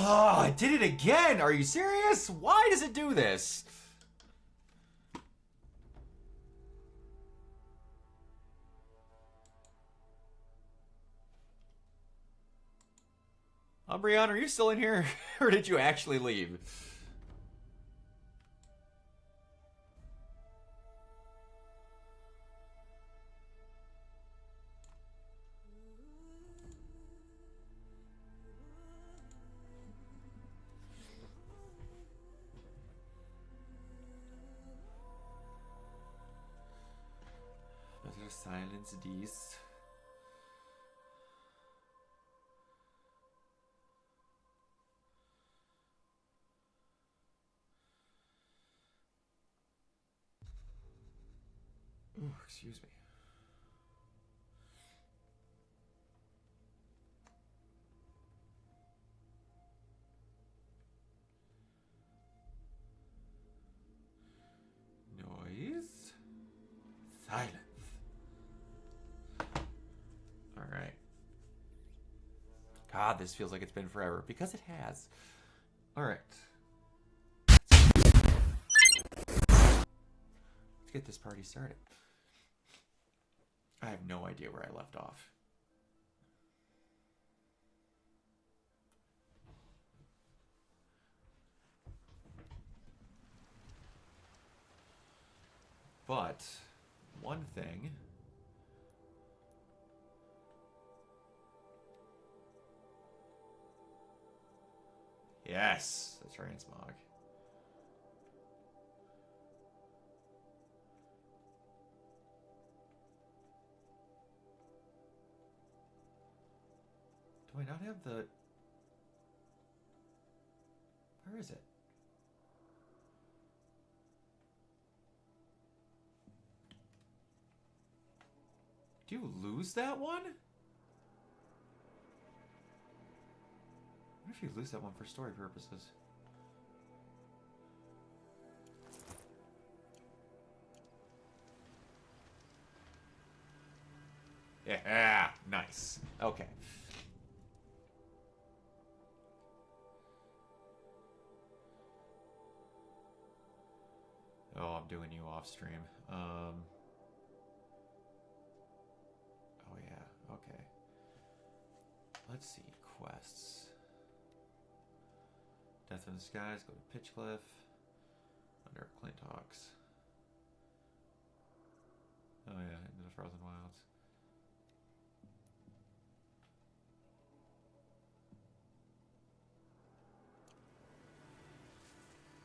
Oh, it did it again! Are you serious? Why does it do this? Umbreon, are you still in here? Or did you actually leave? Better silence these. Ooh, excuse me. Noise. Silence. Alright. God, this feels like it's been forever. Because it has. Alright. Let's get this party started. I have no idea where I left off. But one thing. Yes, the transmog. Do I not have the... Where is it? Do you lose that one? What if you lose that one for story purposes? Yeah, nice. Okay. Oh, I'm doing you off stream. Oh yeah, okay. Let's see, quests. Death in the Skies, go to Pitchcliff. Under Clint Hawks. Oh yeah, into the Frozen Wilds.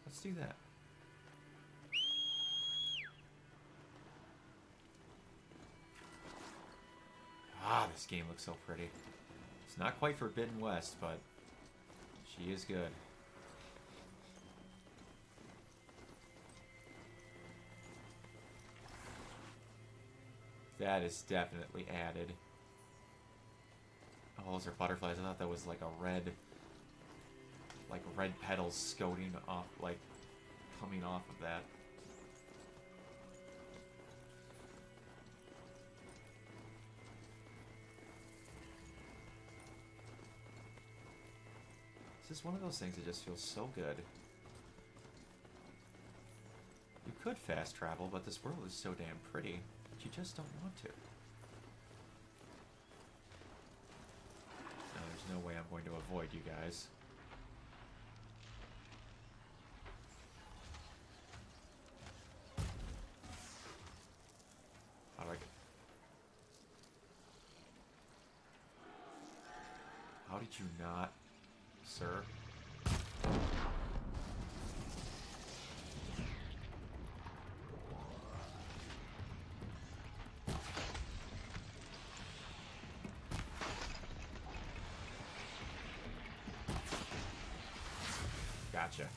Let's do that. Ah, this game looks so pretty. It's not quite Forbidden West, but she is good. That is definitely added. Oh, those are butterflies. I thought that was like a red... Like red petals scouting off, like coming off of that. It's just one of those things that just feels so good. You could fast travel, but this world is so damn pretty that you just don't want to. No, there's no way I'm going to avoid you guys. How do I get... How did you not, sir? Gotcha.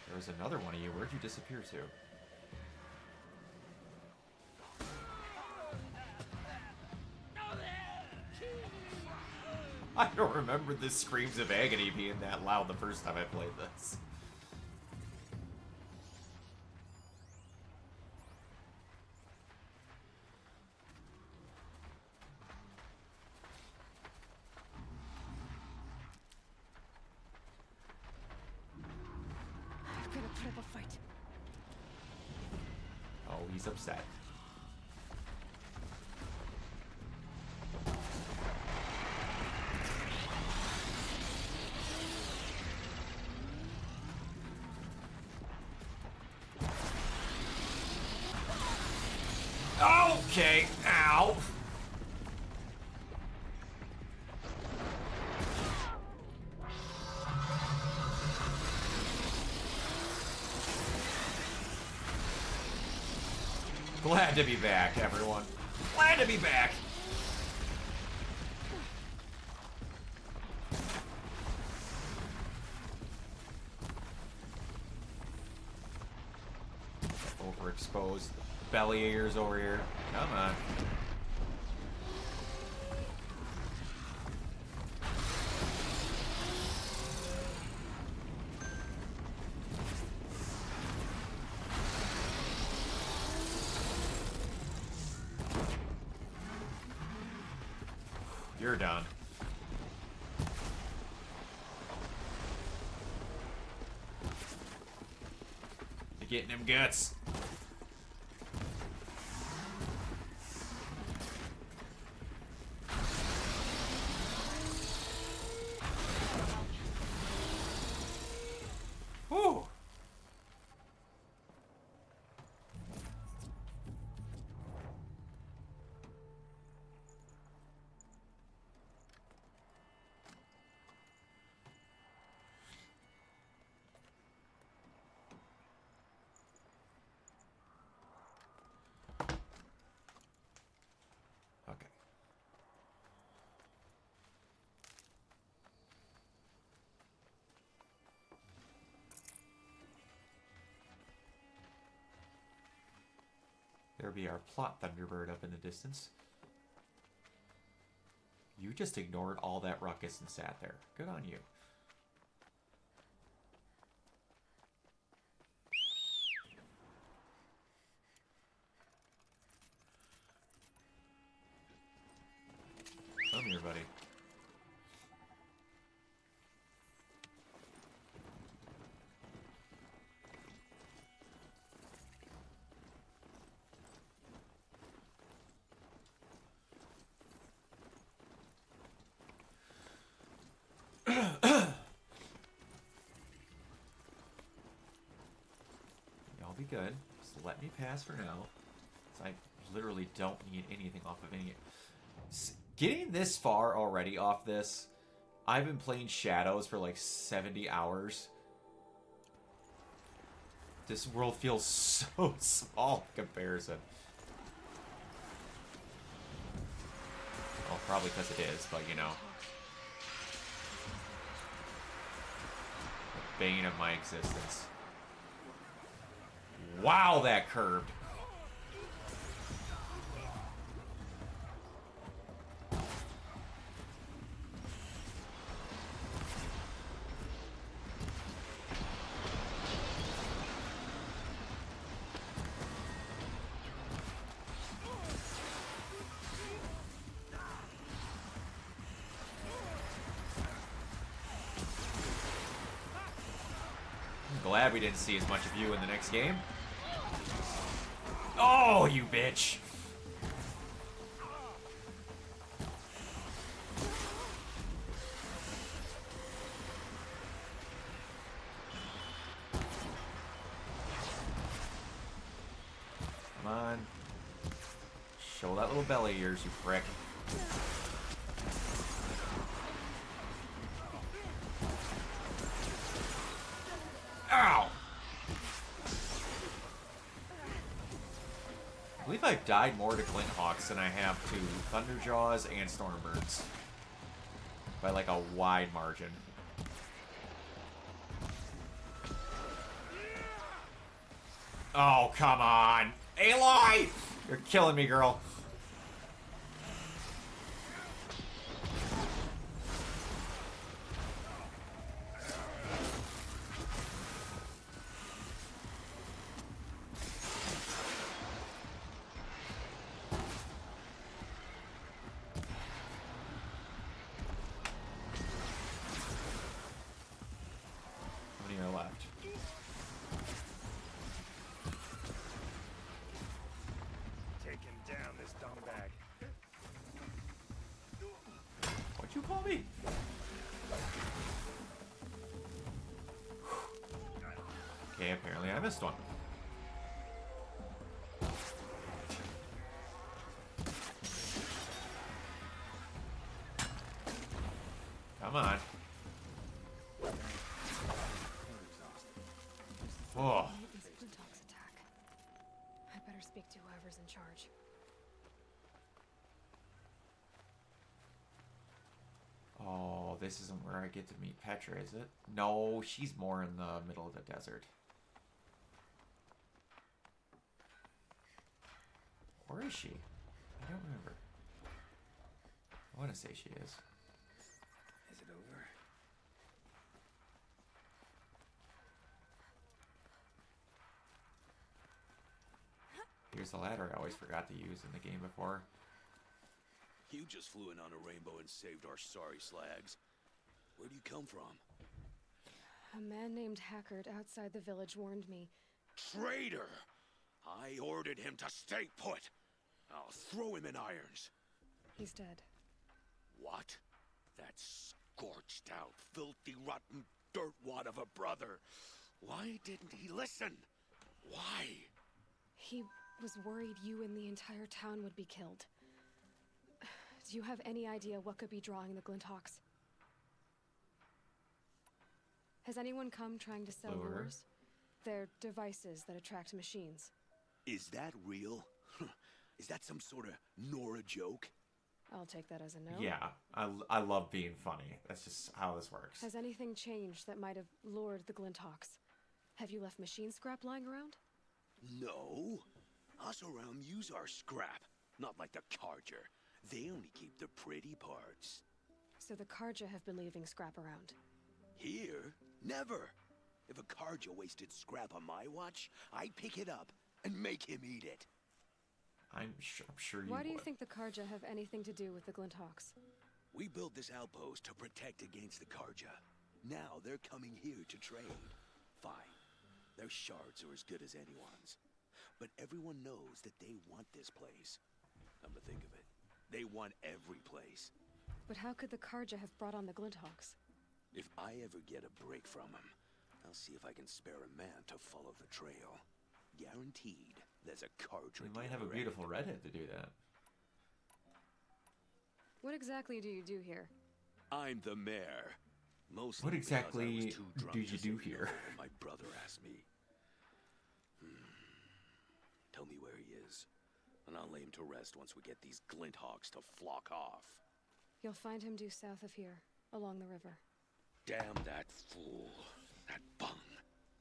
There was another one of you. Where'd you disappear to? I don't remember the screams of agony being that loud the first time I played this. he's upset. Okay, ow. Glad to be back, everyone. Glad to be back. Overexposed belly ears over here. Come on. You're done. You're getting them guts. Whew. Okay. There be our plot Thunderbird up in the distance. You just ignored all that ruckus and sat there. Good on you. Come here, buddy. Y'all be good. Just let me pass for now. I literally don't need anything off of any... Getting this far already off this, I've been playing Shadows for like 70 hours. This world feels so small in comparison. Well, probably because it is, but you know. The bane of my existence. Wow, that curved. Glad we didn't see as much of you in the next game. Oh, you bitch. Come on. Show that little belly of yours, you prick. Ow! I believe I've died more to Glinthawks than I have to Thunderjaws and Stormbirds. By like a wide margin. Oh, come on! Aloy! You're killing me, girl. Okay, apparently I missed one. Come on. Oh. These Glintox attack. I better speak to whoever's in charge. Oh, this isn't where I get to meet Petra, is it? No, she's more in the middle of the desert. Where is she? I don't remember. I want to say she is. Is it over? Here's the ladder I always forgot to use in the game before. You just flew in on a rainbow and saved our sorry slags. Where do you come from? A man named Hackard outside the village warned me. Traitor! I ordered him to stay put. I'll throw him in irons. He's dead. What? That scorched out, filthy, rotten dirtwad of a brother. Why didn't he listen? Why? He was worried you and the entire town would be killed. Do you have any idea what could be drawing the Glinthawks? Has anyone come trying to sell Lure. lures? They're devices that attract machines. Is that real? Is that some sort of Nora joke? I'll take that as a no. Yeah, I love being funny. That's just how this works. Has anything changed that might have lured the Glinthawks? Have you left machine scrap lying around? No. Us around use our scrap. Not like the Carja. They only keep the pretty parts. So the Karja have been leaving scrap around. Here? Never. If a Carja wasted scrap on my watch, I'd pick it up and make him eat it. I'm sure you Why do you would. think the Karja have anything to do with the Glinthawks? We built this outpost to protect against the Carja. Now they're coming here to trade. Fine. Their shards are as good as anyone's. But everyone knows that they want this place. Come to think of it, they want every place. But how could the Karja have brought on the Glinthawks? If I ever get a break from them, I'll see if I can spare a man to follow the trail. Guaranteed, there's a Carja. We might have a beautiful redhead to do that. What exactly do you do here? I'm the mayor. Mostly What because I exactly was too drunk did you to do say here? no when my brother asked me. Tell me where he is, and I'll lay him to rest once we get these Glinthawks to flock off. You'll find him due south of here, along the river. Damn that fool. That bung.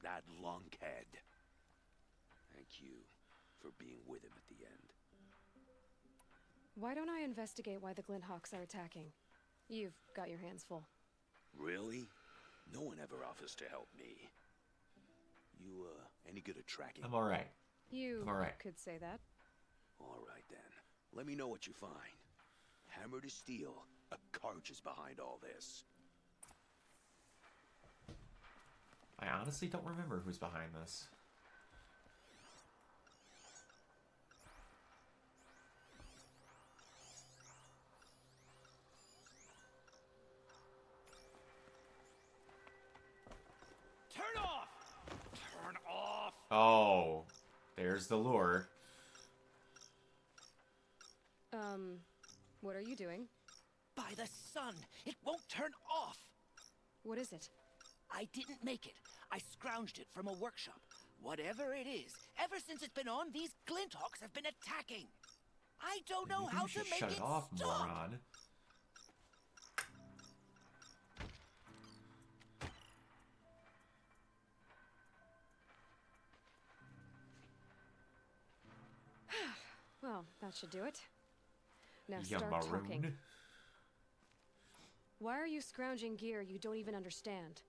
That lunkhead. Thank you for being with him at the end. Why don't I investigate why the Glinthawks are attacking? You've got your hands full. Really? No one ever offers to help me. You, any good at tracking? I'm alright. You I'm alright. could say that. All right, then. Let me know what you find. Hammer to steel. A Karj is behind all this. I honestly don't remember who's behind this. Turn off! Turn off! Oh, there's the lure. What are you doing? By the sun, it won't turn off. What is it? I didn't make it. I scrounged it from a workshop. Whatever it is, ever since it's been on, these Glinthawks have been attacking. I don't know Maybe how you should to make shut it it off, stop. moron. Well, that should do it. Now You start talking. maroon. Why are you scrounging gear you don't even understand?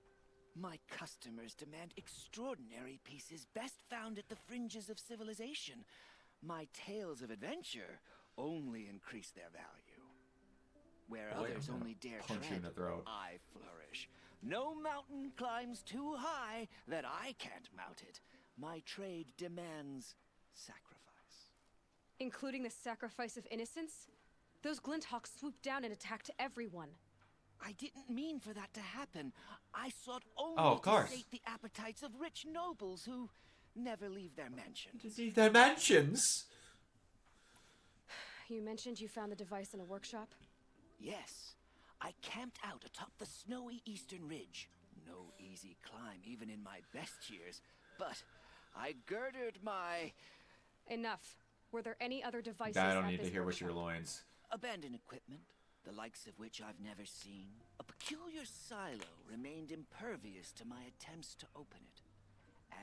My customers demand extraordinary pieces best found at the fringes of civilization. My tales of adventure only increase their value. Where Wait, others I'm gonna only dare punch you in tread, the throat. I flourish. No mountain climbs too high that I can't mount it. My trade demands sacrifice. Including the sacrifice of innocence? Those Glinthawks swooped down and attacked everyone. I didn't mean for that to happen. I sought only Oh, of course. to sate the appetites of rich nobles who never leave their mansion. To see dimensions. You mentioned you found the device in a workshop? Yes, I camped out atop the snowy eastern ridge. No easy climb, even in my best years. But I girded my Enough. Were there any other devices I don't at need to this hear what your workshop? loins. abandoned equipment, the likes of which I've never seen. A peculiar silo remained impervious to my attempts to open it.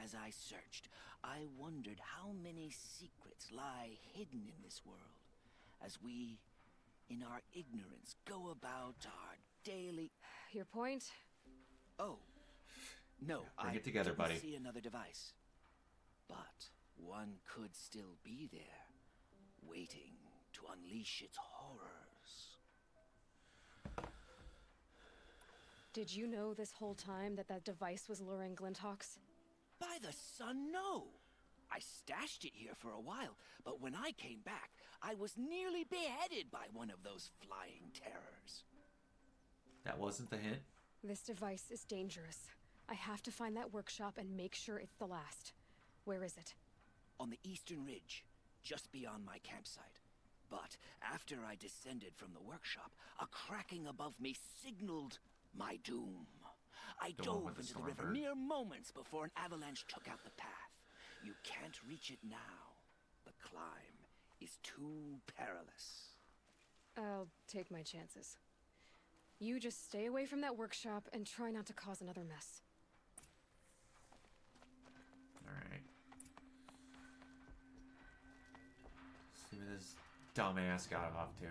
As I searched, I wondered how many secrets lie hidden in this world, as we, in our ignorance, go about our daily... Your point? Oh, no, Bring I it together, didn't buddy. see another device. But one could still be there, waiting to unleash its horrors. Did you know this whole time that that device was luring Glinthawks? By the sun, no! I stashed it here for a while, but when I came back, I was nearly beheaded by one of those flying terrors. That wasn't the hint. This device is dangerous. I have to find that workshop and make sure it's the last. Where is it? On the eastern ridge, just beyond my campsite. But after I descended from the workshop, a cracking above me signaled my doom. I The one dove with the into the storm river bird. mere moments before an avalanche took out the path. You can't reach it now. The climb is too perilous. I'll take my chances. You just stay away from that workshop and try not to cause another mess. Alright. See what this dumbass got off to.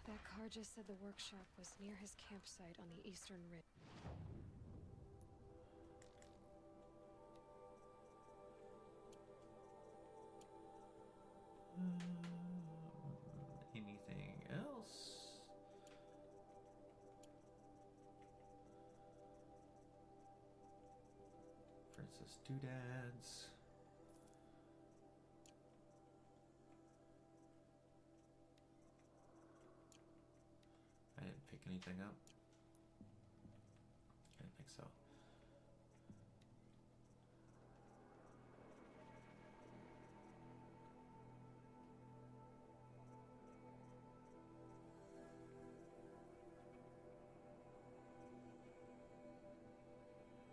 That car just said the workshop was near his campsite on the eastern ridge. Anything else? Princess Doodads. I didn't pick anything up. I didn't think so.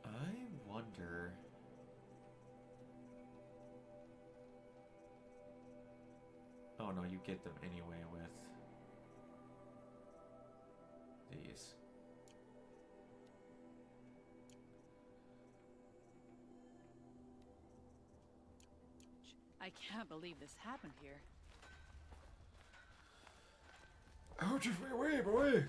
I wonder. Oh no, you get them anyway with these. I can't believe this happened here. Out of my way, boy!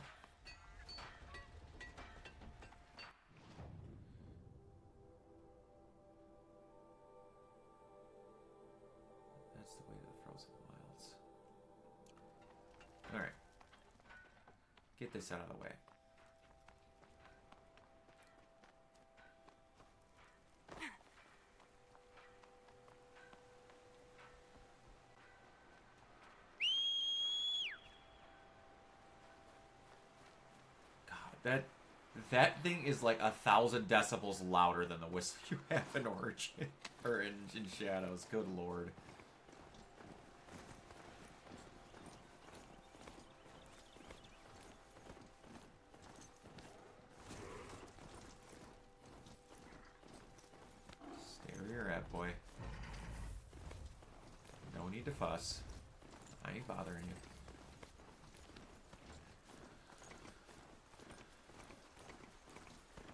That's the way to the frozen wilds. Alright. Get this out of the way. God, that thing is like 1,000 decibels louder than the whistle you have in Origin or in Shadows. Good lord. Stay where you're at, boy. No need to fuss. I ain't bothering you.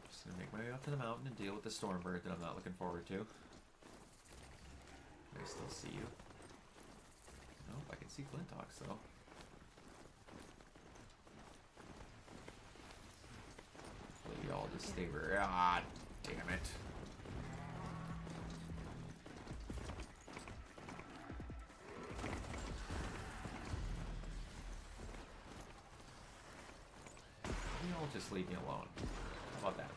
Just gonna make my way up to the mountain and deal with the storm bird that I'm not looking forward to. Can I still see you? Nope, I can see Glinthawks though. Maybe I'll just stay where. Ah, damn it. Maybe I'll just leave me alone. How about that?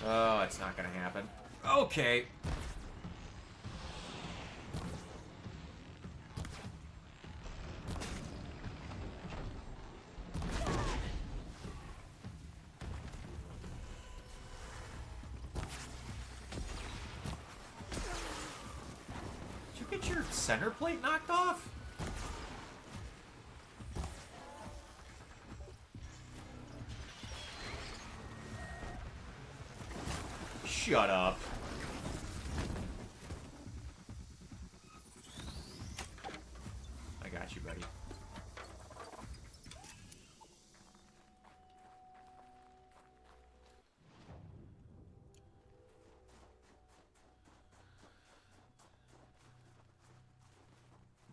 Oh, it's not gonna happen. Okay. Did you get your center plate knocked off? Shut up. I got you, buddy.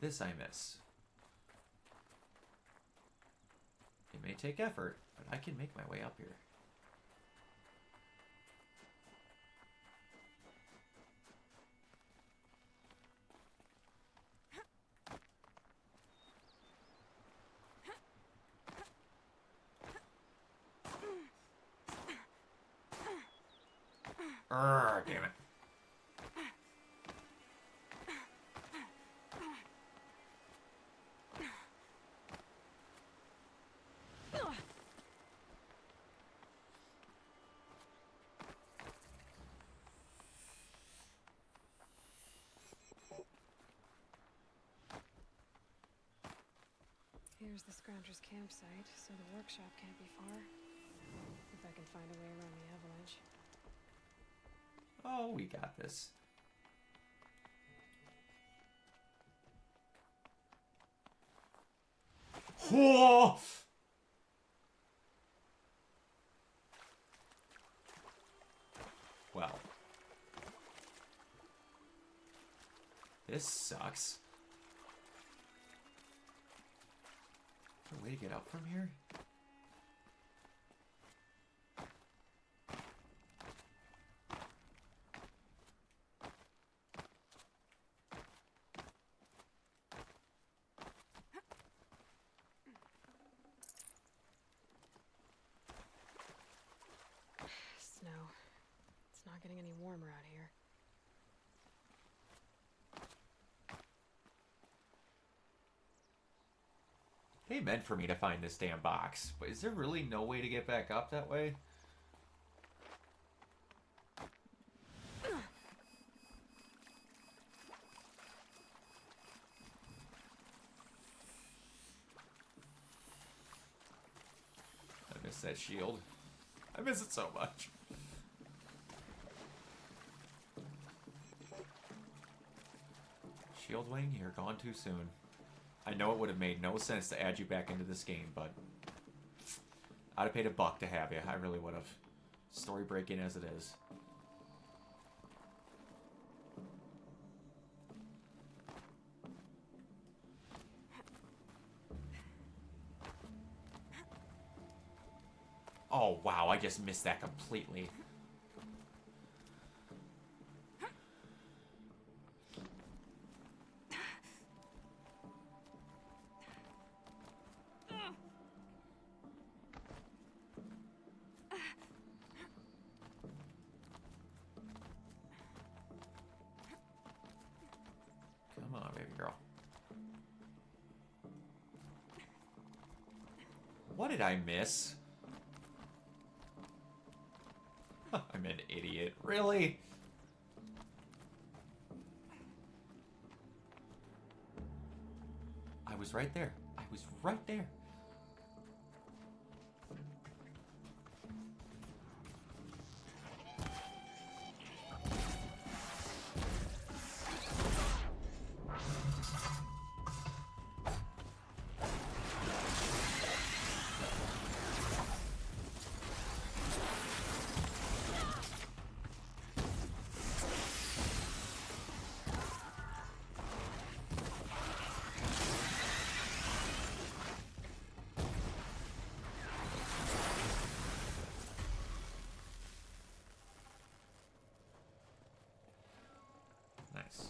This I miss. It may take effort, but I can make my way up here. Damn it. Here's the Scrounger's campsite, so the workshop can't be far. If I can find a way around the avalanche. Oh, we got this. Whoa! Well. This sucks. Is there a way to get up from here? Snow. It's not getting any warmer out here. They meant for me to find this damn box, but is there really no way to get back up that way? I miss that shield. I miss it so much. Shield wing, you're gone too soon. I know it would have made no sense to add you back into this game, but I'd have paid $1 to have you. I really would have. Story breaking as it is. Oh, wow, I just missed that completely. Come on, baby girl. What did I miss? I'm an idiot. Really? I was right there. I was right there. Nice.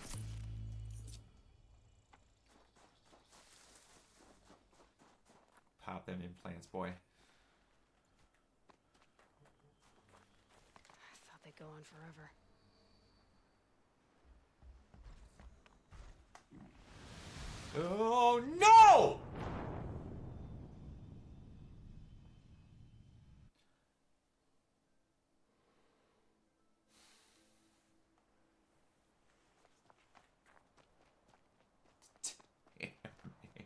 Pop them implants, boy. I go on forever. Oh no! Damn it.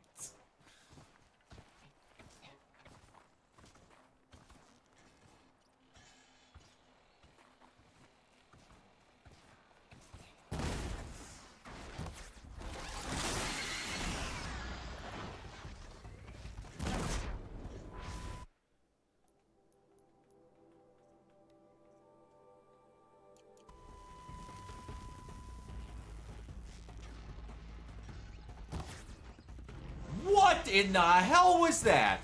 What in the hell was that?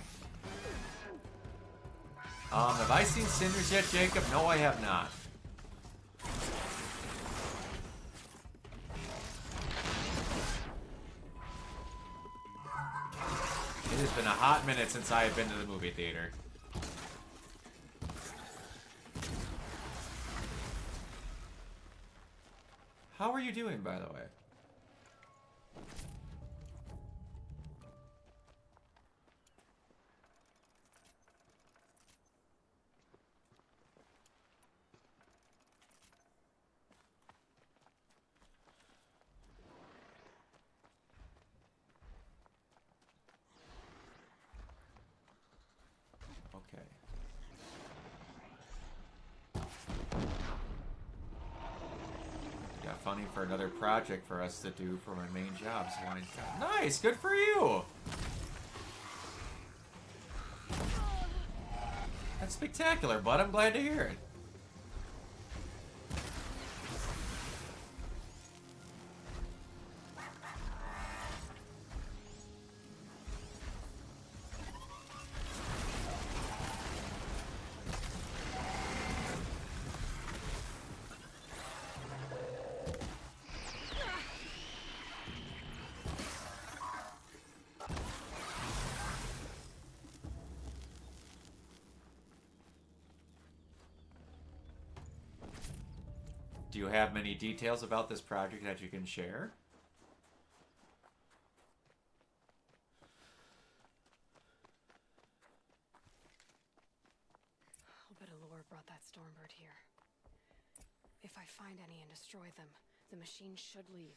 Have I seen Cinders yet, Jacob? No, I have not. It has been a hot minute since I have been to the movie theater. How are you doing, by the way? Okay. Got funding for another project for us to do for my main job. So nice, good for you. That's spectacular, bud. I'm glad to hear it. Do you have many details about this project that you can share? I'll bet Allure brought that Stormbird here. If I find any and destroy them, the machine should leave.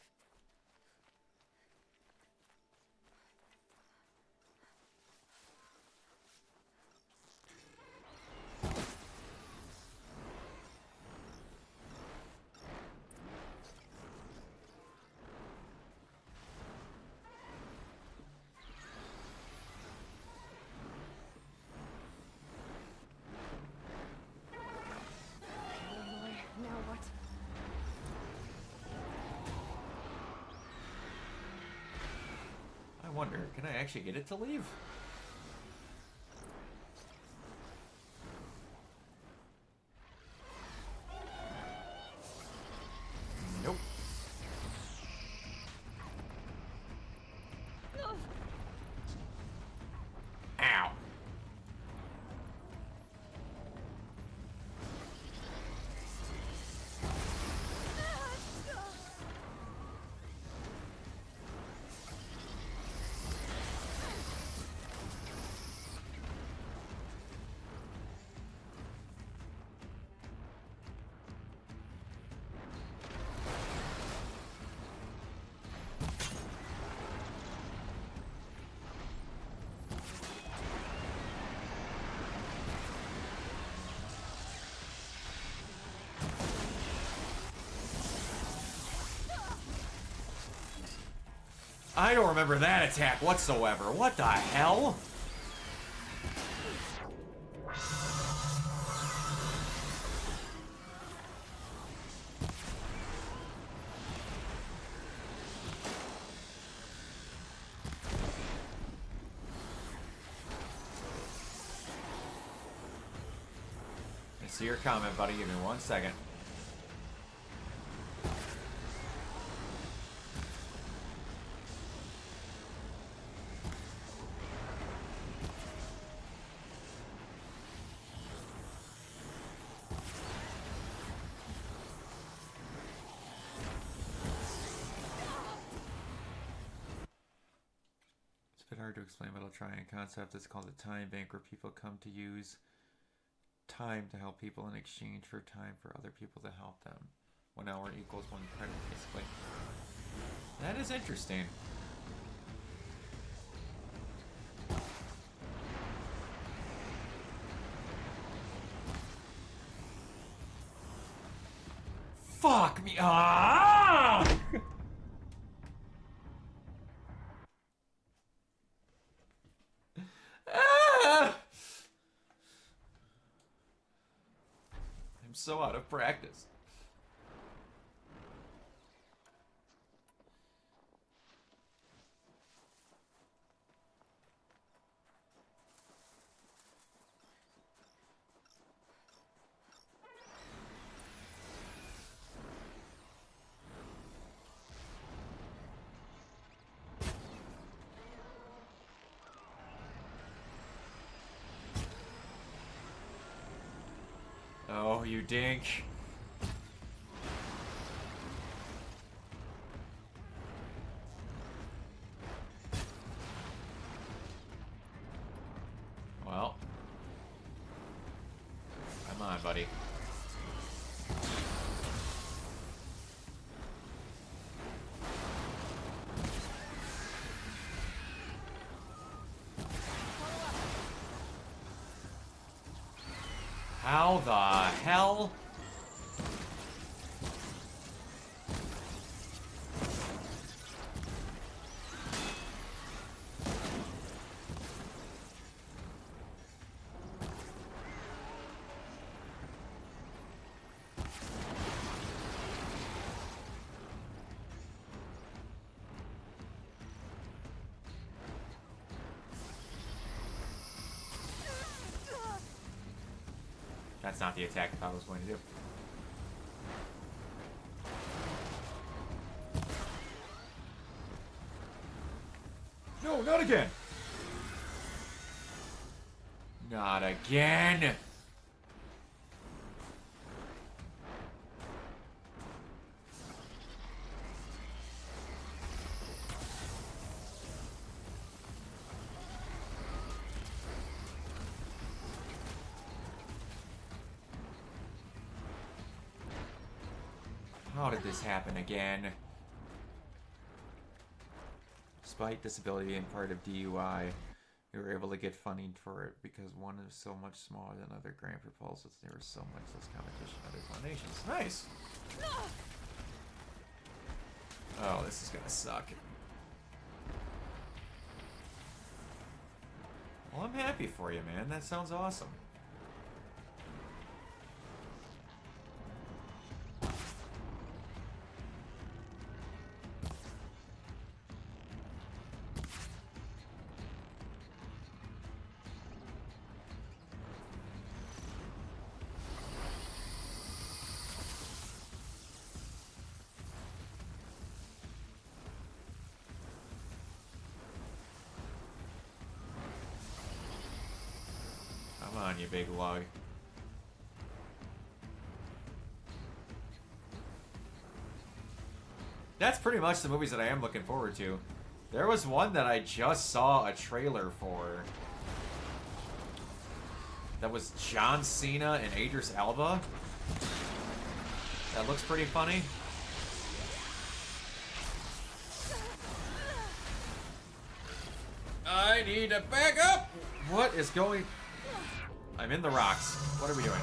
I wonder, can I actually get it to leave? Nope. Ow. I don't remember that attack whatsoever. What the hell? I see your comment, buddy. Give me 1 second. hard to explain, but I'll try. A concept that's called a time bank, where people come to use time to help people in exchange for time for other people to help them. 1 hour equals 1 credit, basically. That is interesting. Fuck me! Ah! Ah! I'm so out of practice. Oh, you dink. Well. Come on, buddy. How the hell? That's not the attack I thought I was going to do. No, not again! Not again! How did this happen again? Despite disability and part of DUI, we were able to get funding for it because one is so much smaller than other grant proposals. There was so much less competition in other foundations. Nice! Oh, this is gonna suck. Well, I'm happy for you, man. That sounds awesome. Come on, you big lug. That's pretty much the movies that I am looking forward to. There was one that I just saw a trailer for. That was John Cena and Idris Elba. That looks pretty funny. I need to back up! What is going... I'm in the rocks. What are we doing?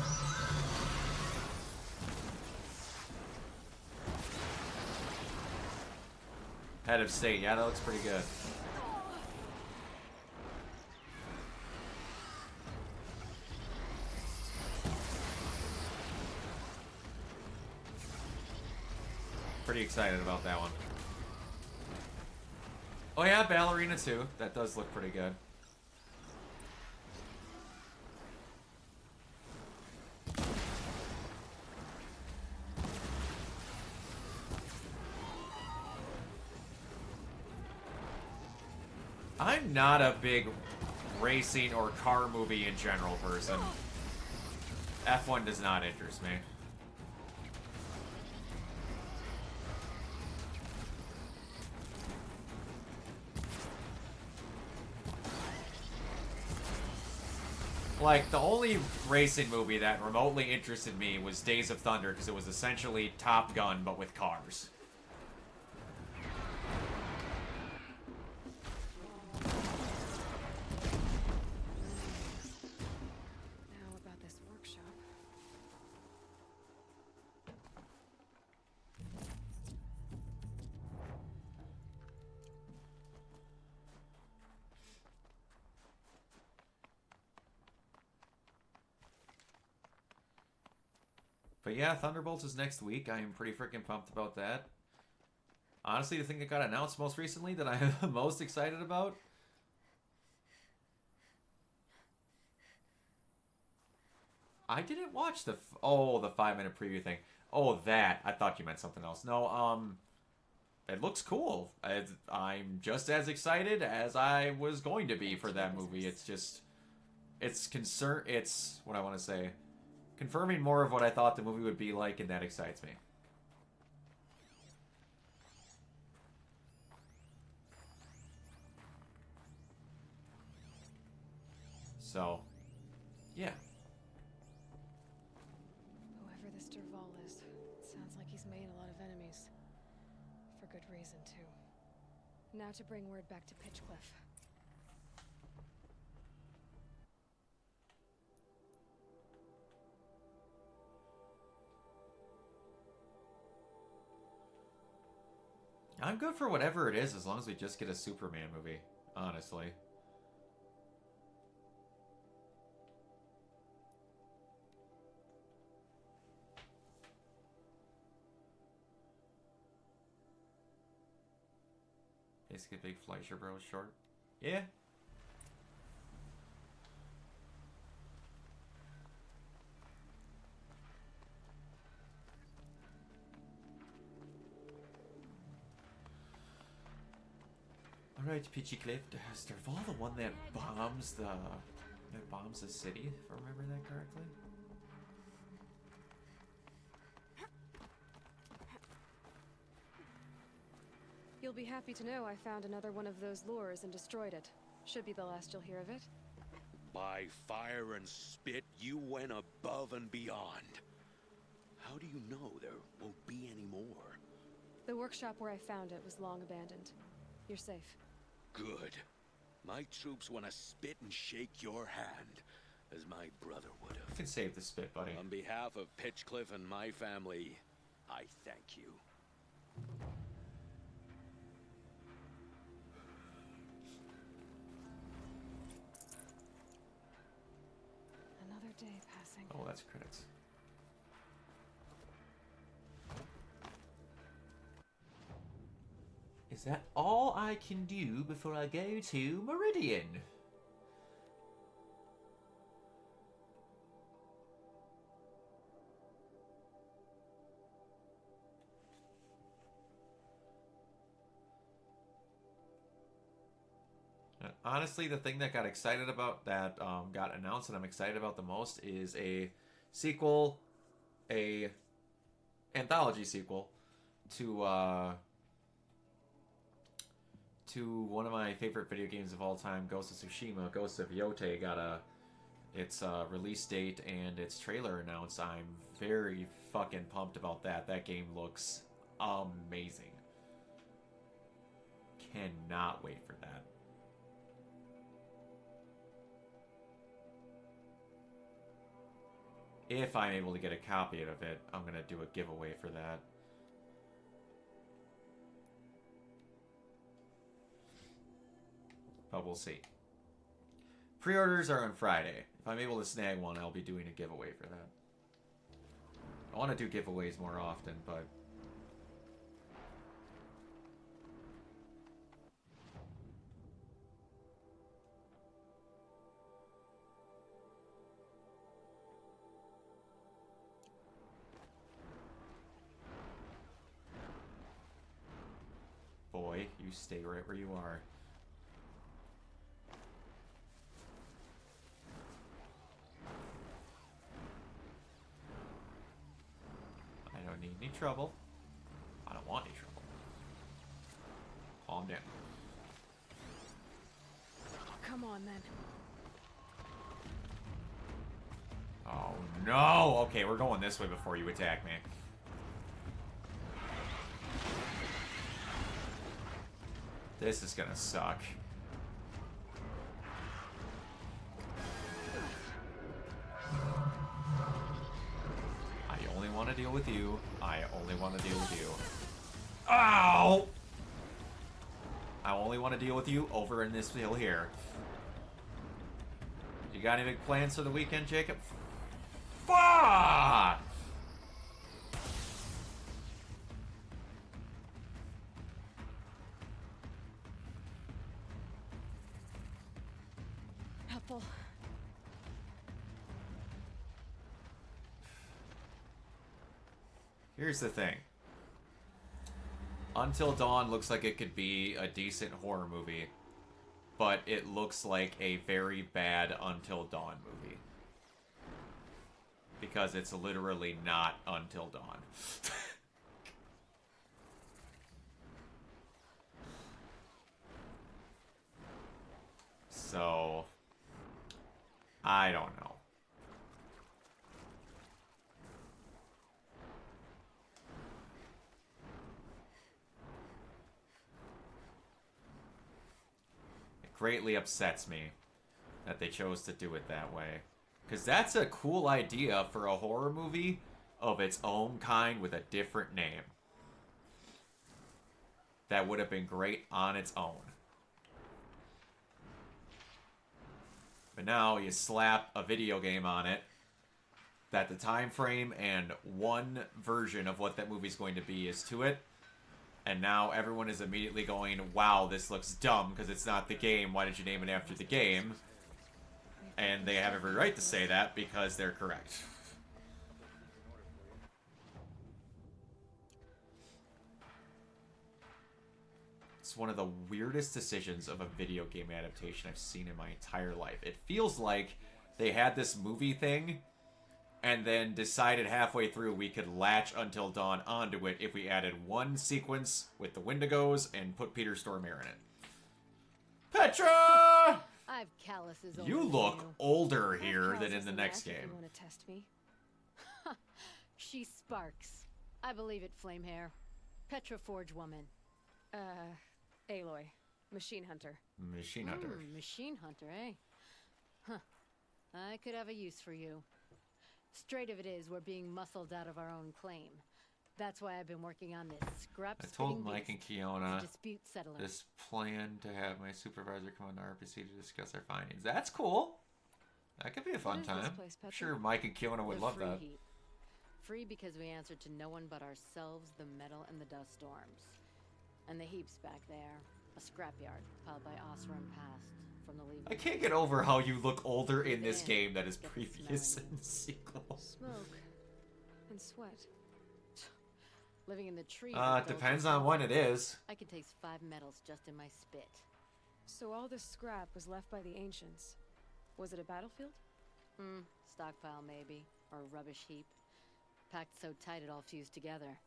Head of state. Yeah, that looks pretty good. Pretty excited about that one. Oh yeah, Ballerina 2. That does look pretty good. I'm not a big racing or car movie in general person. F1 does not interest me. Like, the only racing movie that remotely interested me was Days of Thunder, because it was essentially Top Gun, but with cars. Now about this workshop. But yeah, Thunderbolts is next week. I am pretty freaking pumped about that. Honestly, the thing that got announced most recently that I am the most excited about... I didn't watch the 5-minute preview thing. Oh, that. I thought you meant something else. No, it looks cool. I'm just as excited as I was going to be for that movie. It's just... It's what I want to say. Confirming more of what I thought the movie would be like, and that excites me. So, yeah. Whoever this Derval is, it sounds like he's made a lot of enemies. For good reason, too. Now to bring word back to Pitchcliff. I'm good for whatever it is as long as we just get a Superman movie, honestly. Basically, Big Fleischer Bros short. Yeah. Alright, Peachy Cliff. Is Derval the one that bombs the city, if I remember that correctly? You'll be happy to know I found another one of those lures and destroyed it. Should be the last you'll hear of it. By fire and spit, you went above and beyond. How do you know there won't be any more? The workshop where I found it was long abandoned. You're safe. Good. My troops want to spit and shake your hand, as my brother would You have. can save the spit, buddy. On behalf of Pitchcliff and my family, I thank you. Another day passing. Oh, that's credits. Is that all I can do before I go to Meridian? Honestly, the thing that got excited about that got announced and I'm excited about the most is a sequel, a anthology sequel to one of my favorite video games of all time, Ghost of Tsushima. Ghost of Yote got its release date and its trailer announced. I'm very fucking pumped about that. That game looks amazing. Cannot wait for that. If I'm able to get a copy of it, I'm going to do a giveaway for that. But we'll see. Pre-orders are on Friday. If I'm able to snag one, I'll be doing a giveaway for that. I want to do giveaways more often, but... Boy, you stay right where you are. I don't need any trouble. I don't want any trouble. Calm down. Come on, then. Oh, no! Okay, we're going this way before you attack me. This is gonna suck. I only want to deal with you. I only want to deal with you. Ow! I only want to deal with you over in this hill here. You got any big plans for the weekend, Jacob? Fuck! Helpful. Here's the thing. Until Dawn looks like it could be a decent horror movie, but it looks like a very bad Until Dawn movie. Because it's literally not Until Dawn. So, I don't know. It greatly upsets me that they chose to do it that way. Because that's a cool idea for a horror movie of its own kind with a different name. That would have been great on its own. But now you slap a video game on it that the time frame and one version of what that movie's going to be is to it. And now everyone is immediately going, wow, this looks dumb because it's not the game. Why did you name it after the game? And they have every right to say that because they're correct. It's one of the weirdest decisions of a video game adaptation I've seen in my entire life. It feels like they had this movie thing and then decided halfway through we could latch Until Dawn onto it if we added one sequence with the Wendigos and put Peter Stormare in it. Petra! I've calluses over You look older here than in the next game. You want to test me? She sparks. I believe it, Flamehair. Petra Forge woman. Aloy. Machine hunter. Machine Hunter. Machine hunter, eh? Huh. I could have a use for you. Straight of it is, we're being muscled out of our own claim. That's why I've been working on this scrap I told Mike and Kiona dispute settler. this plan to have my supervisor come on to RPC to discuss our findings. That's cool. That could be a fun What is this time. place, I'm Petra? sure Mike and Kiona would The love free that. heap. Free because we answer to no one but ourselves, the metal, and the dust storms. And the heap's back there. A scrapyard piled by Osram past from the leaving. I can't get over how you look older in this Yeah, game that is get the previous smelling. in the sequel. Smoke. And sweat. Living in the trees. It depends on when it is. I could taste 5 metals just in my spit. So all this scrap was left by the ancients. Was it a battlefield? Stockpile maybe, or a rubbish heap. Packed so tight it all fused together.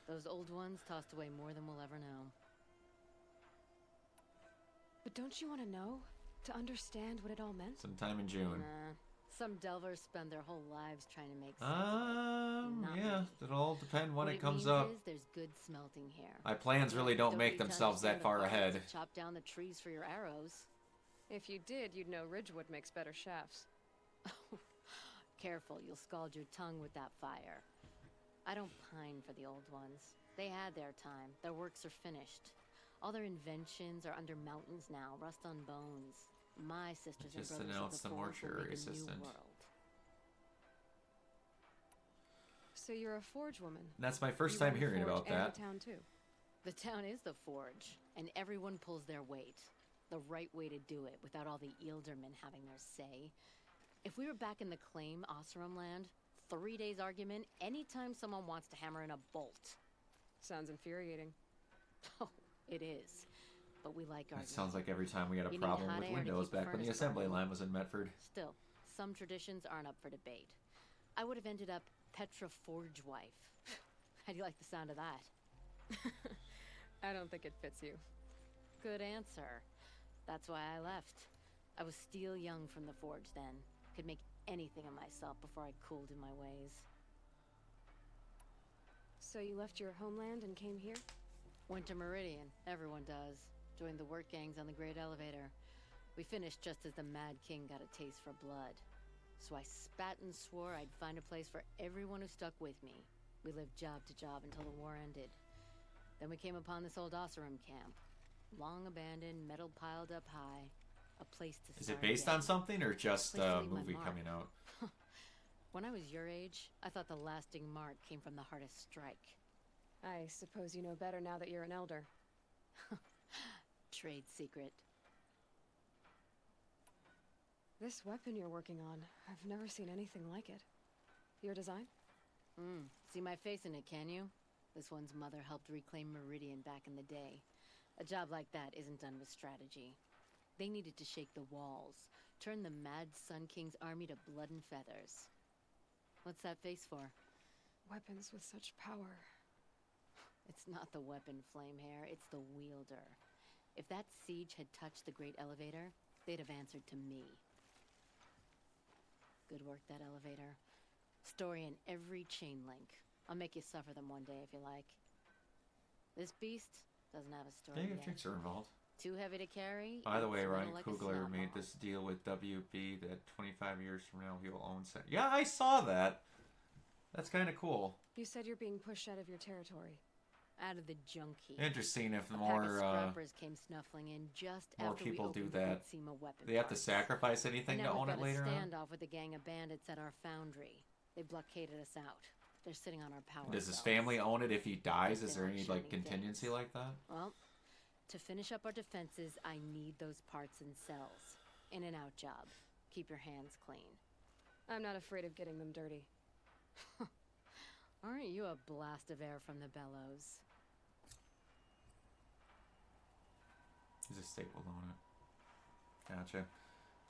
Those old ones tossed away more than we'll ever know. But don't you want to know? To understand what it all meant? Sometime in June. Nah. Some delvers spend their whole lives trying to make sense of it. Yeah, it'll all depend when What it comes means up. is there's good smelting here. My plans really don't make need to themselves that understand the far bards ahead. to chop down the trees for your arrows. If you did, you'd know Ridgewood makes better shafts. Careful, you'll scald your tongue with that fire. I don't pine for the old ones. They had their time. Their works are finished. All their inventions are under mountains now, rust on bones. My sisters and Just brothers announced of the the Forge will mortuary make a new assistant. world. So you're a forge woman. That's my first You time run the hearing forge about and that. the town too. The town is the Forge, and everyone pulls their weight. The right way to do it, without all the Eildermen having their say. If we were back in the claim Osram land, 3 days argument anytime someone wants to hammer in a bolt. Sounds infuriating. Oh, it is. But we like It arguing. sounds like every time we had a You need problem hot with air to Windows keep the back when the furnace assembly burning. line was in Medford. Still, some traditions aren't up for debate. I would have ended up Petra Forge wife. How do you like the sound of that? I don't think it fits you. Good answer. That's why I left. I was steel young from the Forge then. Could make anything of myself before I cooled in my ways. So you left your homeland and came here? Went to Meridian. Everyone does. Joined the work gangs on the Great Elevator. We finished just as the Mad King got a taste for blood. So I spat and swore I'd find a place for everyone who stuck with me. We lived job to job until the war ended. Then we came upon this old Oseram camp. Long abandoned, metal piled up high. A place to start. Is it based again. on something or just Place to a leave my movie mark. coming out? When I was your age, I thought the lasting mark came from the hardest strike. I suppose you know better now that you're an elder. Trade secret. This weapon you're working on, I've never seen anything like it. Your design? See my face in it, can you? This one's mother helped reclaim Meridian back in the day. A job like that isn't done with strategy. They needed to shake the walls, turn the Mad Sun King's army to blood and feathers. What's that face for? Weapons with such power. It's not the weapon, Flamehair, it's the wielder. If that siege had touched the Great Elevator, they'd have answered to me. Good work, that elevator. Story in every chain link. I'll make you suffer them one day if you like. This beast doesn't have a story Yeah, yet. drinks are involved. Too heavy to carry. By the it's way, Ryan metal like a Coogler snot made ball. this deal with WB that 25 years from now he'll own set. Yeah, I saw that. That's kind of cool. You said you're being pushed out of your territory. Out of the junk heap. Interesting if A pack of more scrappers came snuffling in just more after people we do opened that. Futsima weapon They have to parts. sacrifice And anything to now own we've it got later a on. standoff with a gang of bandits at our foundry. They blockaded us out. They're sitting on our power Does his cells. family own it if he dies? Guess Is they there want any shiny like contingency things. like that? Well, to finish up our defenses, I need those parts and cells. In and out job. Keep your hands clean. I'm not afraid of getting them dirty. Aren't you a blast of air from the bellows? He's a staple on it. Gotcha.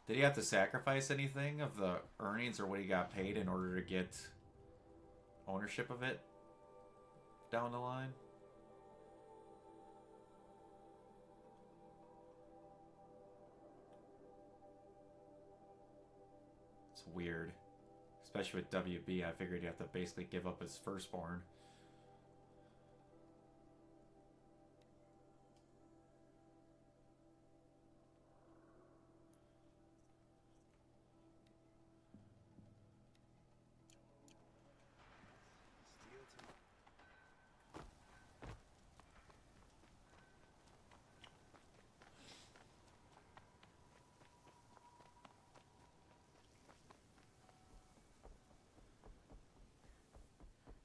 Did he have to sacrifice anything of the earnings or what he got paid in order to get ownership of it down the line? It's weird. Especially with WB, I figured he'd have to basically give up his firstborn.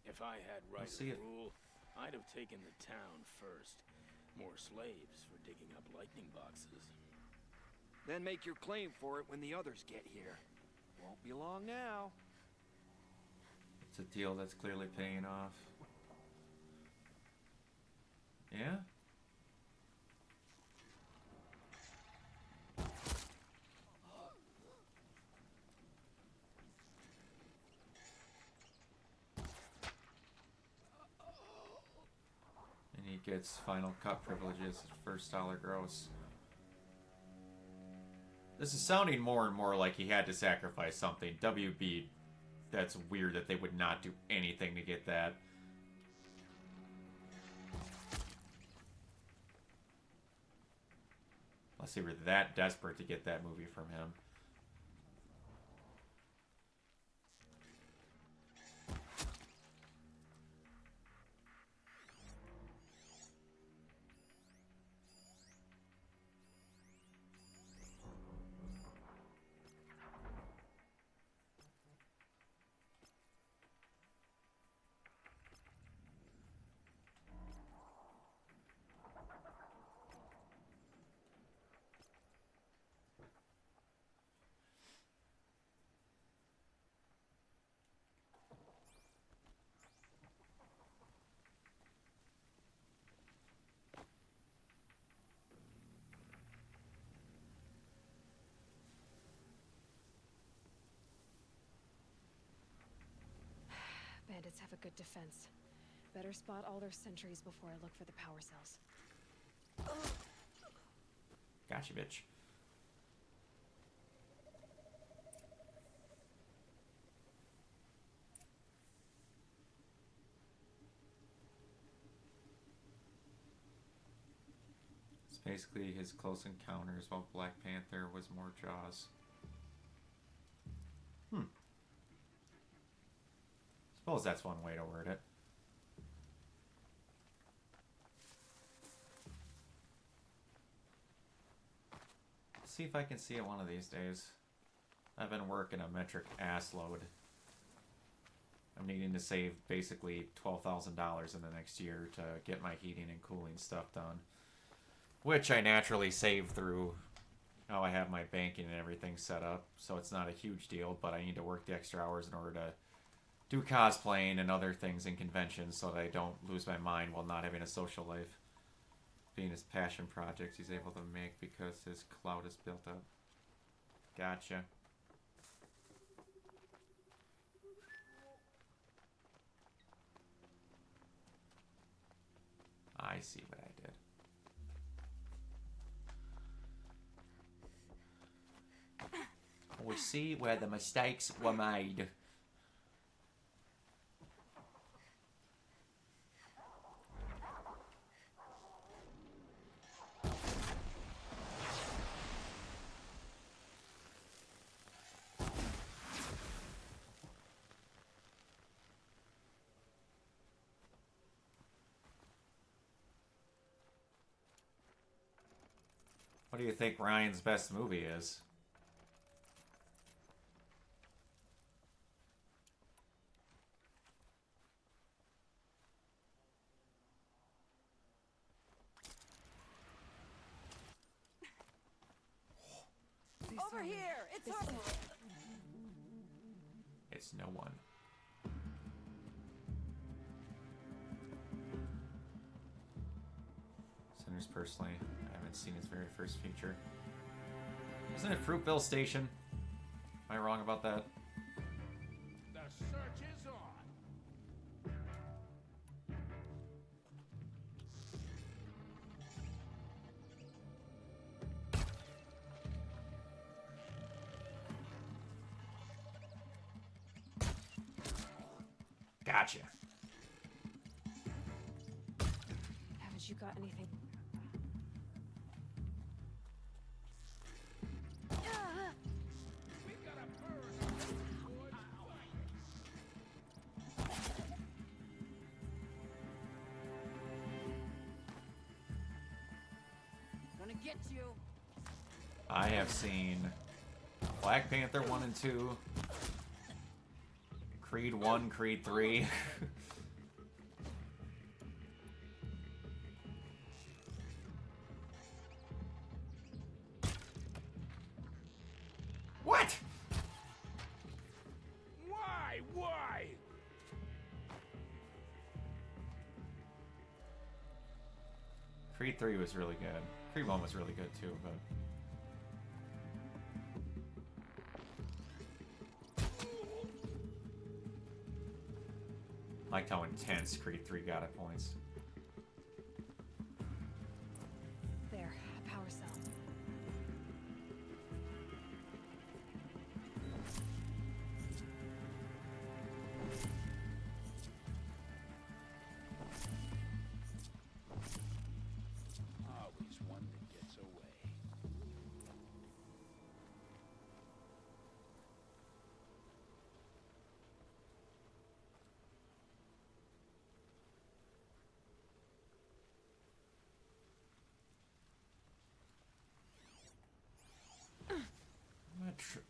If I had right see of it. rule, I'd have taken the town first. More slaves for digging up lightning boxes. Then make your claim for it when the others get here. Won't be long now. It's a deal that's clearly paying off. Yeah? And he gets final cut privileges, first dollar gross. This is sounding more and more like he had to sacrifice something. WB, that's weird that they would not do anything to get that. Unless they were that desperate to get that movie from him. Bandits have a good defense. Better spot all their sentries before I look for the power cells. Gotcha, bitch. basically his Close Encounters, while Black Panther was more Jaws. Suppose that's one way to word it. See if I can see it one of these days. I've been working a metric ass load. I'm needing to save basically $12,000 in the next year to get my heating and cooling stuff done. Which I naturally save through how I have my banking and everything set up. So it's not a huge deal, but I need to work the extra hours in order to do cosplaying and other things in conventions so that I don't lose my mind while not having a social life. Being his passion projects he's able to make because his clout is built up. Gotcha. I see what I did. We see where the mistakes were made. What do you think Ryan's best movie is? Over here! It's her! It's no one. Sinners personally, I haven't seen his very first feature. Isn't it Fruitville Station? Am I wrong about that? The search is on. Gotcha. Haven't you got anything? We've got a burst. Gonna get you! I have seen Black Panther 1 and 2, Creed 1, Creed 3. What? Why? Why? Creed 3 was really good. Creed 1 was really good too, but... Liked how intense Creed 3 got at points. There, a power cell. Always one that gets away.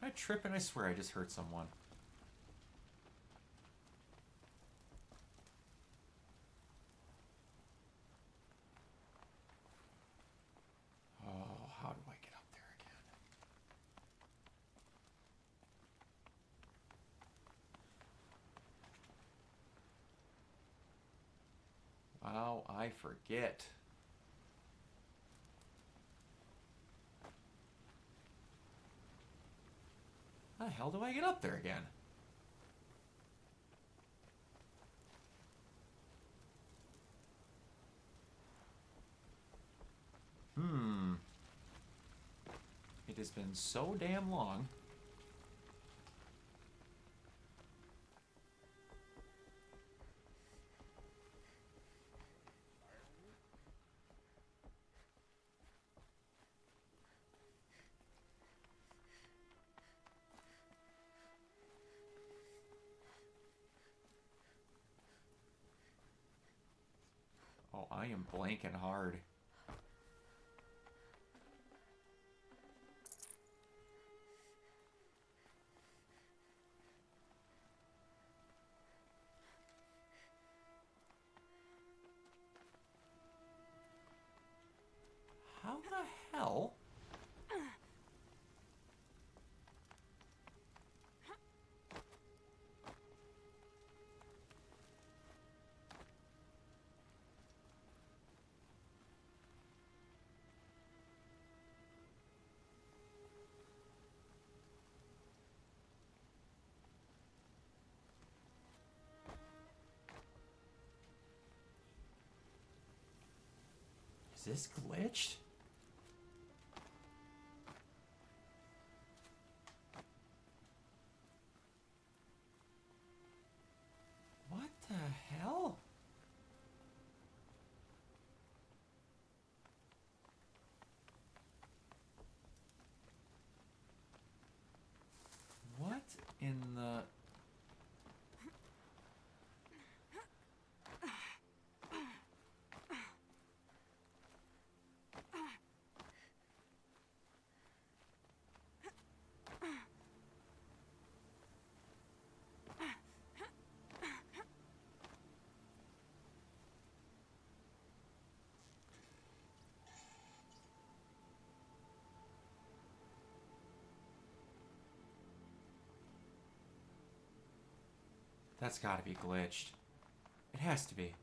I trip and I swear I just hurt someone. Oh, how do I get up there again? Wow, I forget. How the hell do I get up there again? It has been so damn long. Oh, I am blanking hard. How the hell? Is this glitched? What the hell? What in the... That's gotta be glitched. It has to be.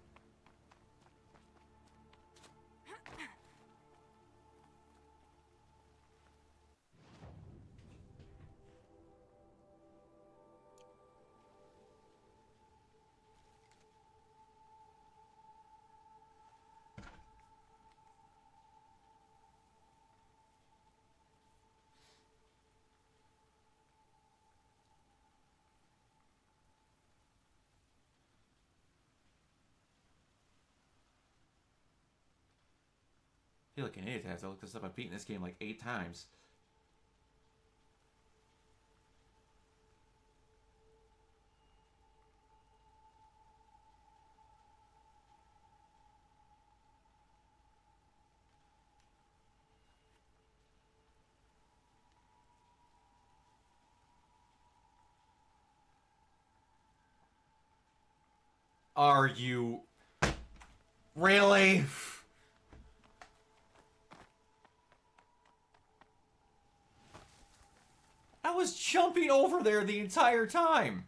I feel like an idiot. I have to look this up. I've beaten this game like 8 times. Are you... Really? I was jumping over there the entire time.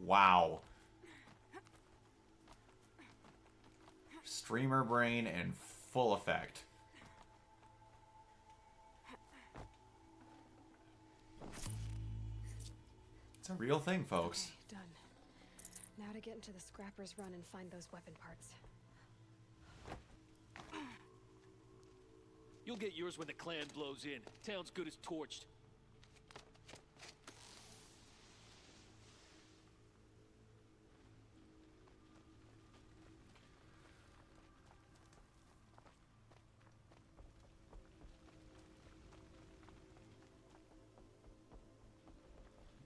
Wow. Streamer brain in full effect. It's a real thing, folks. Okay, done. Now to get into the Scrapper's Run and find those weapon parts. You'll get yours when the clan blows in. Town's good as torched.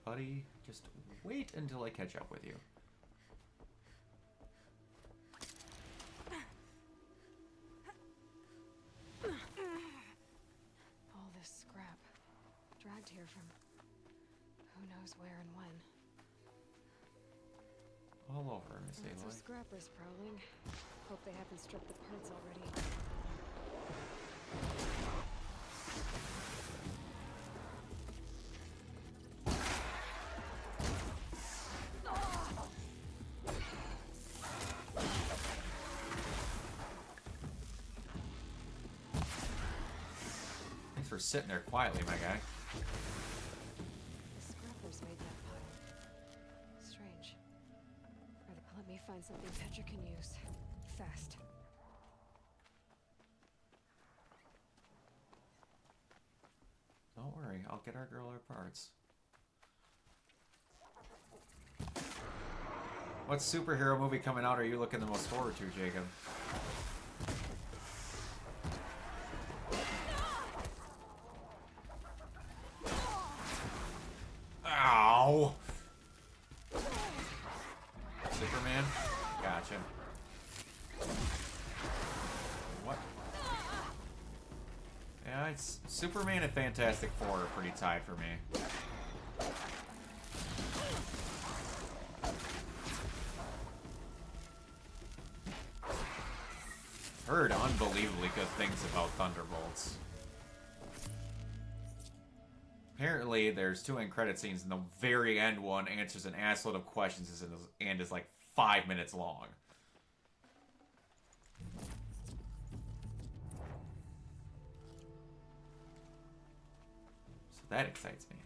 Buddy, just wait until I catch up with you. All this scrap. Dragged here from who knows where and when. All over, Miss Lots of Aloy. scrappers prowling. Hope they haven't stripped the parts already. Thanks for sitting there quietly, my guy. The scrappers made that pile. Strange. Let me find something Petra can use. Fast. Don't worry, I'll get our girl her parts. What superhero movie coming out are you looking the most forward to, Jacob? Ow! him. What? Yeah, it's Superman and Fantastic Four are pretty tied for me. Heard unbelievably good things about Thunderbolts. Apparently, there's 2 end credit scenes, and the very end one answers an assload of questions and is like 5 minutes long. So that excites me.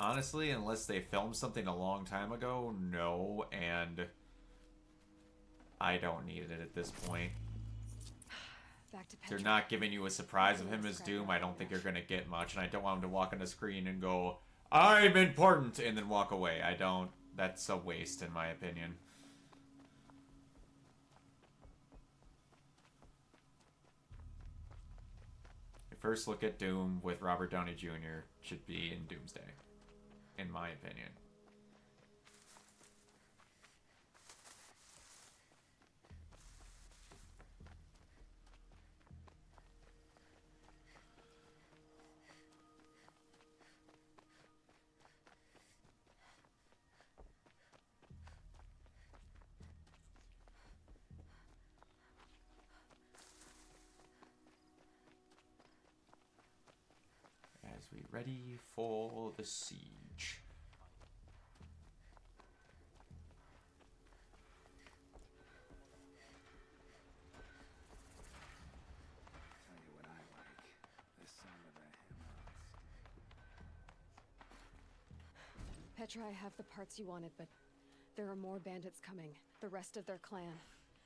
Honestly, unless they filmed something a long time ago, no, and I don't need it at this point. Back to If they're Petra. not giving you a surprise of him as Doom, I don't think you're gonna get much, and I don't want him to walk on the screen and go, "I'm important," and then walk away. I don't. That's a waste, in my opinion. Your first look at Doom with Robert Downey Jr. should be in Doomsday, in my opinion. As we ready for the siege. Tell you what I like. The sound of the hammer. Petra, I have the parts you wanted, but there are more bandits coming. The rest of their clan.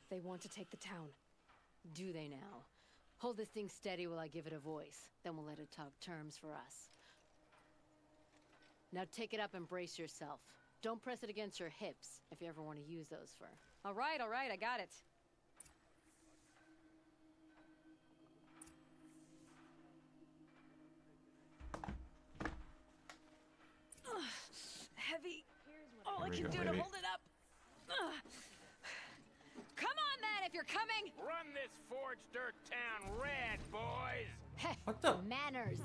They want to take the town. Do they now? Hold this thing steady while I give it a voice. Then we'll let it talk terms for us. Now take it up and brace yourself. Don't press it against your hips if you ever want to use those for... All right, I got it. Heavy. All I Here we can go, do to baby. hold it up. Come on, then, if you're coming. Run this forged dirt town red, boys! Heh, What the? manners!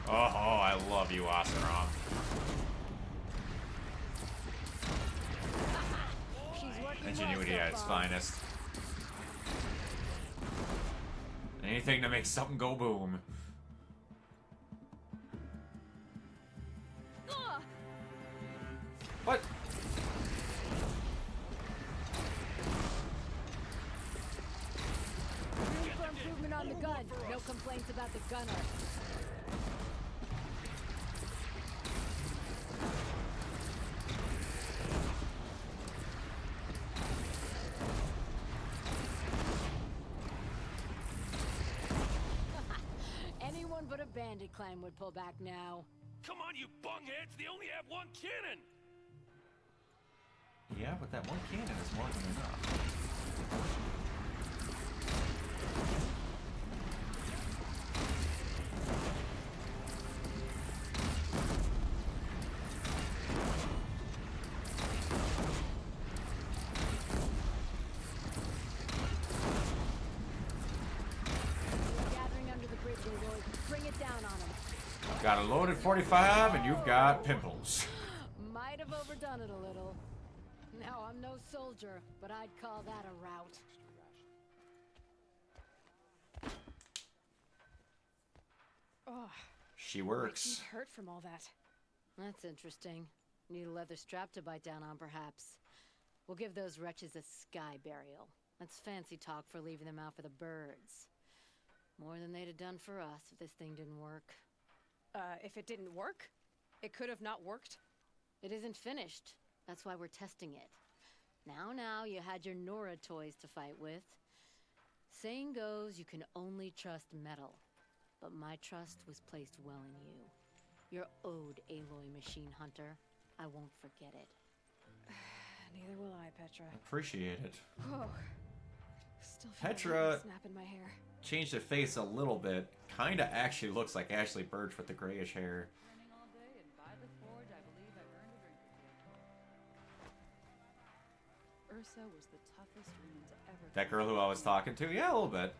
Oh, I love you, Asaram. She's working Ingenuity well so at its far. finest. Anything to make something go boom. Ugh. What? Room for improvement on the gun. No complaints about the gunner. Anyone but a bandit clan would pull back now. Come on, you bungheads! They only have one cannon! Yeah, but that one cannon is more than enough. Gathering under the bridge, Aloy. Bring it down on him. Got a loaded 45, and you've got pimples. Might have overdone it a little. Now, I'm no soldier, but I'd call that a rout. Ugh. She My works. feet hurt from all that. That's interesting. Need a leather strap to bite down on, perhaps. We'll give those wretches a sky burial. That's fancy talk for leaving them out for the birds. More than they'd have done for us if this thing didn't work. If it didn't work, it could have not worked. It isn't finished. That's why we're testing it. Now, you had your Nora toys to fight with. Saying goes, you can only trust metal. But my trust was placed well in you. You're owed, Aloy Machine Hunter. I won't forget it. Neither will I, Petra. Appreciate it. Whoa. Still feel Petra- a snap in my hair. Changed the face a little bit. Kinda actually looks like Ashley Birch with the grayish hair. Running all day, and by the forge, I believe I've earned a drink or two. Ursa was the toughest woman to ever. That girl who I was talking to? Yeah, a little bit.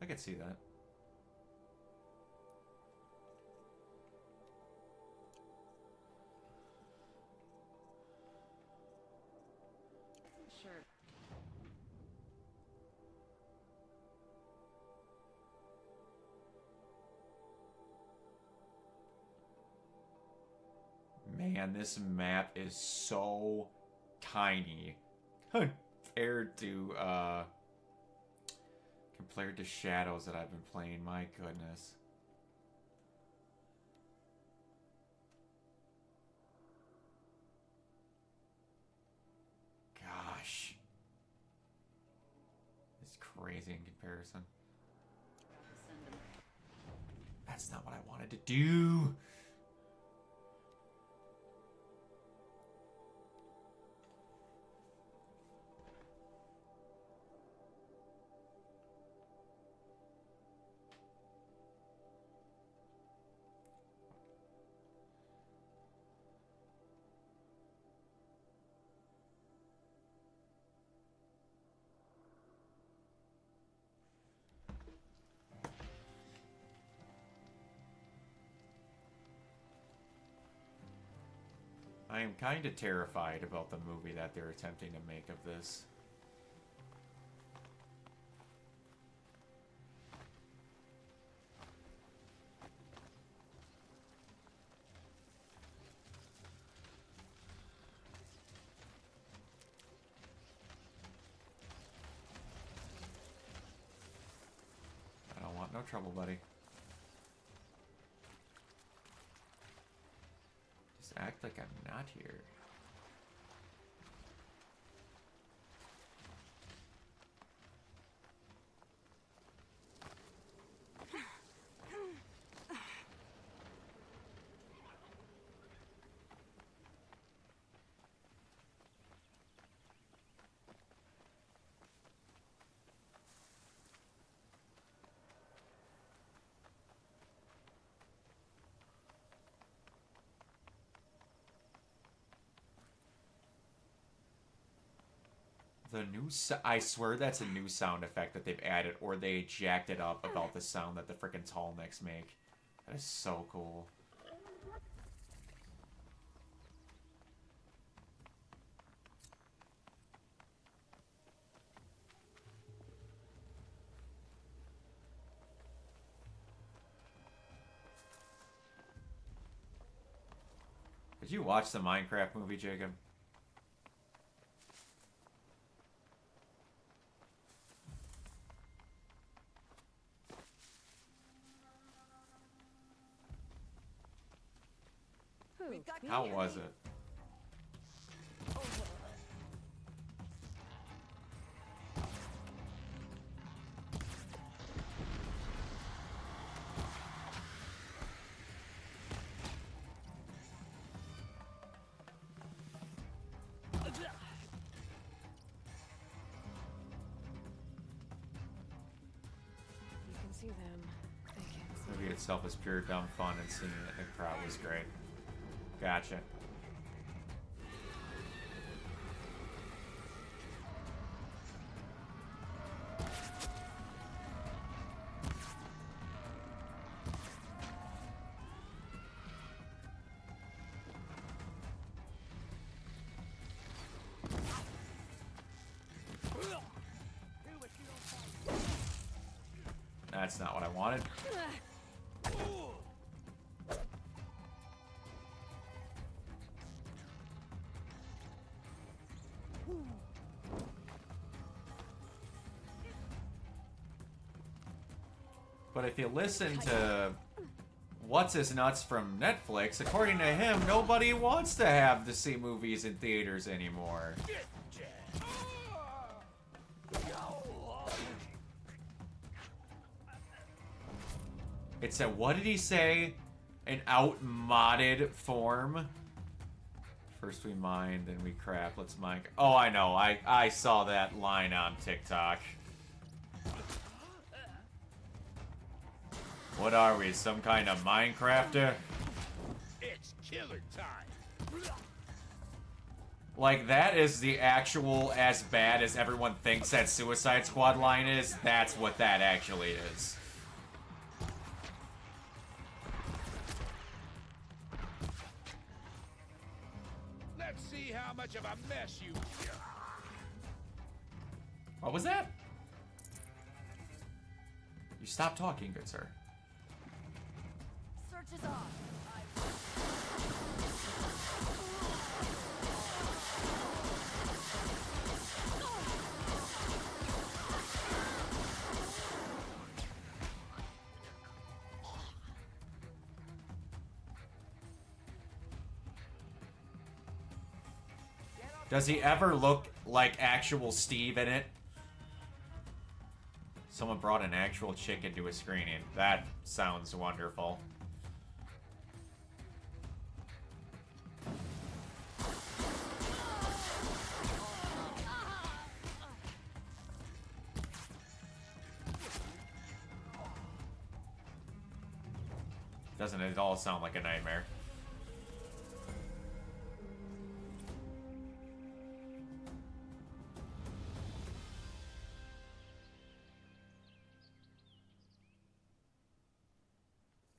I could see that. Sure. Man, this map is so tiny compared to Shadows that I've been playing. My goodness. Gosh. It's crazy in comparison. Send them. That's not what I wanted to do. I am kind of terrified about the movie that they're attempting to make of this. I don't want no trouble, buddy. Just act like I'm not here. The new I swear that's a new sound effect that they've added, or they jacked it up about the sound that the frickin' tall necks make. That is so cool. Did you watch the Minecraft movie, Jacob? How was it? You can see them. They can't see. The movie itself was pure dumb fun, and seeing it in the crowd was great. Gotcha. That's not what I wanted. But if you listen to What's His Nuts from Netflix, according to him, nobody wants to have to see movies in theaters anymore. It said, what did he say? An outmodded form? First we mine, then we crap. Let's mine. Oh, I know. I saw that line on TikTok. What are we, some kind of Minecrafter? It's killer time. Like, that is the actual as bad as everyone thinks that Suicide Squad line is. That's what that actually is. Let's see how much of a mess you. What was that? You stop talking, good sir. Search is on. Does he ever look like actual Steve in it? Someone brought an actual chick into a screening. That sounds wonderful. Doesn't it all sound like a nightmare?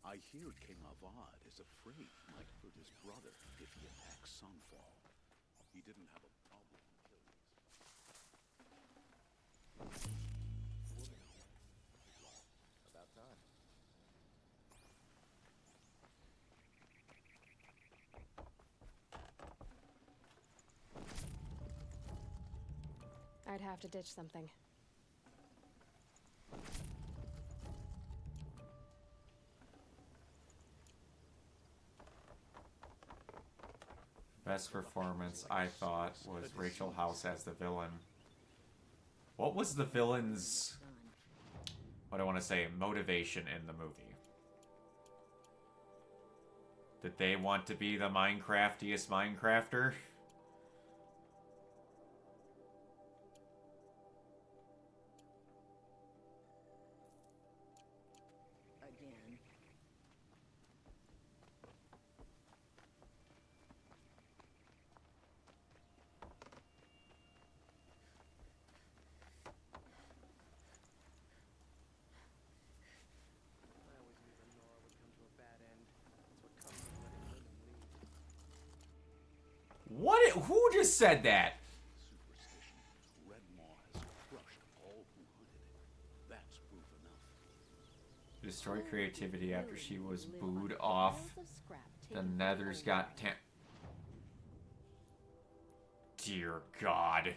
I hear King Avad is afraid he might hurt his brother if he attacks Sunfall. He didn't have a problem killing About time. I'd have to ditch something. Best performance, I thought, was Rachel House as the villain. What was the villain's, what do I want to say, motivation in the movie? Did they want to be the Minecraftiest Minecrafter? Again. I always knew that Nora would come to a bad end. That's what comes of letting women lead. What? Who just said that? superstition. Red Maw has crushed all who hunted it. That's proof enough. Destroy creativity after she was booed off. The Nether's got Dear God.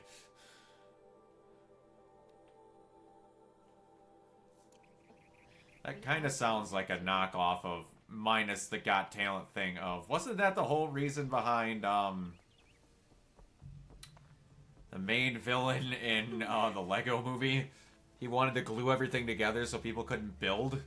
That kind of sounds like a knockoff of minus the Got Talent thing of, wasn't that the whole reason behind the main villain in the Lego movie? He wanted to glue everything together so people couldn't build.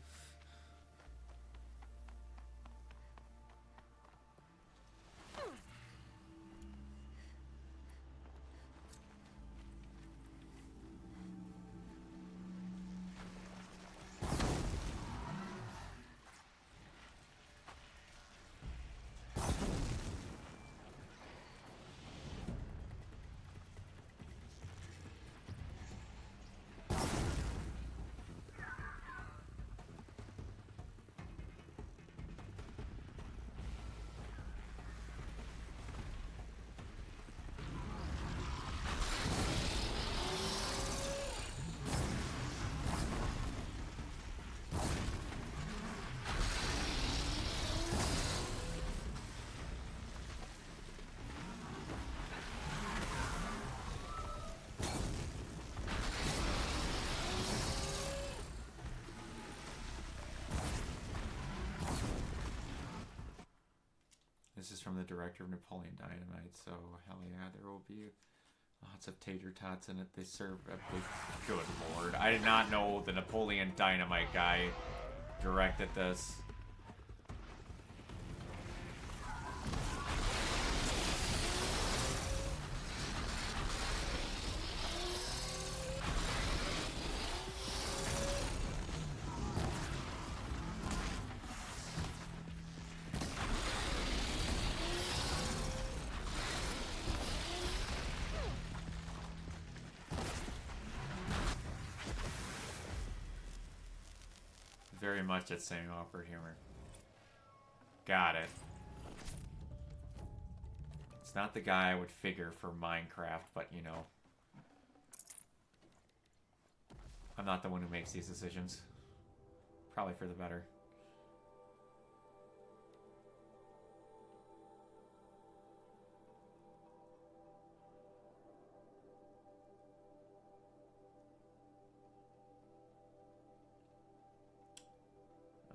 This is from the director of Napoleon Dynamite, so hell yeah, there will be Lots of tater tots in it. They serve a big... Good lord. I did not know the Napoleon Dynamite guy directed this. Very much at same awkward humor. Got it. It's not the guy I would figure for Minecraft, but you know. I'm not the one who makes these decisions. Probably for the better.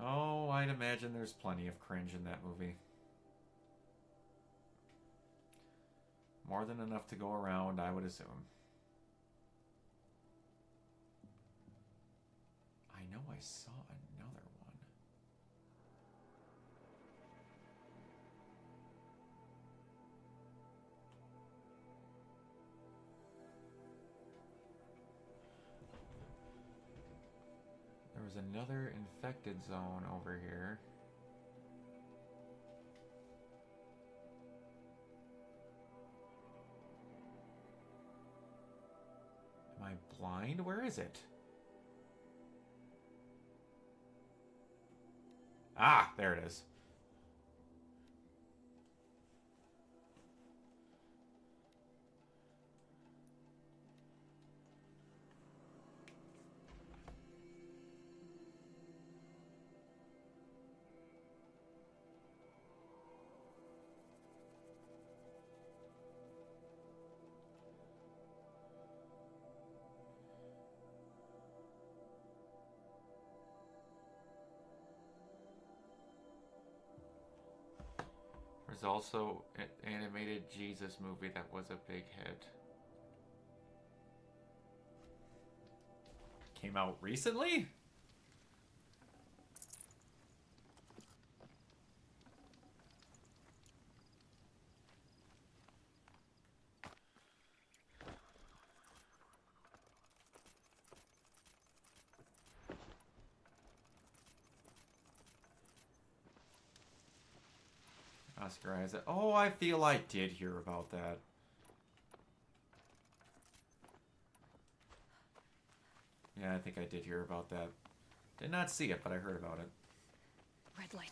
Oh, I'd imagine there's plenty of cringe in that movie. More than enough to go around, I would assume. I know I saw another one. There was another infected zone over here. Am I blind? Where is it? Ah, there it is. There's also an animated Jesus movie that was a big hit. Came out recently? Oscar Isaac. Oh, I feel I did hear about that. Yeah, I think I did hear about that. Did not see it, but I heard about it. Red light.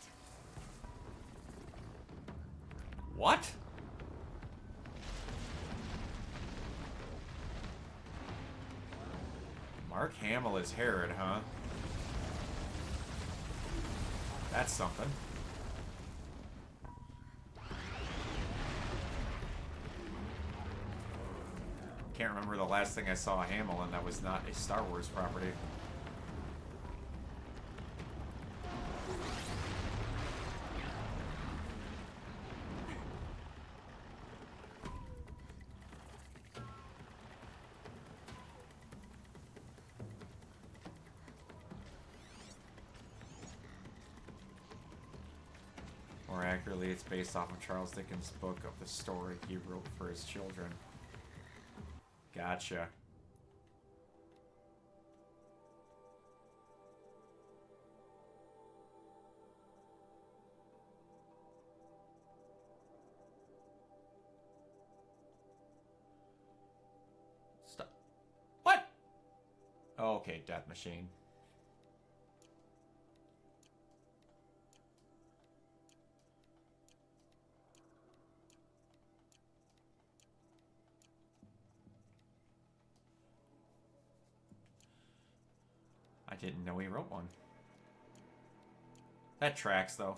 What? Mark Hamill is Herod, huh? That's something. Can't remember the last thing I saw Hamill in that was not a Star Wars property. More accurately, it's based off of Charles Dickens' book of the story he wrote for his children. Gotcha. Stop. What? Oh, okay, Death Machine. I didn't know he wrote one. That tracks, though.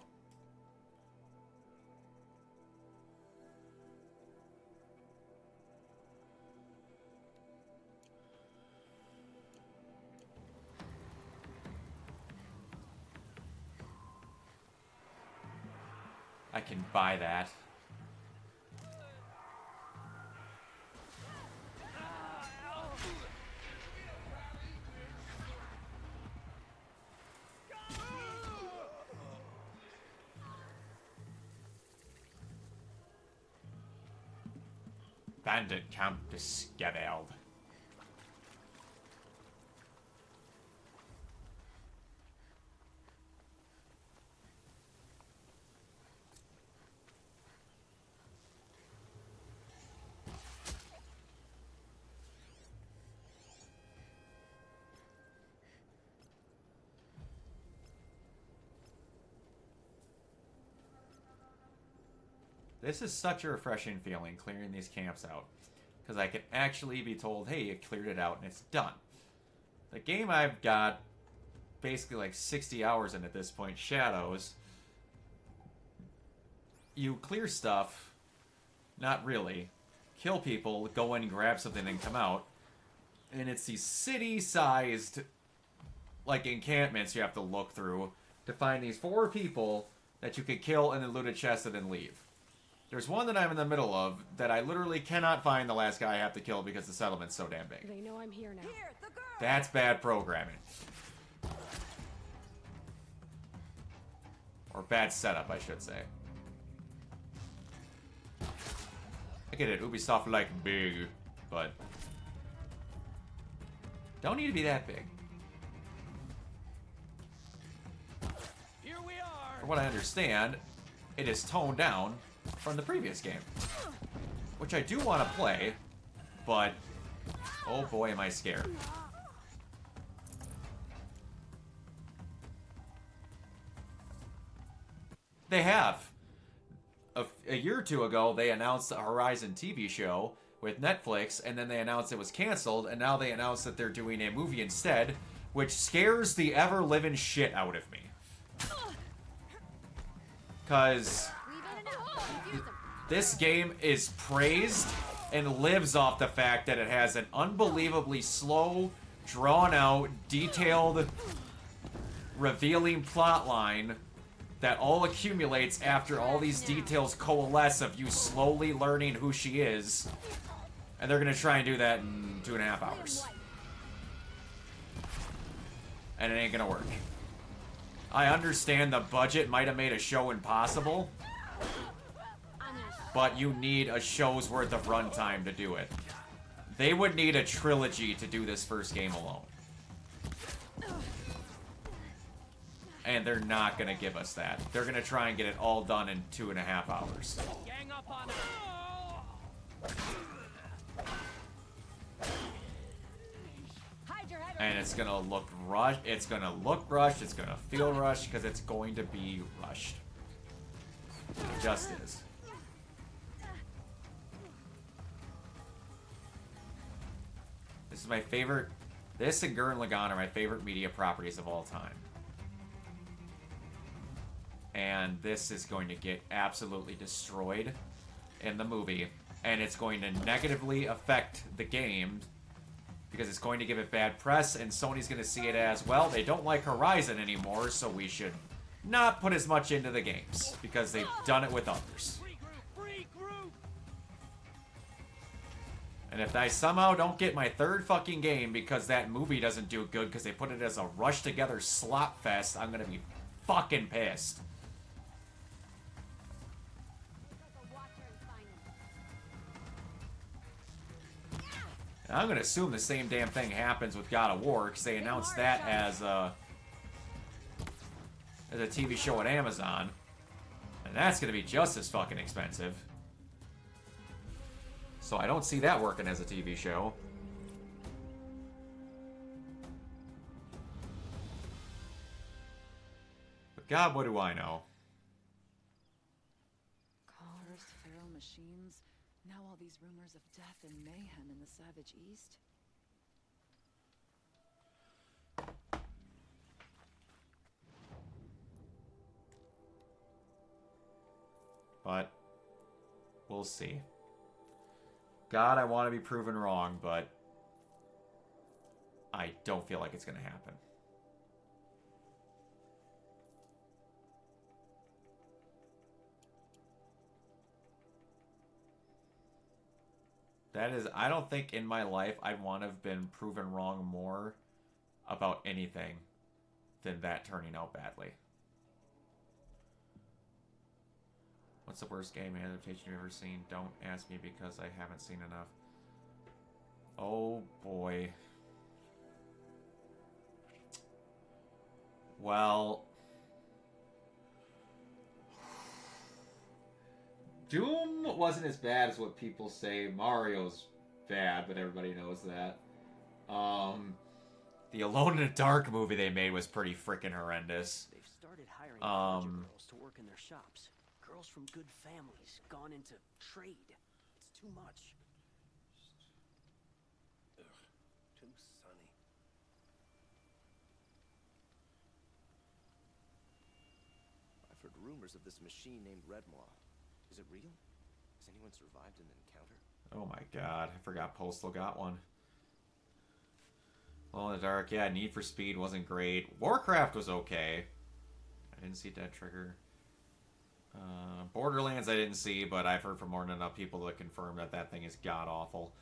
I can buy that. Bandit camp discovered. This is such a refreshing feeling, clearing these camps out. Because I can actually be told, hey, you cleared it out and it's done. The game I've got basically like 60 hours in at this point, Shadows. You clear stuff, not really. Kill people, go in, grab something, and come out. And it's these city-sized, like, encampments you have to look through to find these 4 people that you could kill and then loot a chest and then leave. There's one that I'm in the middle of that I literally cannot find the last guy I have to kill because the settlement's so damn big. They know I'm here now. That's bad programming. Or bad setup, I should say. I get it, Ubisoft like big, but don't need to be that big. Here we are. For what I understand, it is toned down from the previous game, which I do want to play, but oh boy am I scared. They have. A year or two ago, they announced a Horizon TV show with Netflix, and then they announced it was canceled, and now they announced that they're doing a movie instead, which scares the ever-living shit out of me. Because this game is praised and lives off the fact that it has an unbelievably slow, drawn-out, detailed, revealing plotline that all accumulates after all these details coalesce of you slowly learning who she is. And they're going to try and do that in 2.5 hours. And it ain't going to work. I understand the budget might have made a show impossible, but you need a show's worth of runtime to do it. They would need a trilogy to do this first game alone. And they're not going to give us that. They're going to try and get it all done in 2.5 hours. Gang up on it. And it's going to look rushed. It's going to look rushed. It's going to feel rushed because it's going to be rushed. It just is. This is my favorite. This and Gurren Lagann are my favorite media properties of all time. And this is going to get absolutely destroyed in the movie. And it's going to negatively affect the game because it's going to give it bad press, and Sony's going to see it as, well, they don't like Horizon anymore, so we should not put as much into the games because they've done it with others. And if I somehow don't get my 3rd fucking game because that movie doesn't do good because they put it as a rushed together slop fest, I'm going to be fucking pissed. And I'm going to assume the same damn thing happens with God of War because they announced that as a TV show at Amazon. And that's going to be just as fucking expensive. So I don't see that working as a TV show. But God, what do I know? Cursed feral machines. Now all these rumors of death and mayhem in the savage east. But we'll see. God, I want to be proven wrong, but I don't feel like it's going to happen. That is, I don't think in my life I'd want to have been proven wrong more about anything than that turning out badly. What's the worst game adaptation you've ever seen? Don't ask me because I haven't seen enough. Oh boy. Well, Doom wasn't as bad as what people say. Mario's bad, but everybody knows that. The Alone in the Dark movie they made was pretty freaking horrendous. They've started hiring college girls to work in their shops. Girls from good families, gone into trade. It's too much. Ugh, too sunny. I've heard rumors of this machine named Redmaw. Is it real? Has anyone survived an encounter? Oh my god, I forgot Postal got one. Alone in the Dark, yeah, Need for Speed wasn't great. Warcraft was okay. I didn't see Dead Trigger. Borderlands I didn't see, but I've heard from more than enough people to confirm that that thing is god-awful.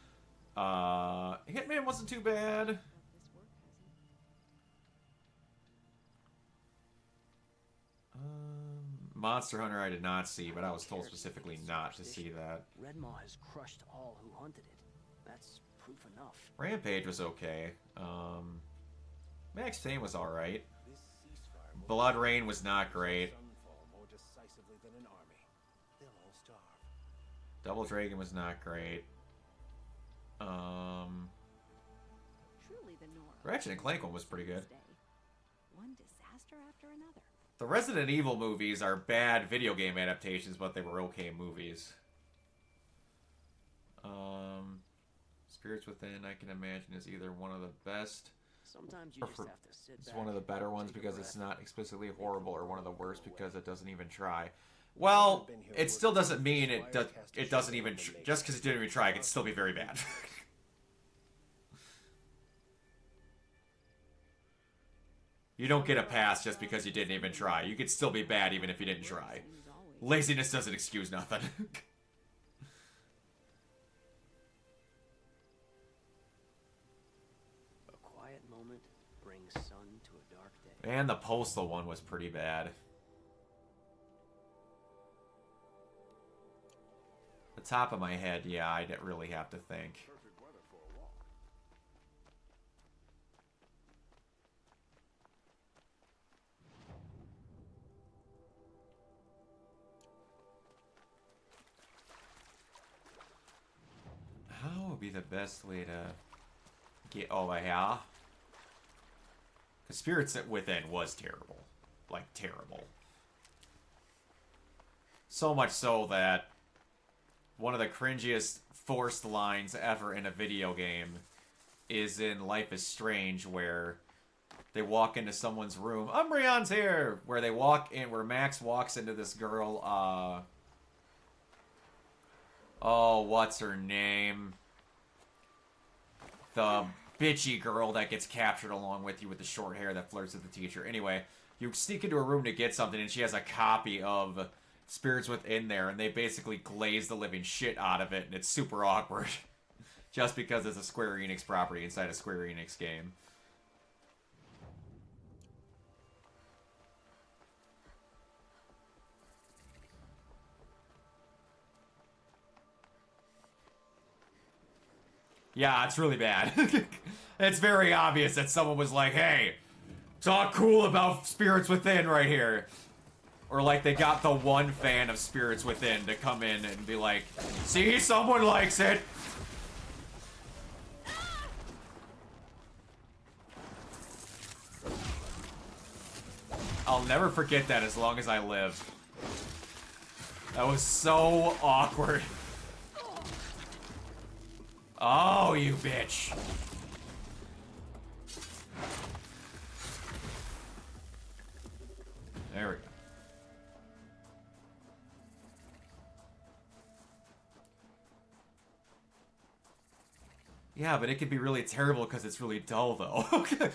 Hitman wasn't too bad. Monster Hunter I did not see, but I was told specifically not to see that. Redmaw has crushed all who hunted it. That's proof enough. Rampage was okay. Max Payne was alright. Blood Rain was not great. Double Dragon was not great. Truly the norm. Ratchet and Clank one was pretty good. One disaster after another. The Resident Evil movies are bad video game adaptations, but they were okay movies. Spirits Within, I can imagine, is either one of the best. Sometimes you just have to sit It's back, one of the better ones take a because it's breath, not explicitly horrible, or one of the worst because it doesn't even try. Well, it still doesn't mean it doesn't even just because it didn't even try. It could still be very bad. You don't get a pass just because you didn't even try. You could still be bad even if you didn't try. Laziness doesn't excuse nothing. A quiet moment brings sun to a dark day. And the Postal one was pretty bad. The top of my head, yeah, I didn't really have to think. How would be the best way to get over here? Because Spirits Within was terrible. Like, terrible. So much so that one of the cringiest forced lines ever in a video game is in Life is Strange, where they walk into someone's room. Umbreon's here! Where they walk in, where Max walks into this girl, oh, what's her name? The bitchy girl that gets captured along with you with the short hair that flirts with the teacher. Anyway, you sneak into a room to get something, and she has a copy of Spirits Within there, and they basically glaze the living shit out of it, and it's super awkward. Just because it's a Square Enix property inside a Square Enix game. Yeah, it's really bad. It's very obvious that someone was like, hey, talk cool about Spirits Within right here. Or like they got the one fan of Spirits Within to come in and be like, see, someone likes it. I'll never forget that as long as I live. That was so awkward. Oh, you bitch. There we go. Yeah, but it could be really terrible because it's really dull, though. Okay.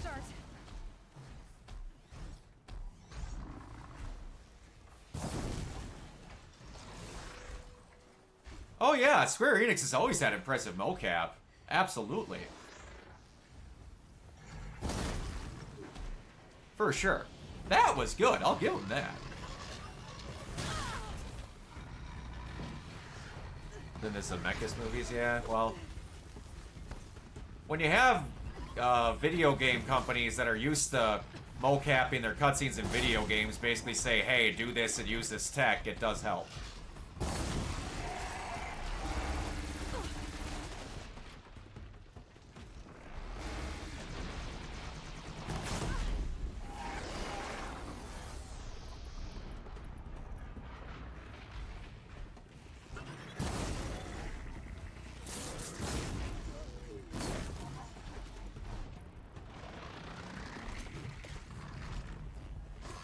Start. Oh yeah, Square Enix has always had impressive mocap. Absolutely. For sure. That was good. I'll give them that. Then the Zemeckis movies, yeah, well. When you have video game companies that are used to mocapping their cutscenes in video games basically say, hey, do this and use this tech, it does help.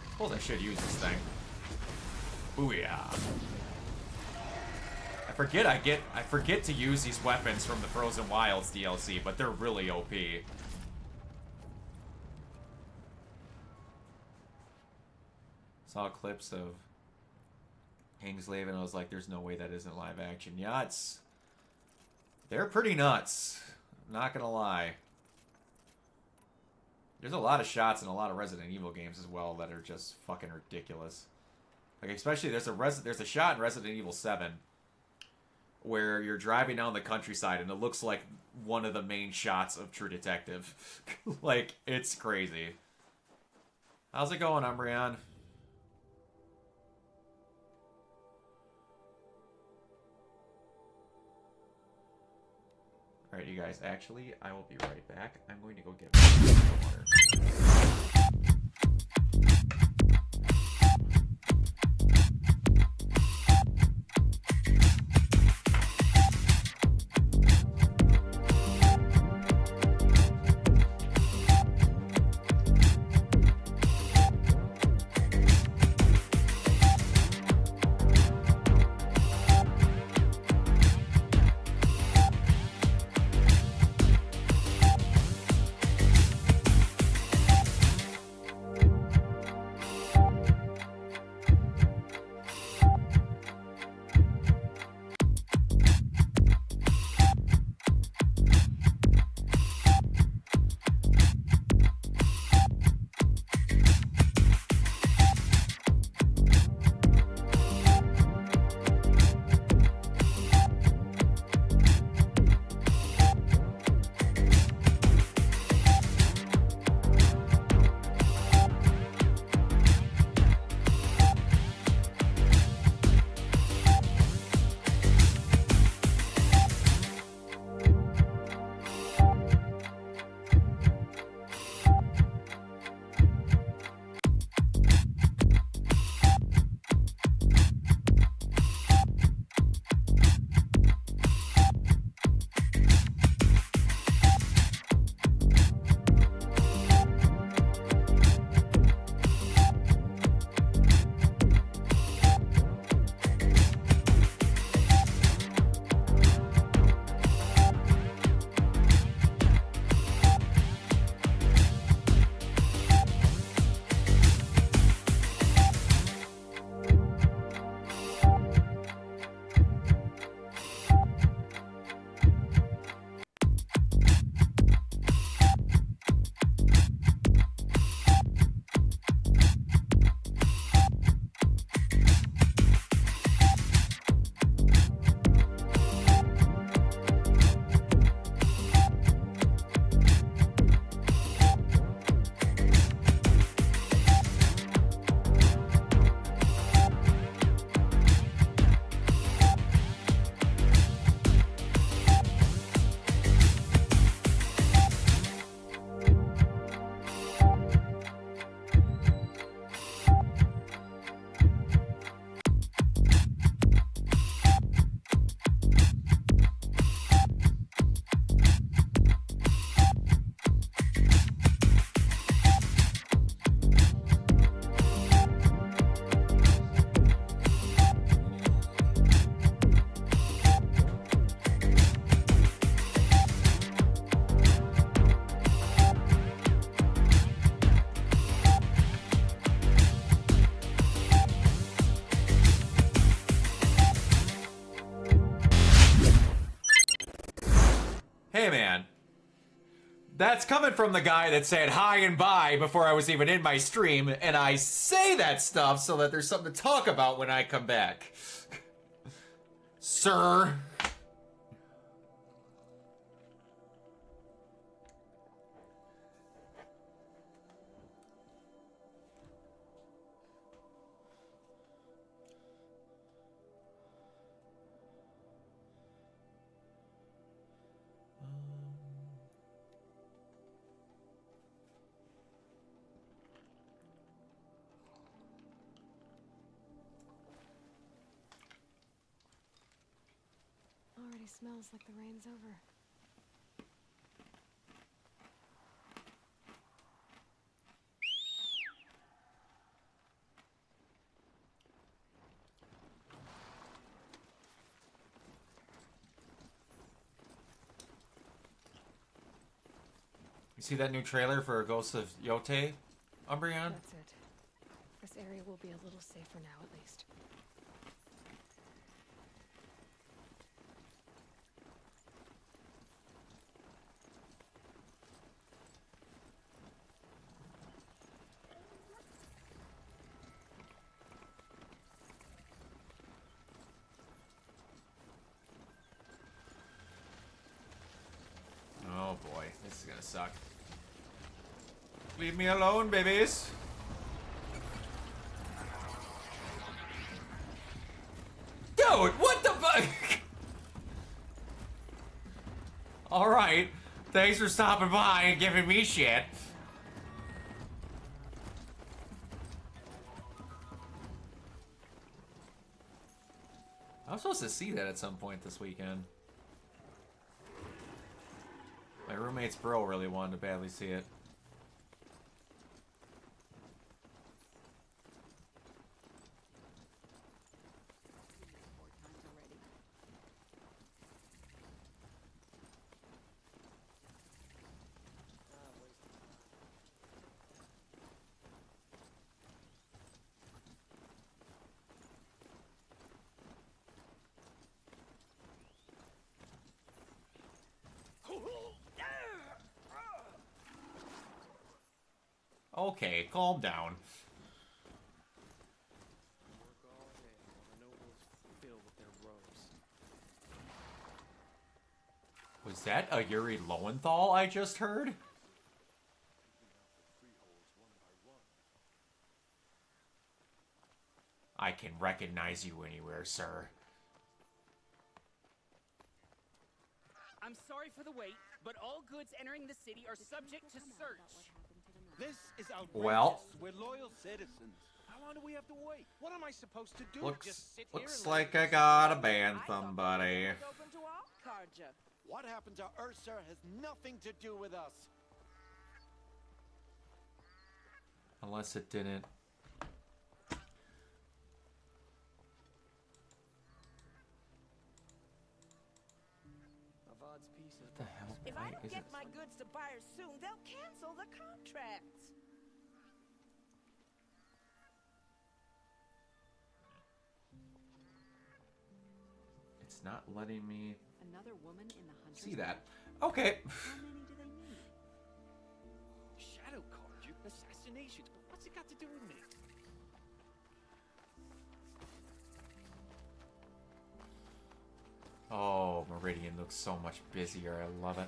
I suppose I should use this thing. Booyah. I forget to use these weapons from the Frozen Wilds DLC, but they're really OP. Saw clips of Kingslave and I was like, there's no way that isn't live action. Yeah, they're pretty nuts. I'm not gonna lie. There's a lot of shots in a lot of Resident Evil games as well that are just fucking ridiculous. Like, especially there's a shot in Resident Evil 7 where you're driving down the countryside and it looks like one of the main shots of True Detective. Like, it's crazy. How's it going, Umbreon? Alright, you guys, actually, I will be right back. I'm going to go get water. That's coming from the guy that said hi and bye before I was even in my stream, and I say that stuff so that there's something to talk about when I come back. Sir. Already smells like the rain's over. You see that new trailer for Ghost of Yote, Umbreon? That's it. This area will be a little safer now, at least. Oh boy, this is gonna suck. Leave me alone, babies. Dude, what the fuck? Alright, thanks for stopping by and giving me shit. I was supposed to see that at some point this weekend. My roommate's bro really wanted to badly see it. Okay, calm down. Work all day while the nobles fill with their robes. Was that a Yuri Lowenthal I just heard? I can recognize you anywhere, sir. I'm sorry for the wait, but all goods entering the city are subject to search. This is outrageous. Well. We're loyal citizens. How long do we have to wait? What am I supposed to do? Just sit Looks here like and I gotta ban somebody. Open to all, Karja. What happened to Ursa has nothing to do with us. Unless it didn't. Avad's piece is What the hell? If Why I don't is get it? my goods to buyers soon, they'll cancel the contracts. It's not letting me Another woman in the hunter's see that. Okay. How many do they need? Shadow card, you assassinations. What's it got to do with me? Oh, Meridian looks so much busier. I love it.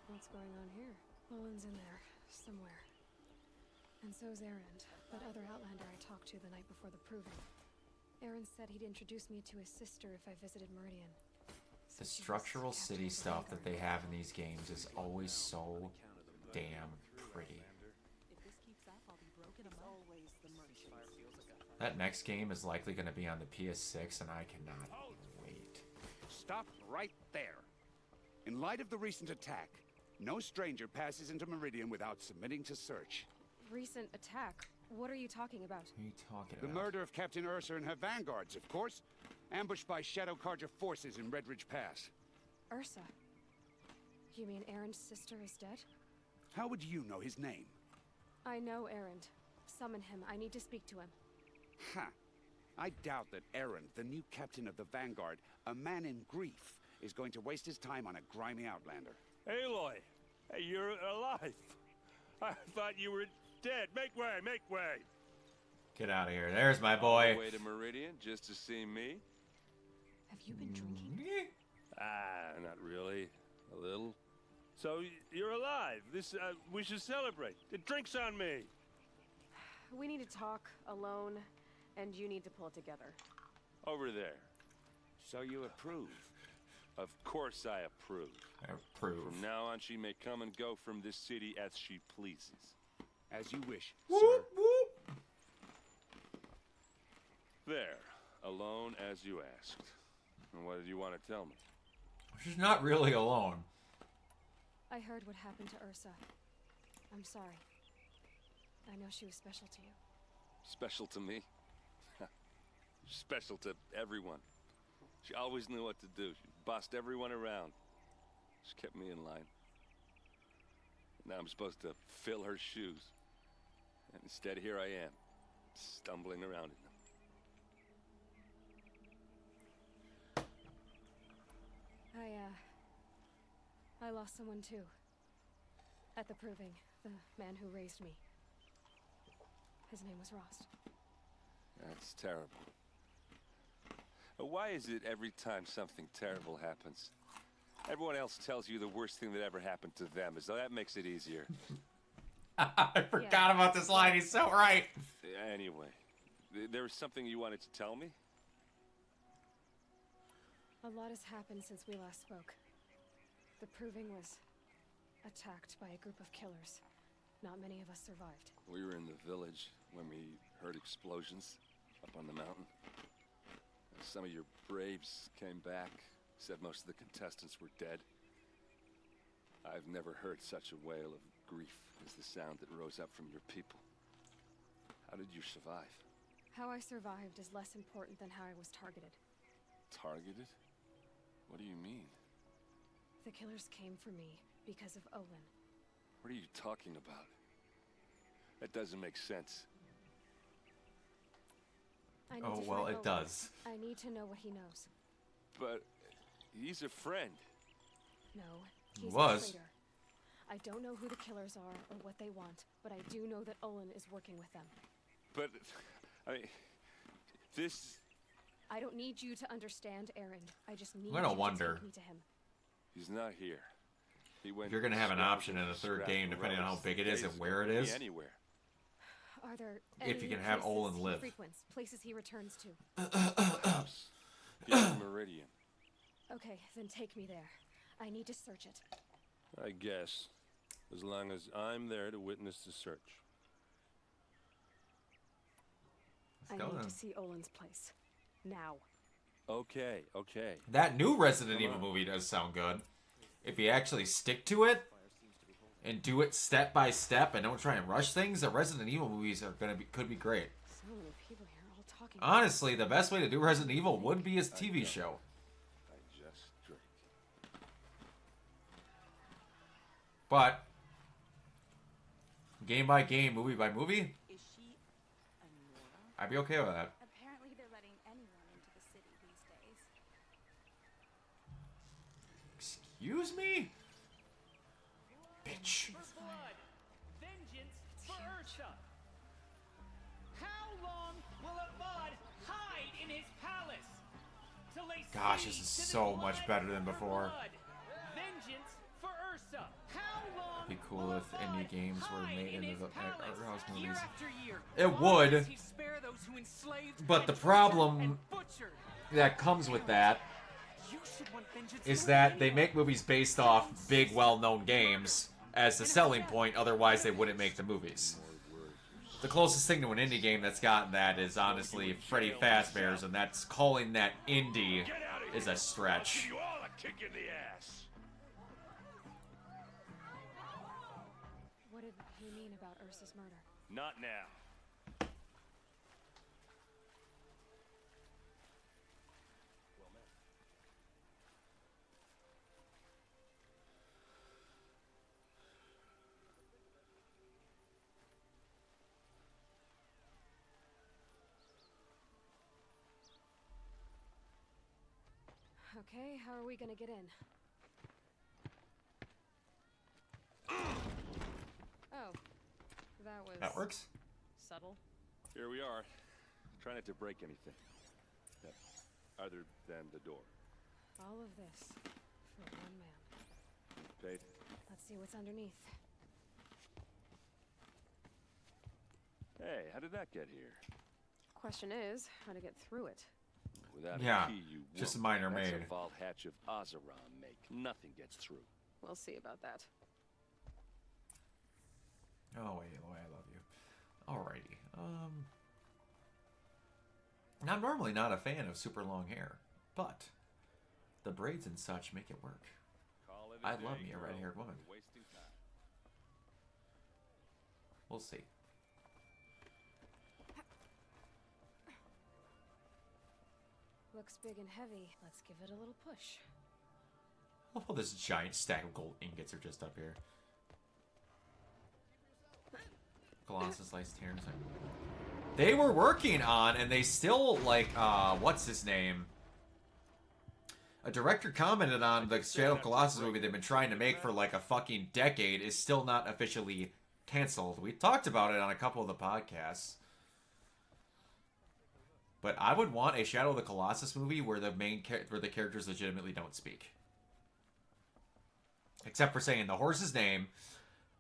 What's going on here? Owen's in there, somewhere. And so's Erend, that other Outlander I talked to the night before the proving. Erend said he'd introduce me to his sister if I visited Meridian. The structural city stuff that they have in these games is always so damn pretty. If this keeps up, I'll be broken a month. Always the merchants. That next game is likely going to be on the PS6, and I cannot wait. Stop right there. In light of the recent attack, no stranger passes into Meridian without submitting to search. Recent attack? What are you talking about? What are you talking The about? murder of Captain Ursa and her vanguards, of course. Ambushed by Shadow Karja forces in Red Ridge Pass. Ursa? You mean Erend's sister is dead? How would you know his name? I know Erend. Summon him. I need to speak to him. Ha! I doubt that Erend, the new captain of the Vanguard, a man in grief, is going to waste his time on a grimy outlander. Aloy, Hey, you're alive. I thought you were dead. Make way, make way. Get out of here. There's my All the boy. way to Meridian just to see me? Have you been drinking? Not really. A little. So, you're alive. We should celebrate. The drink's on me. We need to talk alone, and you need to pull it together. Over there. So you approve? Of course I approve. I approve. From now on, she may come and go from this city as she pleases. As you wish, Whoop, sir. whoop. There. Alone as you asked. And what did you want to tell me? She's not really alone. I heard what happened to Ursa. I'm sorry. I know she was special to you. Special to me? Special to everyone. She always knew what to do. She bossed everyone around. She kept me in line. Now I'm supposed to fill her shoes. And instead, here I am, stumbling around in them. I lost someone too. At the proving, the man who raised me. His name was Rost. That's terrible. Why is it every time something terrible happens, everyone else tells you the worst thing that ever happened to them, as though that makes it easier? I forgot about this line. He's so right. Anyway, there was something you wanted to tell me? A lot has happened since we last spoke. The proving was attacked by a group of killers. Not many of us survived. We were in the village when we heard explosions up on the mountain. And some of your braves came back, said most of the contestants were dead. I've never heard such a wail of grief as the sound that rose up from your people. How did you survive? How I survived is less important than how I was targeted. Targeted? What do you mean? The killers came for me because of Olin. What are you talking about? That doesn't make sense. I need Oh, to well, find it Olin. does. I need to know what he knows. But he's a friend. No, he's Was. a traitor. I don't know who the killers are or what they want, but I do know that Olin is working with them. But, I mean, this... I don't need you to understand, Aaron. I just need I don't you to wonder. take me to him. He's not here. He went You're going to have an scrapping option in the for third game, scrapping depending on how relics big it is and days where it ago. is. Anywhere. Are there If you any can have places Olin he live. frequents, places he returns to? Perhaps. Beyond Meridian. Okay, then take me there. I need to search it. I guess. As long as I'm there to witness the search. I go need then. to see Olin's place. Now. Okay, okay. That new Resident Evil movie does sound good. If you actually stick to it and do it step by step and don't try and rush things, the Resident Evil movies are could be great. So many people here all talking. Honestly, the best way to do Resident Evil would be his TV show. I just drink. But game by game, movie by movie, Is she a Nora? I'd be okay with that. Apparently they're letting anyone into the city these days. Excuse me? Bitch. For blood, vengeance for Ursa. How long will Avad hide in his palace? Till they Gosh, see this is to the so much blood better than for before. blood. Vengeance for Ursa. How long It'd be cool will if indie Avad games were hide made in into his the palace? art house Year movies. after year, It long would. does he spare those who enslaved But and the tortured problem and butchered? that comes with that You should want vengeance is more that than they anyone. make movies based off big, well-known games as the selling point, otherwise they wouldn't make the movies. The closest thing to an indie game that's gotten that is honestly Freddy Fazbear's, and that's calling that indie is a stretch. You all a kick in the ass. What did he mean about Ursa's murder? Not now. Okay, how are we gonna get in? Oh, that was... That works. subtle. Here we are. Try not to break anything. Yep. Other than the door. All of this for one man. Paid? Let's see what's underneath. Hey, how did that get here? Question is, how to get through it. Without Yeah, a key, you just a won't. minor That's maid. a vault hatch of Ozeron make. Nothing gets through. We'll see about that. Oh wait, Aloy, I love you. Alrighty. I'm normally not a fan of super long hair, but the braids and such make it work. Call it a I day, love me a girl. red-haired woman. You're wasting time. We'll see. Looks big and heavy. Let's give it a little push. Oh, this giant stack of gold ingots are just up here. Colossus Lice Tears. They were working on, and they still, like, what's his name? A director commented on the Shadow of Colossus movie they've been trying to make for, like, a fucking decade is still not officially canceled. We talked about it on a couple of the podcasts. But I would want a Shadow of the Colossus movie where the characters legitimately don't speak. Except for saying the horse's name,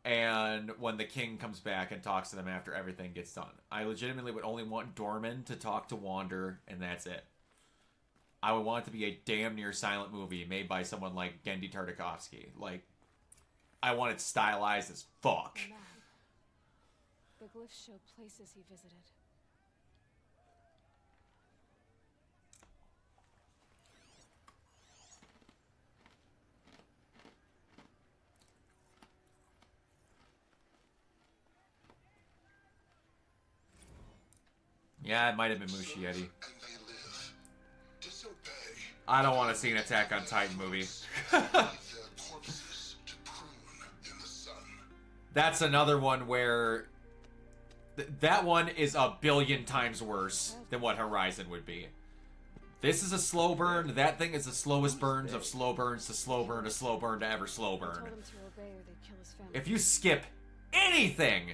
and when the king comes back and talks to them after everything gets done. I legitimately would only want Dorman to talk to Wander, and that's it. I would want it to be a damn near silent movie made by someone like Gendy Tartakovsky. Like, I want it stylized as fuck. The map. The glyphs show places he visited. Yeah, it might have been Muschietti. I don't want to see an Attack on Titan movie. That's another one where... that one is a billion times worse than what Horizon would be. This is a slow burn. That thing is the slowest burns of slow burns to slow burn to slow burn to ever slow burn. If you skip anything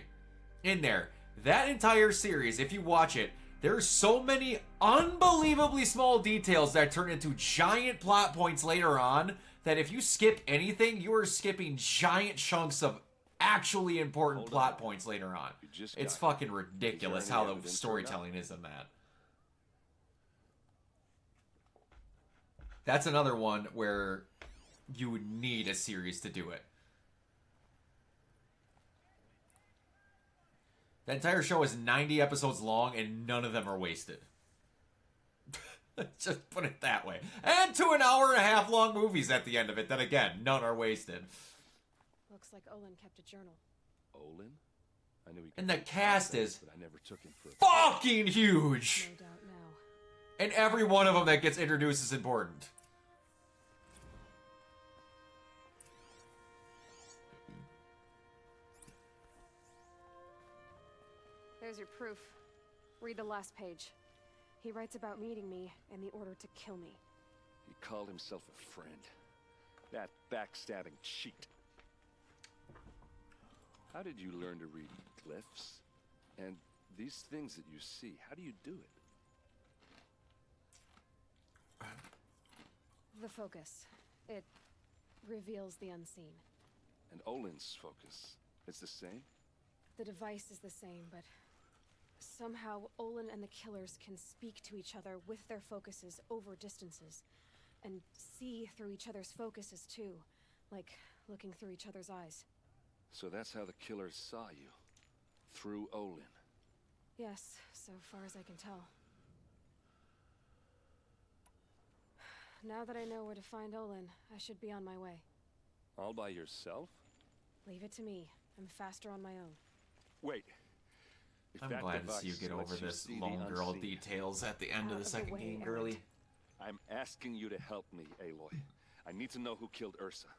in there, that entire series, if you watch it, there's so many unbelievably small details that turn into giant plot points later on that if you skip anything, you are skipping giant chunks of actually important plot points later on. It's fucking ridiculous how the storytelling is in that. That's another one where you would need a series to do it. That entire show is 90 episodes long, and none of them are wasted. Just put it that way. And 2 1.5-hour long movies at the end of it, then again, none are wasted. Looks like Olin kept a journal. Olin? I knew he And the cast is but I never took him for a fucking huge! No doubt now. And every one of them that gets introduced is important. There's your proof. Read the last page. He writes about meeting me and the order to kill me. He called himself a friend. That backstabbing cheat. How did you learn to read glyphs? And these things that you see, how do you do it? The focus. It reveals the unseen. And Olin's focus, it's the same? The device is the same, but somehow Olin and the killers can speak to each other with their focuses over distances. And see through each other's focuses too. Like looking through each other's eyes. So that's how the killers saw you. Through Olin. Yes, so far as I can tell. Now that I know where to find Olin, I should be on my way. All by yourself? Leave it to me. I'm faster on my own. Wait. If I'm that glad to see you device get lets over you this see the lone girl unseen, details at the end of the second game, girly. I'm asking you to help me, Aloy. I need to know who killed Ursa.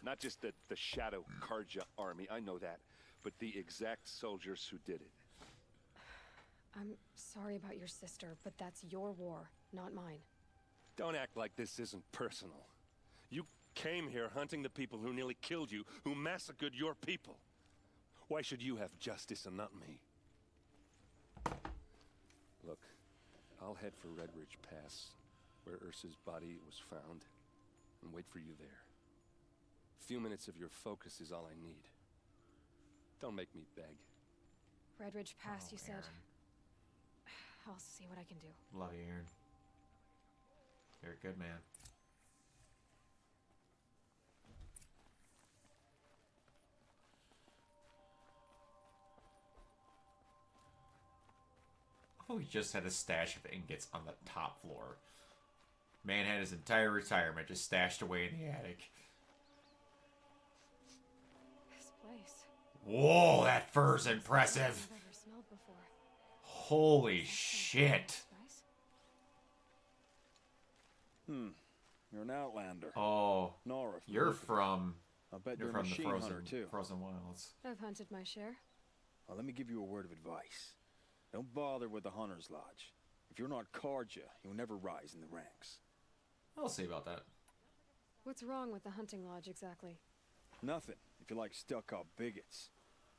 Not just the Shadow Karja army, I know that, but the exact soldiers who did it. I'm sorry about your sister, but that's your war, not mine. Don't act like this isn't personal. You came here hunting the people who nearly killed you, who massacred your people. Why should you have justice and not me? Look, I'll head for Red Ridge Pass, where Ursa's body was found, and wait for you there. A few minutes of your focus is all I need. Don't make me beg. Red Ridge Pass, you said. Aaron. I'll see what I can do. Love you, Aaron. You're a good man. Oh, he just had a stash of ingots on the top floor. Man had his entire retirement just stashed away in the attic. This place. Whoa, that fur's impressive. I've ever smelled before. Holy shit. You're an outlander. Oh, Nora, you're from... I bet You're you're a from the machine hunter too. Frozen Wilds. I've hunted my share. Well, let me give you a word of advice. Don't bother with the Hunter's Lodge. If you're not Karja, you'll never rise in the ranks. I'll see about that. What's wrong with the hunting lodge exactly? Nothing, if you like stuck-up bigots.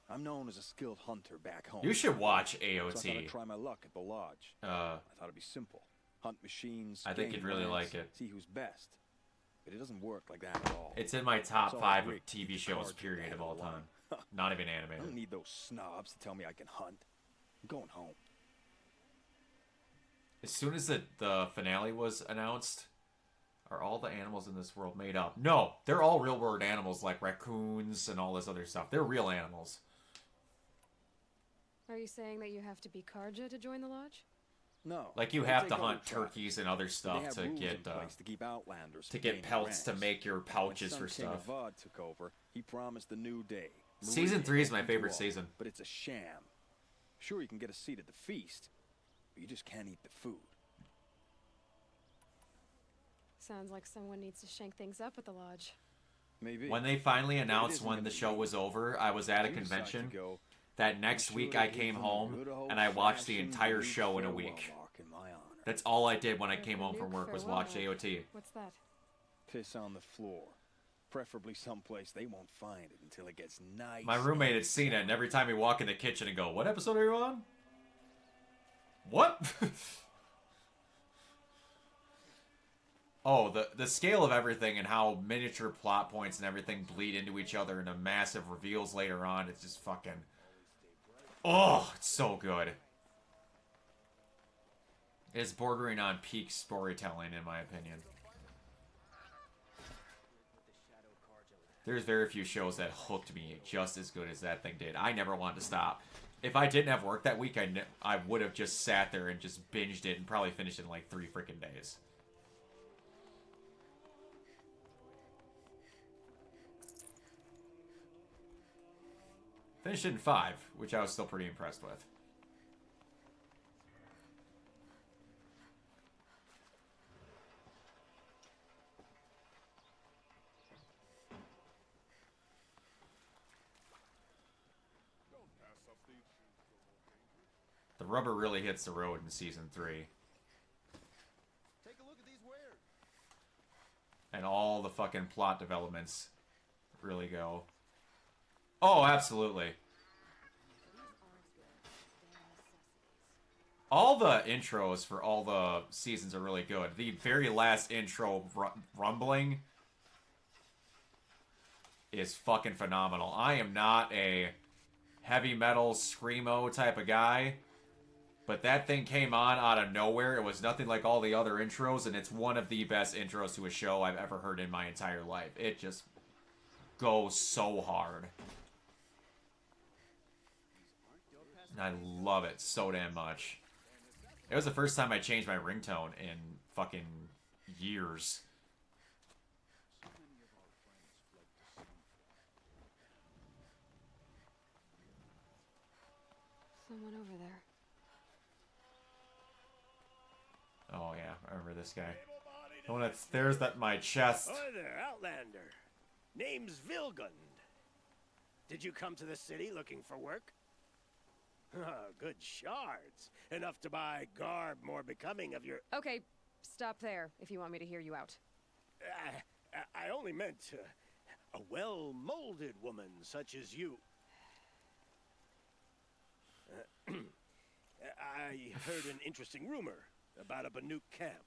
I'm known as a skilled hunter back home. You should watch AOT. So I thought I'd try my luck at the lodge. I thought it'd be simple. Hunt machines, I think gain you'd really ranks, like it. see who's best. But it doesn't work like that at all. It's in my top It's all 5 rigged of to keep TV the shows, Karja period, of all alive. time. Not even I animated. don't need those snobs to tell me I can hunt. I'm going home. As soon as the finale was announced, are all the animals in this world made up? No, they're all real world animals like raccoons and all this other stuff. They're real animals. Are you saying that you have to be Karja to join the lodge? No. Like you they have take to other hunt tribes. turkeys and other They stuff have to rules get in place to keep outlanders to from get gaining pelts to ranks. make your pouches When for Sun King stuff. Avad took over, he promised a new day. Season 3 is my open to favorite all, season. But it's a sham. Sure, you can get a seat at the feast, but you just can't eat the food. Sounds like someone needs to shank things up at the lodge. Maybe. When they finally But it announced isn't when gonna the show be. was over, I was at a You decide to convention. go, That next sure week to I give came them a home good and I watched the old-fashioned entire nude show in a farewell week. mark in my honor. That's all I did when I came A home from nuke work was farewell watch mark. AOT. What's that? Piss on the floor. Preferably someplace they won't find it until it gets nice. My roommate had seen it, and every time he'd walk in the kitchen and go, "What episode are you on?" What? Oh, the scale of everything and how miniature plot points and everything bleed into each other into massive reveals later on. It's just fucking... Oh, it's so good. It's bordering on peak storytelling, in my opinion. There's very few shows that hooked me just as good as that thing did. I never wanted to stop. If I didn't have work that week, I would have just sat there and just binged it and probably finished it in like 3 freaking days. Finished it in 5, which I was still pretty impressed with. The rubber really hits the road in season 3. Take a look at these wares. And all the fucking plot developments really go. Oh, absolutely. All the intros for all the seasons are really good. The very last intro, Rumbling, is fucking phenomenal. I am not a heavy metal screamo type of guy, but that thing came on out of nowhere. It was nothing like all the other intros, and it's one of the best intros to a show I've ever heard in my entire life. It just goes so hard. And I love it so damn much. It was the first time I changed my ringtone in fucking years. Someone over there. Oh yeah, I remember this guy. The one that stares at my chest. Hi there, Outlander. Name's Vilgund. Did you come to the city looking for work? Good shards. Enough to buy garb more becoming of your... Okay, stop there if you want me to hear you out. I only meant a well-molded woman such as you. I heard an interesting rumor about a Banuk camp.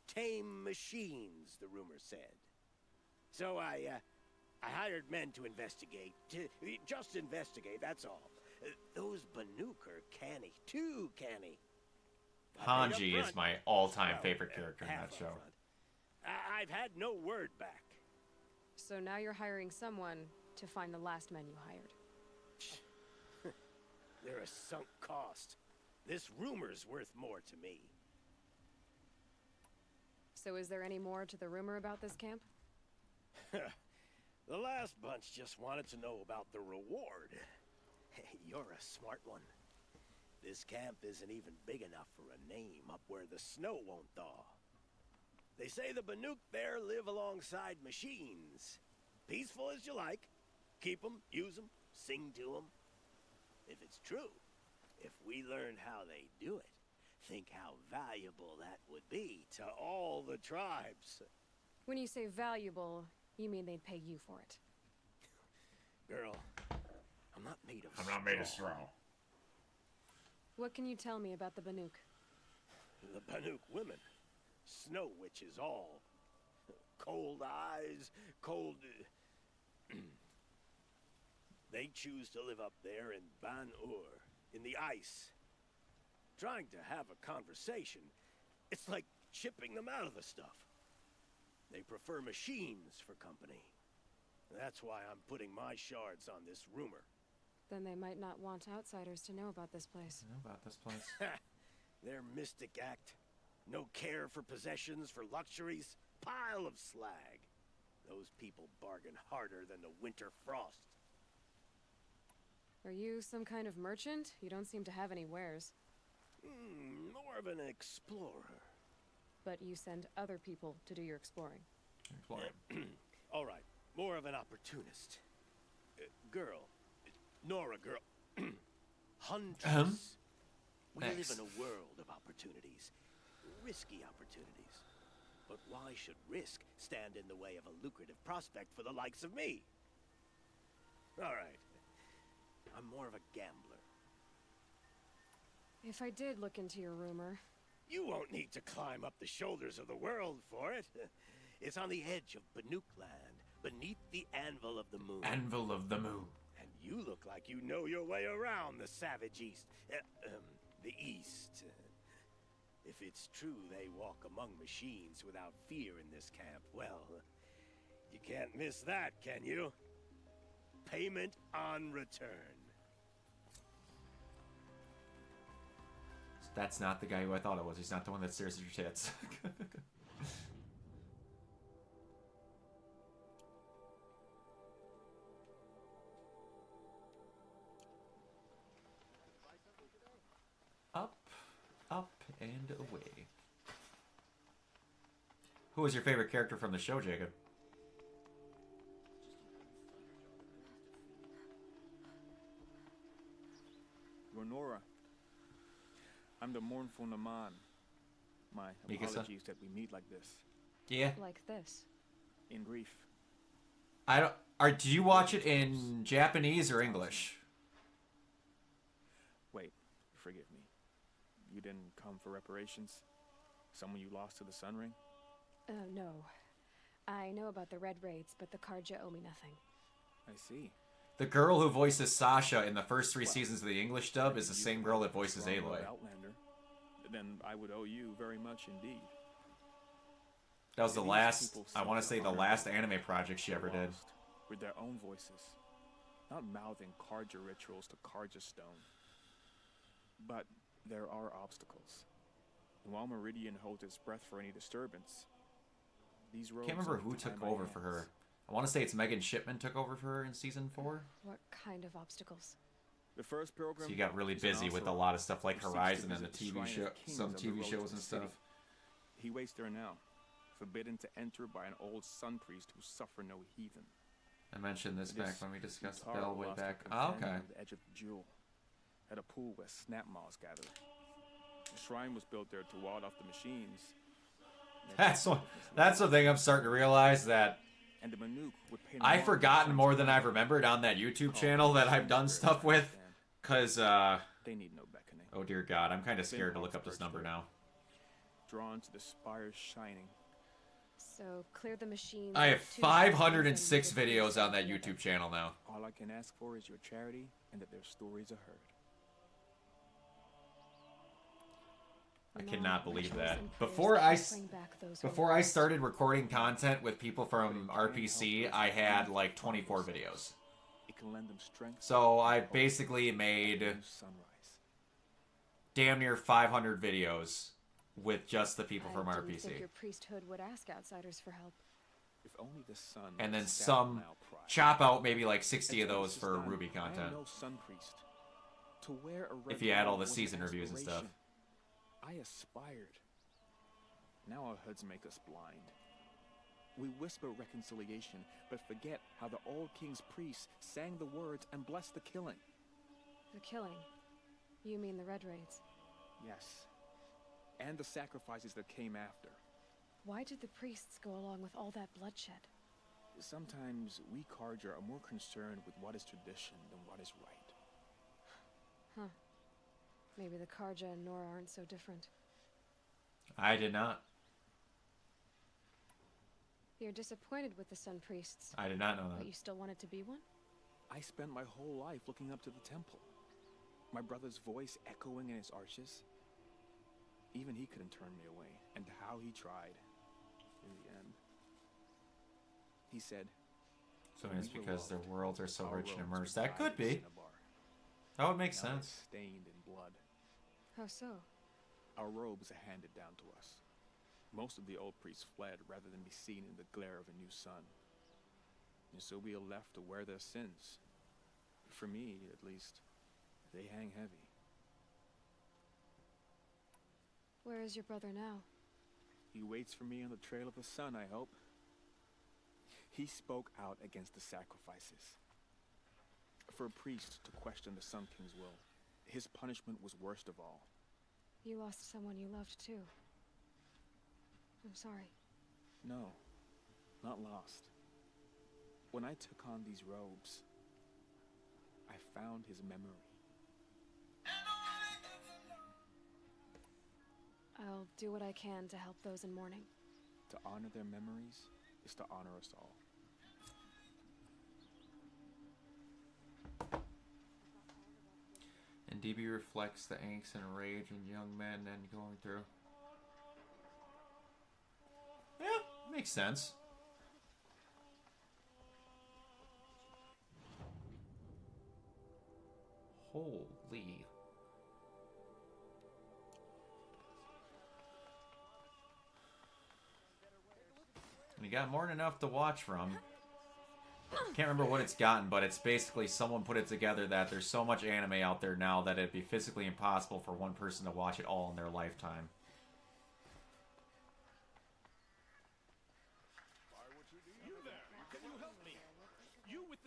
Tame machines, the rumor said. So I hired men to investigate. Just investigate, that's all. Those Banuk are canny. Too canny. Hanji is my all-time favorite character in that show. I've had no word back. So now you're hiring someone to find the last men you hired. They're a sunk cost. This rumor's worth more to me. So is there any more to the rumor about this camp? The last bunch just wanted to know about the reward. You're a smart one. This camp isn't even big enough for a name up where the snow won't thaw. They say the Banuk there live alongside machines. Peaceful as you like. Keep them, use them, sing to them. If it's true, if we learn how they do it, think how valuable that would be to all the tribes. When you say valuable, you mean they'd pay you for it. Girl, I'm not made of I'm not made of straw. What can you tell me about the Banuk? The Banuk women. Snow witches all. Cold eyes, cold... They choose to live up there in Ban-Ur, in the ice. Trying to have a conversation, it's like chipping them out of the stuff. They prefer machines for company. That's why I'm putting my shards on this rumor. Then they might not want outsiders to know about this place. Their mystic act. No care for possessions, for luxuries. Pile of slag. Those people bargain harder than the winter frost. Are you some kind of merchant? You don't seem to have any wares. More of an explorer. But you send other people to do your exploring. All right, more of an opportunist. Girl. Nora, girl. Huntress. We live in a world of opportunities. Risky opportunities. But why should risk stand in the way of a lucrative prospect for the likes of me? All right. I'm more of a gambler. If I did look into your rumor... You won't need to climb up the shoulders of the world for it. It's on the edge of Banuk land, beneath the anvil of the moon. Anvil of the moon. And you look like you know your way around the savage east. The east. If it's true they walk among machines without fear in this camp, well, you can't miss that, can you? Payment on return. That's not the guy who I thought it was. He's not the one that stares at your tits. Up, up, and away. Who was your favorite character from the show, Jacob? Nora. I'm the mournful Naman. My apologies that we meet like this. Yeah. Like this. In grief. I don't. Do you watch it in Japanese or English? Wait, forgive me. You didn't come for reparations? Someone you lost to the Sun Ring? No. I know about the Red Raids, but the Karja owe me nothing. I see. The girl who voices Sasha in the first 3 seasons of the English dub is the same girl that voices Aloy. Outlander. Then I would owe you very much indeed. That was the last, I want to say the last anime project she ever did. With their own voices. Not mouthing Karja rituals to Karja stone. But there are obstacles. And while Meridian holds its breath for any disturbance, these roads... I can't remember who took over for her. I want to say it's Megan Shipman took over for her in season 4. What kind of obstacles? The first pilgrim. So you got really busy with a lot of stuff like Horizon and the TV show, some TV shows and stuff. He waits there now, forbidden to enter by an old sun priest who suffer no heathen. I mentioned this back when we discussed Bell way back. Oh, okay. At the edge of the jewel, at a pool where snap moths gather. The shrine was built there to ward off the machines. That's the thing I'm starting to realize that. And the Banuk would pay I've forgotten more than I've remembered on that YouTube channel that I've done stuff with, because they need no beckoning. Oh dear God, I'm kind of scared to look up this number now. Drawn to the spire's shining. So clear the machines. I have 506 videos on that YouTube channel now. All I can ask for is your charity and that their stories are heard. I cannot believe that. Before I started recording content with people from RPC, I had like 24 videos. It can lend them strength. So I basically made damn near 500 videos with just the people from I didn't RPC. think your priesthood would ask outsiders for help. If only the sun And then would sap some my pride. chop out maybe like 60 of Until those this is for done, Ruby I am content. no sun priest. To wear a red If you add all robe the was an season reviews and stuff. aspiration. I aspired. Now our hoods make us blind. We whisper reconciliation, but forget how the old king's priests sang the words and blessed the killing. The killing? You mean the Red Raids? Yes. And the sacrifices that came after. Why did the priests go along with all that bloodshed? Sometimes we Karja are more concerned with what is tradition than what is right. Huh. Maybe the Karja and Nora aren't so different. I did not. You're disappointed with the Sun Priests. I did not know that. But you still wanted to be one? I spent my whole life looking up to the temple. My brother's voice echoing in his arches. Even he couldn't turn me away, and how he tried. In the end, he said, So it's because their worlds are so our rich and robes immersed. were That could dyed in be. cinnabar. That would make Now they're sense. stained in blood. How so? Our robes are handed down to us. Most of the old priests fled rather than be seen in the glare of a new sun. And so we are left to wear their sins. For me, at least, they hang heavy. Where is your brother now? He waits for me on the trail of the sun, I hope. He spoke out against the sacrifices. For a priest to question the Sun King's will, his punishment was worst of all. You lost someone you loved too. I'm sorry. No, not lost. When I took on these robes, I found his memory. I'll do what I can to help those in mourning. To honor their memories is to honor us all. And DB reflects the angst and rage in young men and going through. Yeah, makes sense. Holy. And you got more than enough to watch from. Can't remember what it's gotten, but it's basically someone put it together that there's so much anime out there now that it'd be physically impossible for one person to watch it all in their lifetime. You there! Can you help me?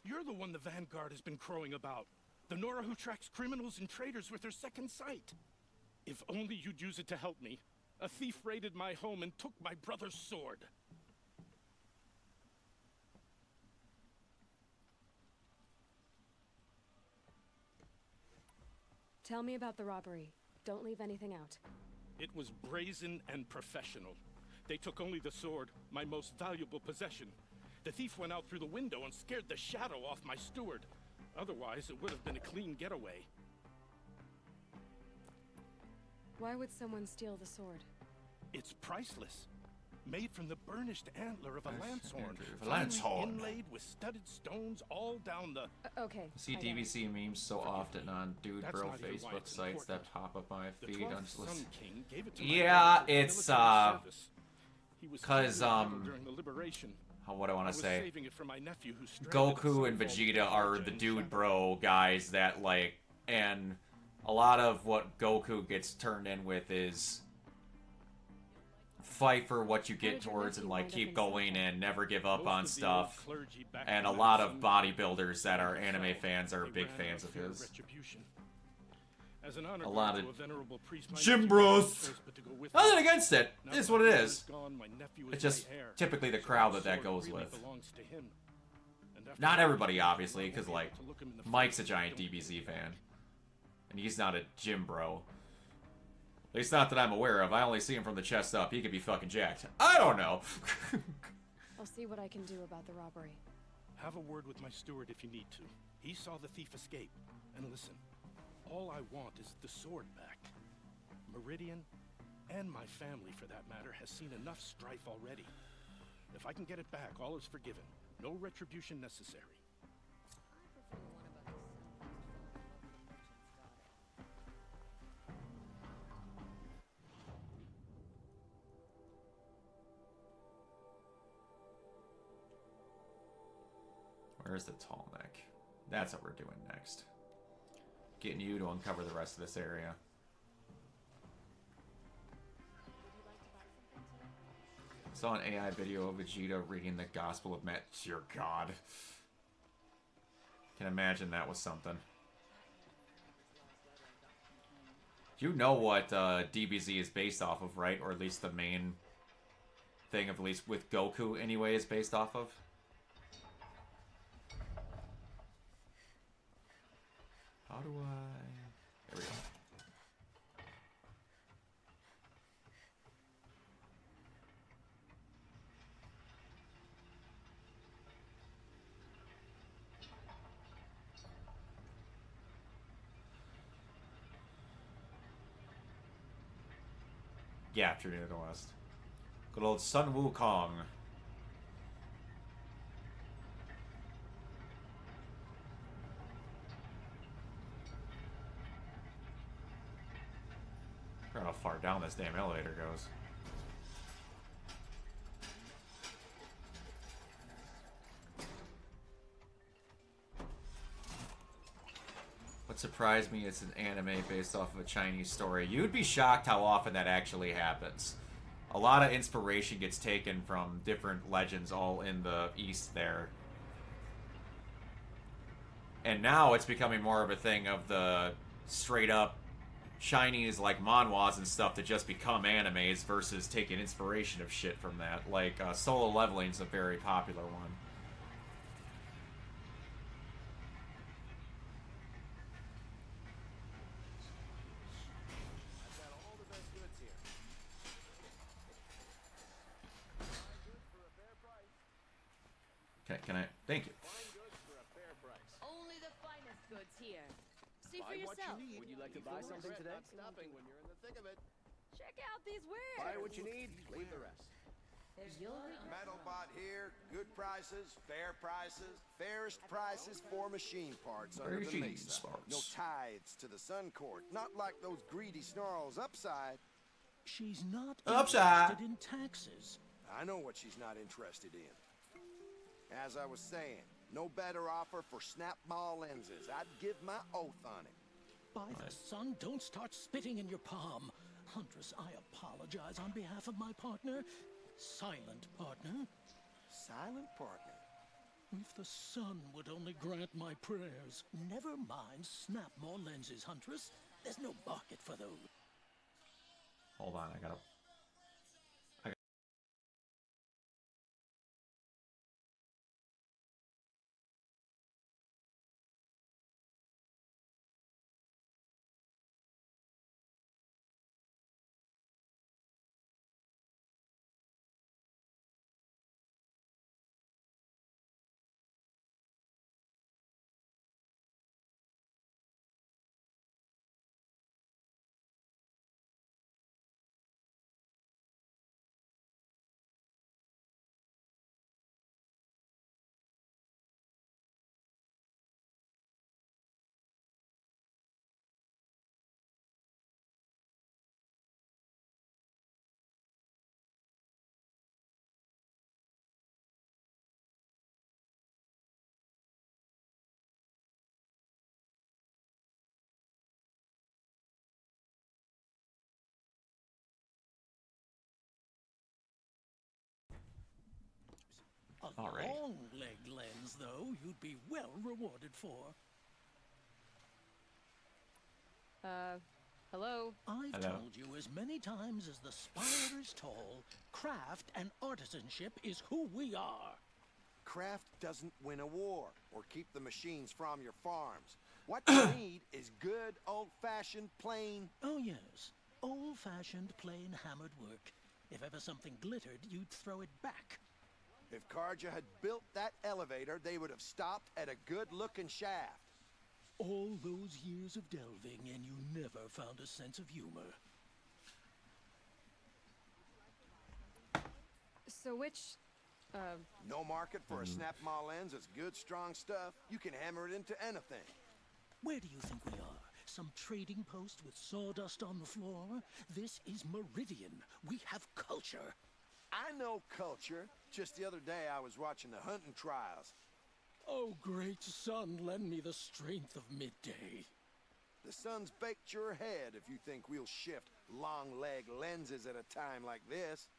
You're the one the Vanguard has been crowing about. The Nora who tracks criminals and traitors with her second sight. If only you'd use it to help me. A thief raided my home and took my brother's sword. Tell me about the robbery. Don't leave anything out. It was brazen and professional. They took only the sword, my most valuable possession. The thief went out through the window and scared the shadow off my steward. Otherwise, it would have been a clean getaway. Why would someone steal the sword? It's priceless. Made from the burnished antler of a lanthorn. A lanthorn. Inlaid with studded stones all down the... Okay. See DVC memes so often on Dude That's Bro not even why Facebook it's sites that important. pop up my The feed. 12th I'm just Sun listening. King gave it to my Yeah, brother for it's military service. He was cause during the liberation. what do I want to say? Saving it for my nephew who stranded Goku and himself Vegeta on are the the Karja Dude and Bro guys that like, and a lot of what Goku gets turned in with is fight for what you get towards and like keep going and never give up on stuff. And a lot of bodybuilders that are anime fans are big fans of his. As an honor A lot of to a venerable priest, my gym nephew bros. was first but to go with Nothing me. against it. Now It's that what it my brother is. gone, my nephew is It's just my heir. typically the So crowd the that sword goes really with. belongs to him. And after Not all, everybody, obviously, because I won't like be able to look him in the Mike's a face giant and don't DBZ fan, And he's not a gym bro. At least not that I'm aware of. I only see him from the chest up. He could be fucking jacked. I don't know. I'll see what I can do about the robbery. Have a word with my steward if you need to. He saw the thief escape. And listen, all I want is the sword back. Meridian, and my family for that matter, has seen enough strife already. If I can get it back, all is forgiven. No retribution necessary. Where's the tall neck? That's what we're doing next. Getting you to uncover the rest of this area. I saw an AI video of Vegeta reading the Gospel of Matt. Dear God. Can imagine that was something. You know what DBZ is based off of, right? Or at least the main thing, of at least with Goku anyway, is based off of? How do I... There we go. Yeah, Journey to the West. Good old Sun Wukong. I forgot how far down this damn elevator goes. What surprised me is an anime based off of a Chinese story. You'd be shocked how often that actually happens. A lot of inspiration gets taken from different legends all in the East there. And now it's becoming more of a thing of the straight up Chinese like manhwas and stuff that just become animes versus taking inspiration of shit from that. Like Solo Leveling's a very popular one. Can I? Thank you. Only the finest goods here. See for Buy what yourself. you need. Would you like to buy something today? Not stopping when you're in the thick of it. Check out these wares. Buy what you need, leave the rest. Metalbot here, good prices, fairest prices for machine parts under the Mesa. No tithes to the Sun Court, not like those greedy snarls upside. She's not Upside. interested in taxes. I know what she's not interested in. As I was saying, no better offer for snap ball lenses. I'd give my oath on it. By the sun, don't start spitting in your palm. Huntress, I apologize on behalf of my partner. Silent partner. Silent partner? If the sun would only grant my prayers. Never mind snap more lenses, Huntress. There's no market for those. Hold on, I gotta... A long leg lens, though, you'd be well rewarded for. Hello? I've told you as many times as the spire is tall, craft and artisanship is who we are. Craft doesn't win a war or keep the machines from your farms. What you need is good, old-fashioned, plain... Oh, yes. Old-fashioned, plain hammered work. If ever something glittered, you'd throw it back. If Karja had built that elevator, they would have stopped at a good-looking shaft. All those years of delving, and you never found a sense of humor. So which, No market for a snap ma lens is good, strong stuff. You can hammer it into anything. Where do you think we are? Some trading post with sawdust on the floor? This is Meridian. We have culture. I know culture. Just the other day I was watching the hunting trials. Oh, great sun, lend me the strength of midday. The sun's baked your head if you think we'll shift long leg lenses at a time like this.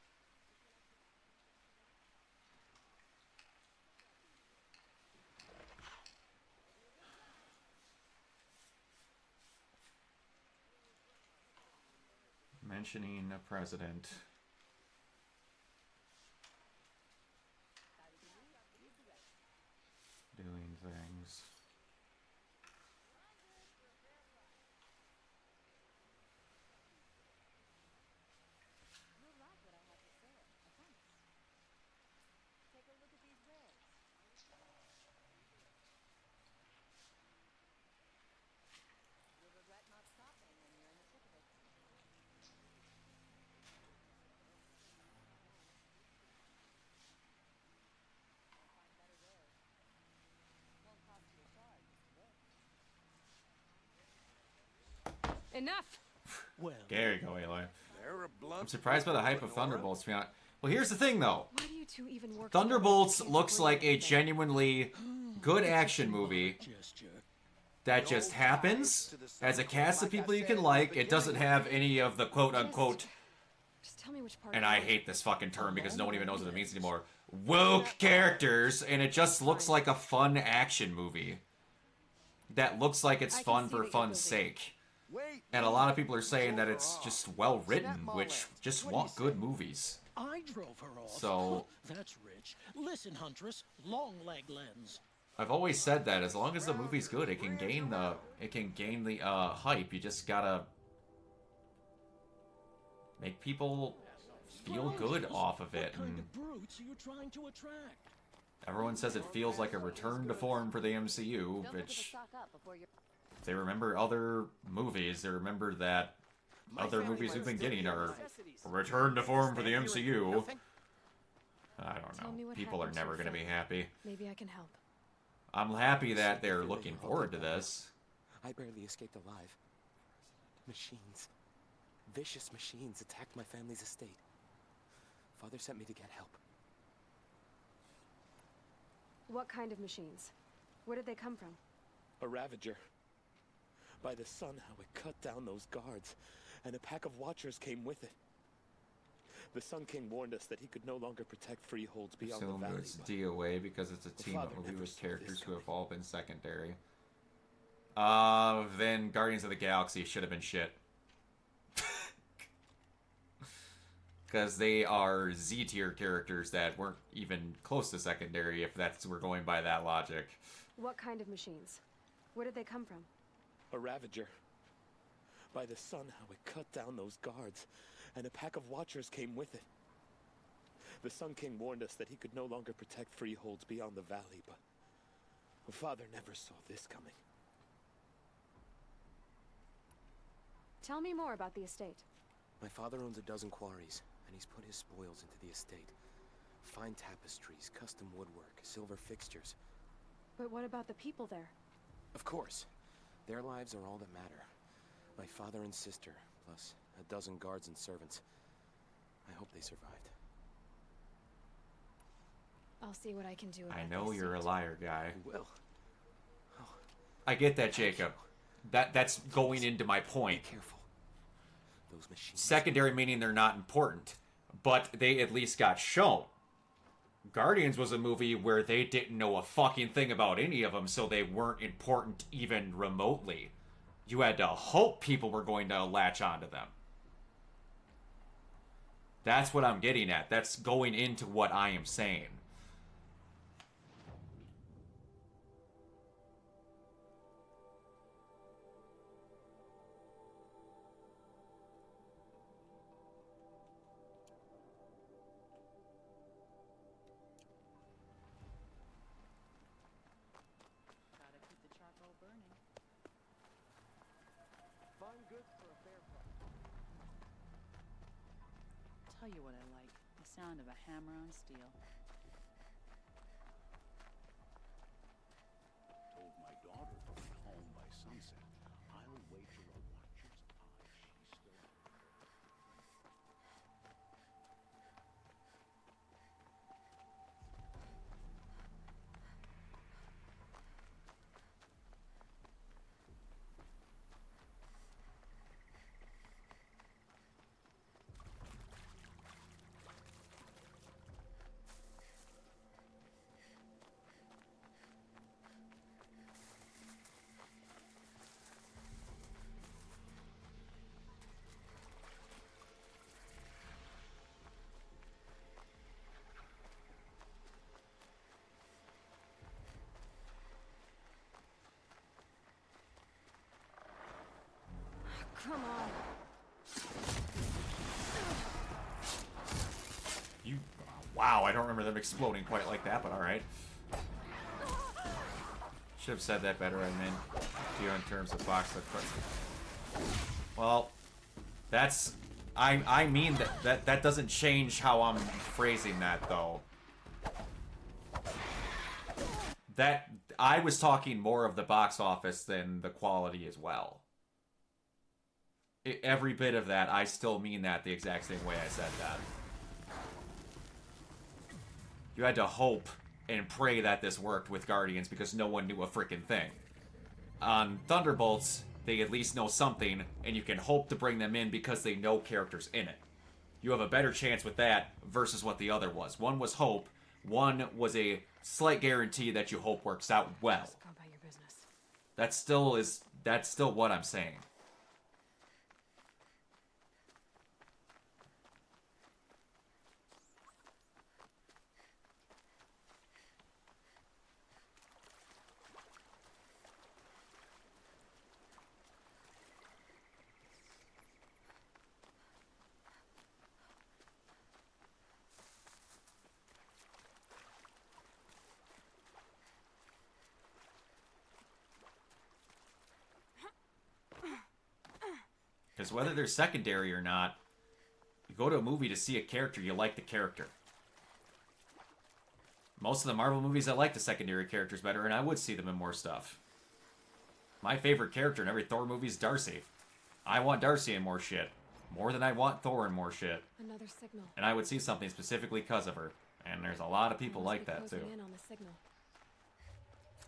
Mentioning a president. Doing things. enough. Well, there you go, Aloy. I'm surprised by the hype of Thunderbolts. To be honest. Well, here's the thing, though. Why do you two even work Thunderbolts looks like a genuinely good action movie that just happens as a cast of people you can like. It doesn't have any of the quote-unquote, Just tell me which part. and I hate this fucking term because no one even knows what it means anymore, woke characters, and it just looks like a fun action movie that looks like it's fun for fun's sake. And a lot of people are saying that it's just well written, which just want good movies. I drove her off. So That's rich. Listen, Huntress, long leg lens. I've always said that as long as the movie's good, it can gain the hype. You just gotta make people feel good off of it. What kind And of brutes are you trying to attract? everyone says it feels like a return to form for the MCU, which if they remember other movies, they remember that other movies we've been getting are a return to form for the MCU. I don't Tell me know. what People are happened never so going to be far. happy. Maybe I can help. I'm happy that they're looking forward to this. I barely escaped alive. Machines. Vicious machines attacked my family's estate. Father sent me to get help. What kind of machines? Where did they come from? A Ravager. By the sun, how it cut down those guards, and a pack of watchers came with it. The Sun King warned us that he could no longer protect freeholds beyond Assume the valley. it's DOA because it's a team-up Father movie never with saw characters this who have all been secondary. Then Guardians of the Galaxy should have been shit. Because they are Z-tier characters that weren't even close to secondary, if we're going by that logic. What kind of machines? Where did they come from? A Ravager. By the sun, how it cut down those guards, and a pack of watchers came with it. The Sun King warned us that he could no longer protect freeholds beyond the valley, but Father never saw this coming. Tell me more about the estate. My father owns a dozen quarries, and he's put his spoils into the estate. Fine tapestries, custom woodwork, silver fixtures. But what about the people there? Of course. Their lives are all that matter. My father and sister, plus a dozen guards and servants. I hope they survived. I'll see what I can do about I know this. you're a liar, guy. You will. I get that, Jacob. That's going into my point. Careful. Those machines. Secondary meaning they're not important, but they at least got shown. Guardians was a movie where they didn't know a fucking thing about any of them, so they weren't important even remotely. You had to hope people were going to latch onto them. That's what I'm getting at. That's going into what I am saying. tell you what I like. The sound of a hammer on steel. Told my daughter to be home by sunset. I'll wager a watcher's eye she's still out there. Come on. You... Wow, I don't remember them exploding quite like that, but alright. Should have said that better, I meant, to you in terms of box that. Well, that's... I mean that doesn't change how I'm phrasing that, though. That... I was talking more of the box office than the quality as well. Every bit of that, I still mean that the exact same way I said that. You had to hope and pray that this worked with Guardians because no one knew a freaking thing. On Thunderbolts, they at least know something, and you can hope to bring them in because they know characters in it. You have a better chance with that versus what the other was. One was hope, one was a slight guarantee that you hope works out well. Just go about your business. That's still what I'm saying. Because whether they're secondary or not, you go to a movie to see a character, you like the character. Most of the Marvel movies, I like the secondary characters better, and I would see them in more stuff. My favorite character in every Thor movie is Darcy. I want Darcy in more shit. More than I want Thor in more shit. Another signal. And I would see something specifically because of her. And there's a lot of people like that, too. In on the signal.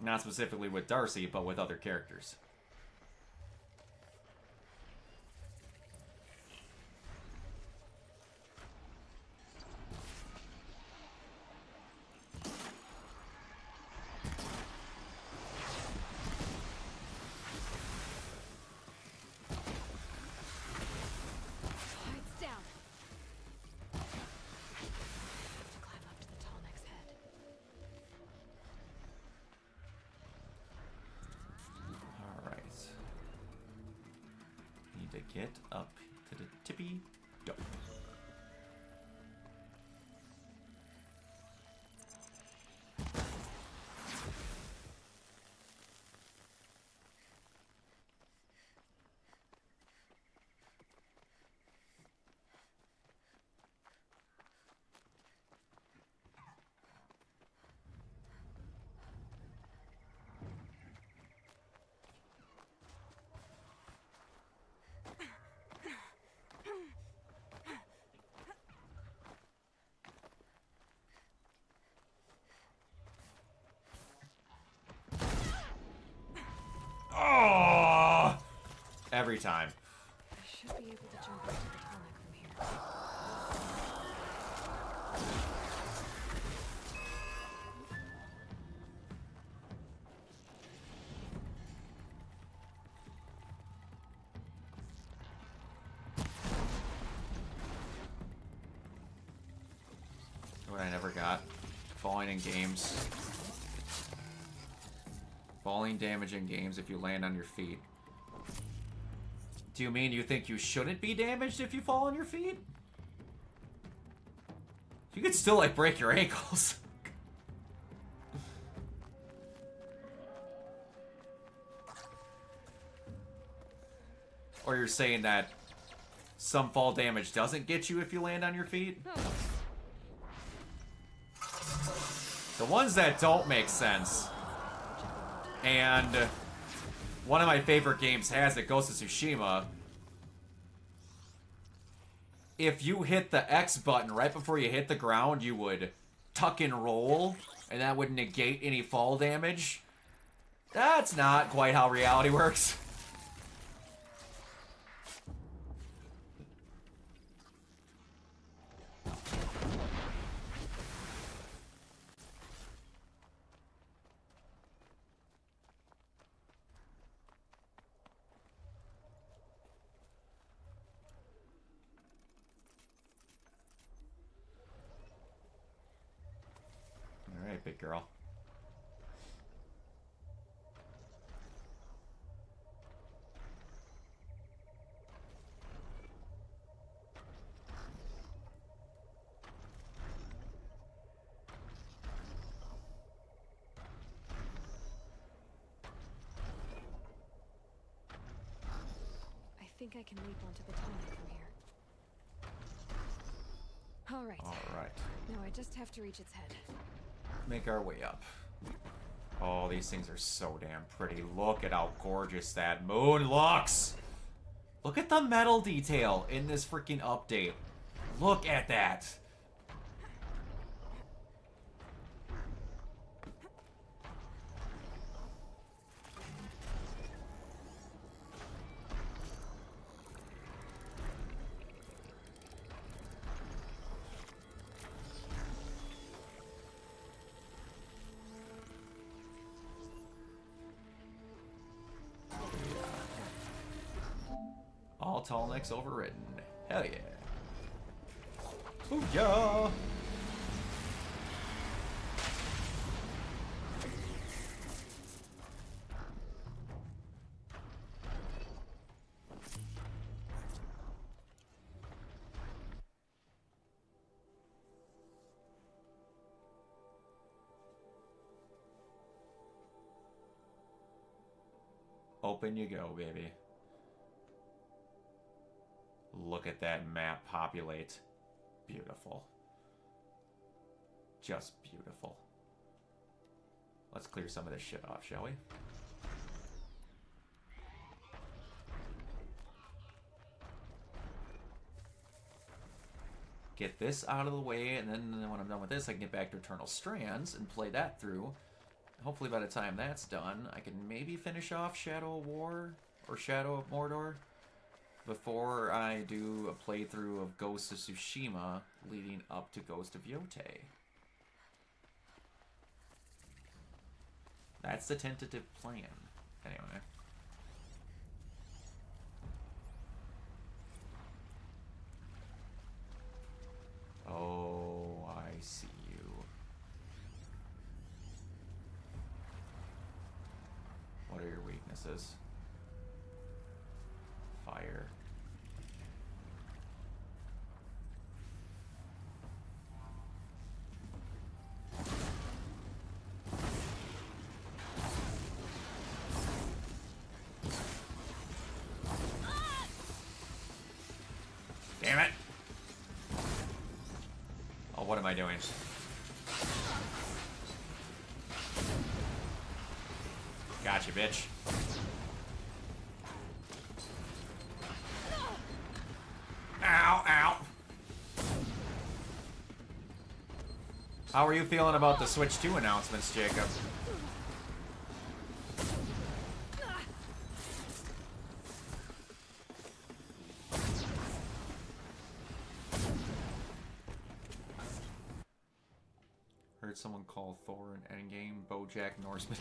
Not specifically with Darcy, but with other characters. Lights down. Have to climb up to the tall neck's head. Alright. Need to get up to the tippy dope. Oh! Every time. I should be able to jump up to the tall neck from here. What I never got. Falling in games. Falling damage in games if you land on your feet. Do you mean you think you shouldn't be damaged if you fall on your feet? You could still, like, break your ankles. Or you're saying that some fall damage doesn't get you if you land on your feet. The ones that don't make sense, and one of my favorite games has it, Ghost of Tsushima. If you hit the X button right before you hit the ground, you would tuck and roll, and that would negate any fall damage. That's not quite how reality works. All right, big girl. I think I can leap onto the tunnel from here. All right. All right. Now I just have to reach its head. Make our way up. Oh, these things are so damn pretty. Look at how gorgeous that moon looks. Look at the metal detail in this freaking update. Look at that. All tall necks overridden. Hell yeah. Booyah! Open you go, baby. Look at that map populate. Beautiful. Just beautiful. Let's clear some of this shit off, shall we? Get this out of the way, and then when I'm done with this, I can get back to Eternal Strands and play that through. Hopefully by the time that's done, I can maybe finish off Shadow of War or Shadow of Mordor before I do a playthrough of Ghost of Tsushima leading up to Ghost of Yotei. That's the tentative plan. Anyway. Oh, I see you. What are your weaknesses? Fire. Damn it! Oh, what am I doing? Gotcha, bitch. Ow, ow. How are you feeling about the Switch 2 announcements, Jacob? Heard someone call Thor an endgame BoJack Norseman.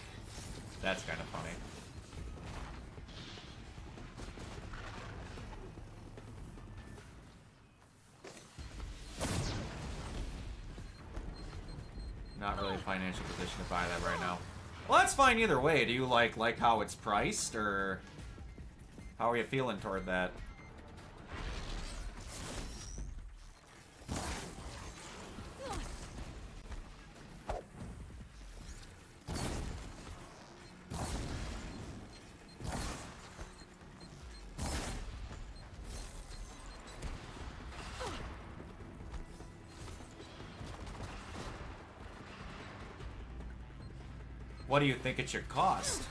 That's kind of funny. Not really a financial position to buy that right now. Well, that's fine either way. Do you like how it's priced, or how are you feeling toward that? What do you think it should cost?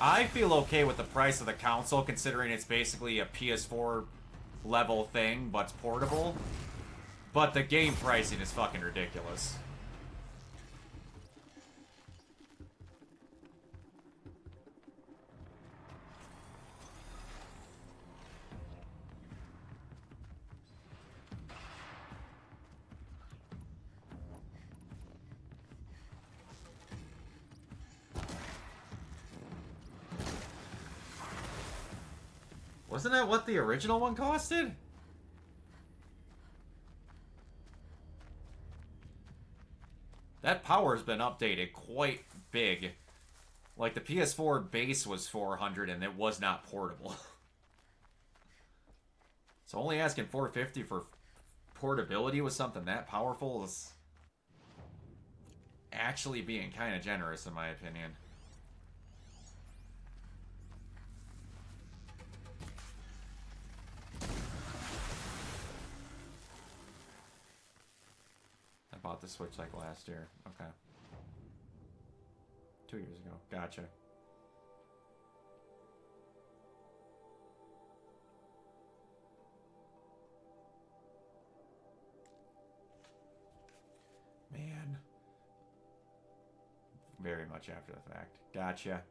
I feel okay with the price of the console, considering it's basically a PS4 level thing, but it's portable. But the game pricing is fucking ridiculous. Wasn't that what the original one costed? That power's been updated quite big. Like, the PS4 base was 400 and it was not portable. So only asking 450 for portability with something that powerful is actually being kind of generous, in my opinion. I bought the Switch like last year. Okay. 2 years ago. Gotcha. Man. Very much after the fact. Gotcha.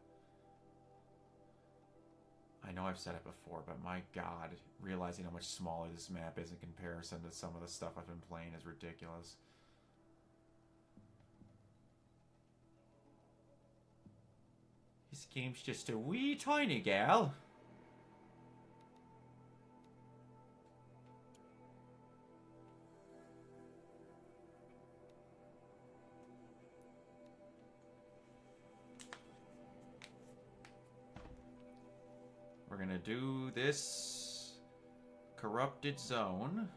I know I've said it before, but my god, realizing how much smaller this map is in comparison to some of the stuff I've been playing is ridiculous. This game's just a wee tiny gal. We're gonna do this corrupted zone.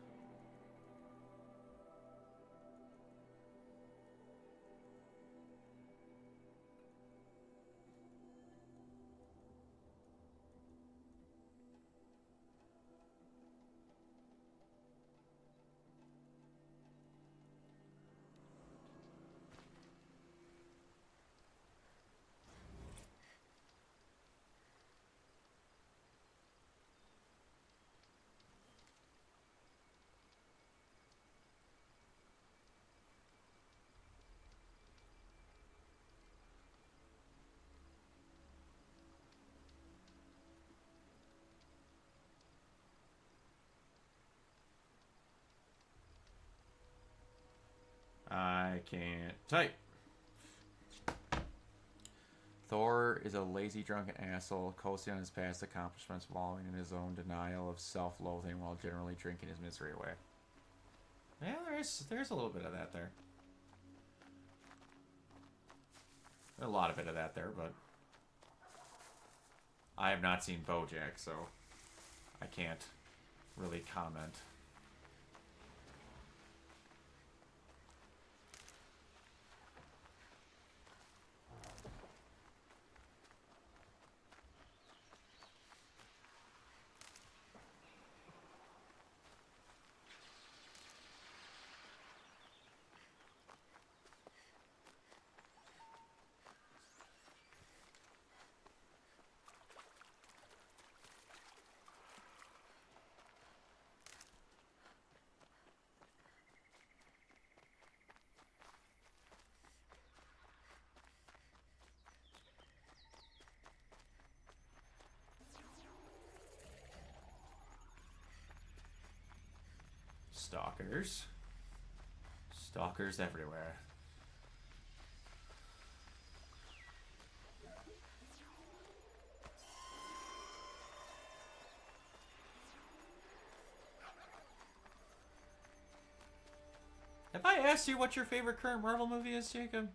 I can't type. Thor is a lazy, drunken asshole, coasting on his past accomplishments, wallowing in his own denial of self-loathing while generally drinking his misery away. Yeah, there's a little bit of that there. A lot of bit of that there, but I have not seen BoJack, so I can't really comment. Stalkers. Stalkers everywhere. Have I asked you what your favorite current Marvel movie is, Jacob?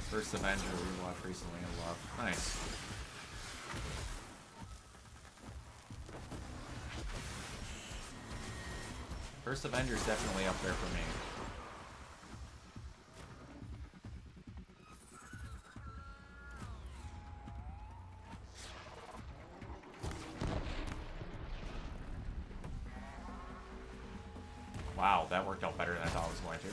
First Avenger we watched recently and loved. Nice. First Avenger's definitely up there for me. Wow, that worked out better than I thought it was going to.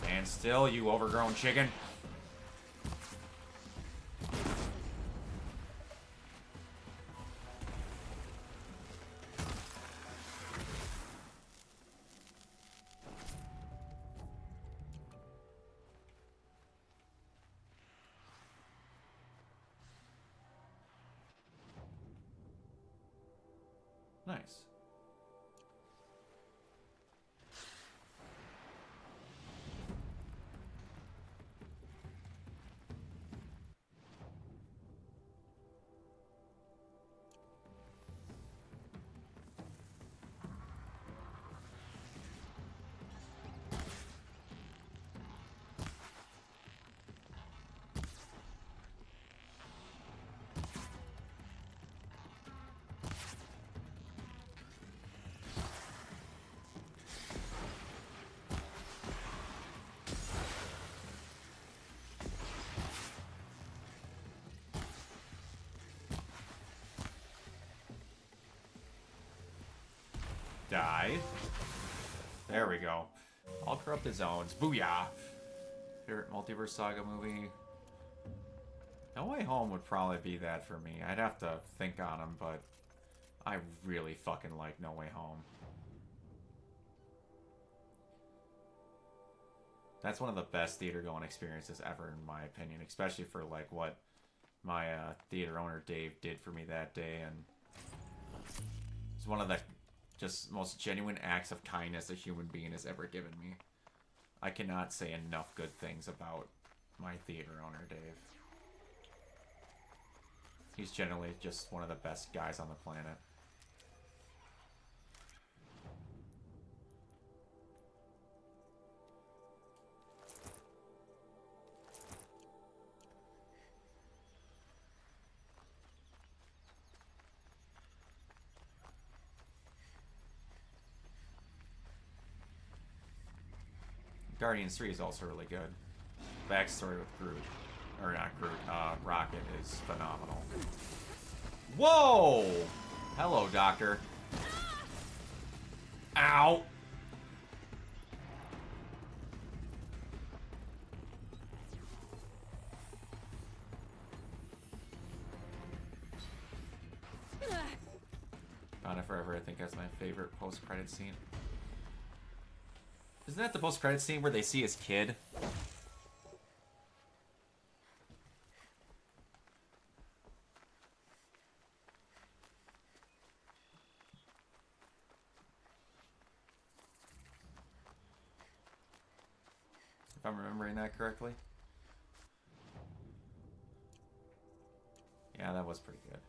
Stand still, you overgrown chicken. Nice. Die. There we go. All corrupted zones. Booyah. Favorite multiverse saga movie? No Way Home would probably be that for me. I'd have to think on them, but I really fucking like No Way Home. That's one of the best theater going experiences ever, in my opinion, especially for like what my theater owner Dave did for me that day, and it's one of the just most genuine acts of kindness a human being has ever given me. I cannot say enough good things about my theater owner, Dave. He's generally just one of the best guys on the planet. Guardians 3 is also really good. Backstory with Groot. Or not Groot, Rocket is phenomenal. Whoa! Hello, Doctor. Ow! Found It Forever, I think that's my favorite post-credit scene. Isn't that the post-credit scene where they see his kid? If I'm remembering that correctly. Yeah, that was pretty good.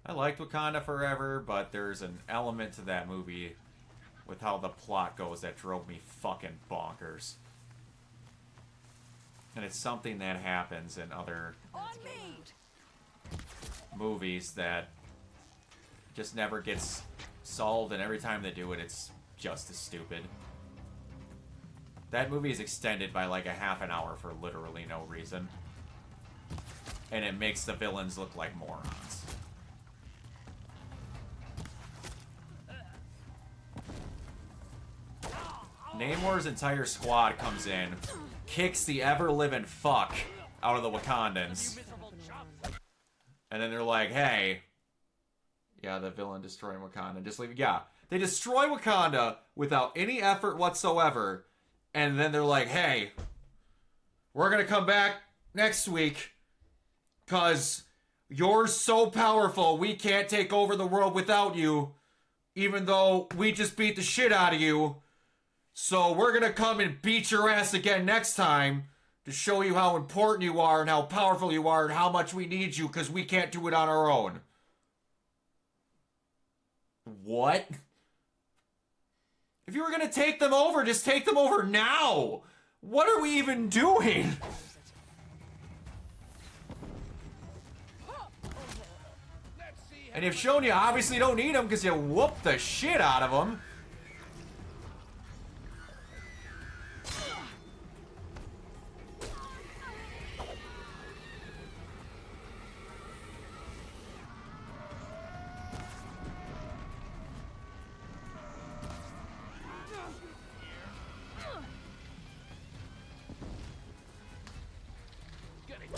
I liked Wakanda Forever, but there's an element to that movie with how the plot goes that drove me fucking bonkers. And it's something that happens in other movies that just never gets solved, and every time they do it, it's just as stupid. That movie is extended by like a half an hour for literally no reason. And it makes the villains look like morons. Namor's entire squad comes in, kicks the ever-living fuck out of the Wakandans. And then they're like, hey, yeah, the villain destroying Wakanda. Just leave it. Yeah, they destroy Wakanda without any effort whatsoever. And then they're like, hey, we're going to come back next week because you're so powerful, we can't take over the world without you. even though we just beat the shit out of you. So we're gonna come and beat your ass again next time to show you how important you are and how powerful you are and how much we need you because we can't do it on our own. What? If you were gonna take them over, just take them over now! What are we even doing? And you've shown you obviously don't need them because you whooped the shit out of them.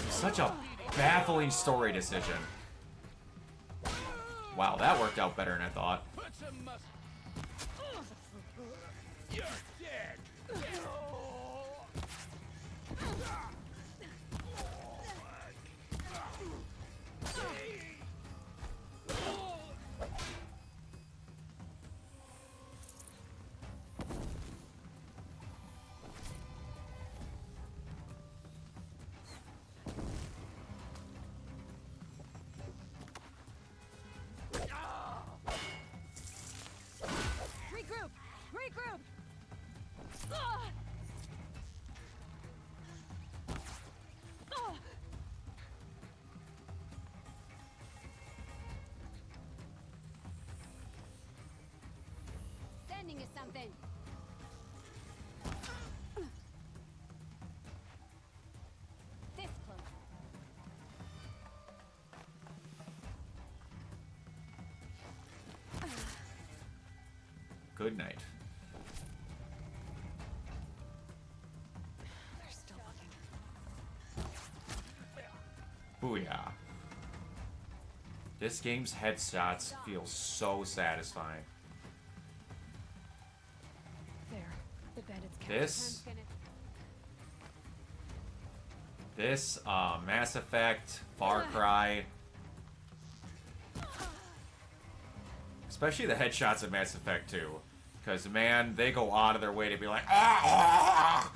Such a baffling story decision. Wow, that worked out better than I thought. You're dead. Regroup! Regroup! Sending you something. This close. Good night. They're still looking. Booyah. This game's headshots feel so satisfying. There. The bandits can't. This, Mass Effect, Far Cry. Especially the headshots of Mass Effect 2. Because, man, they go out of their way to be like, ah!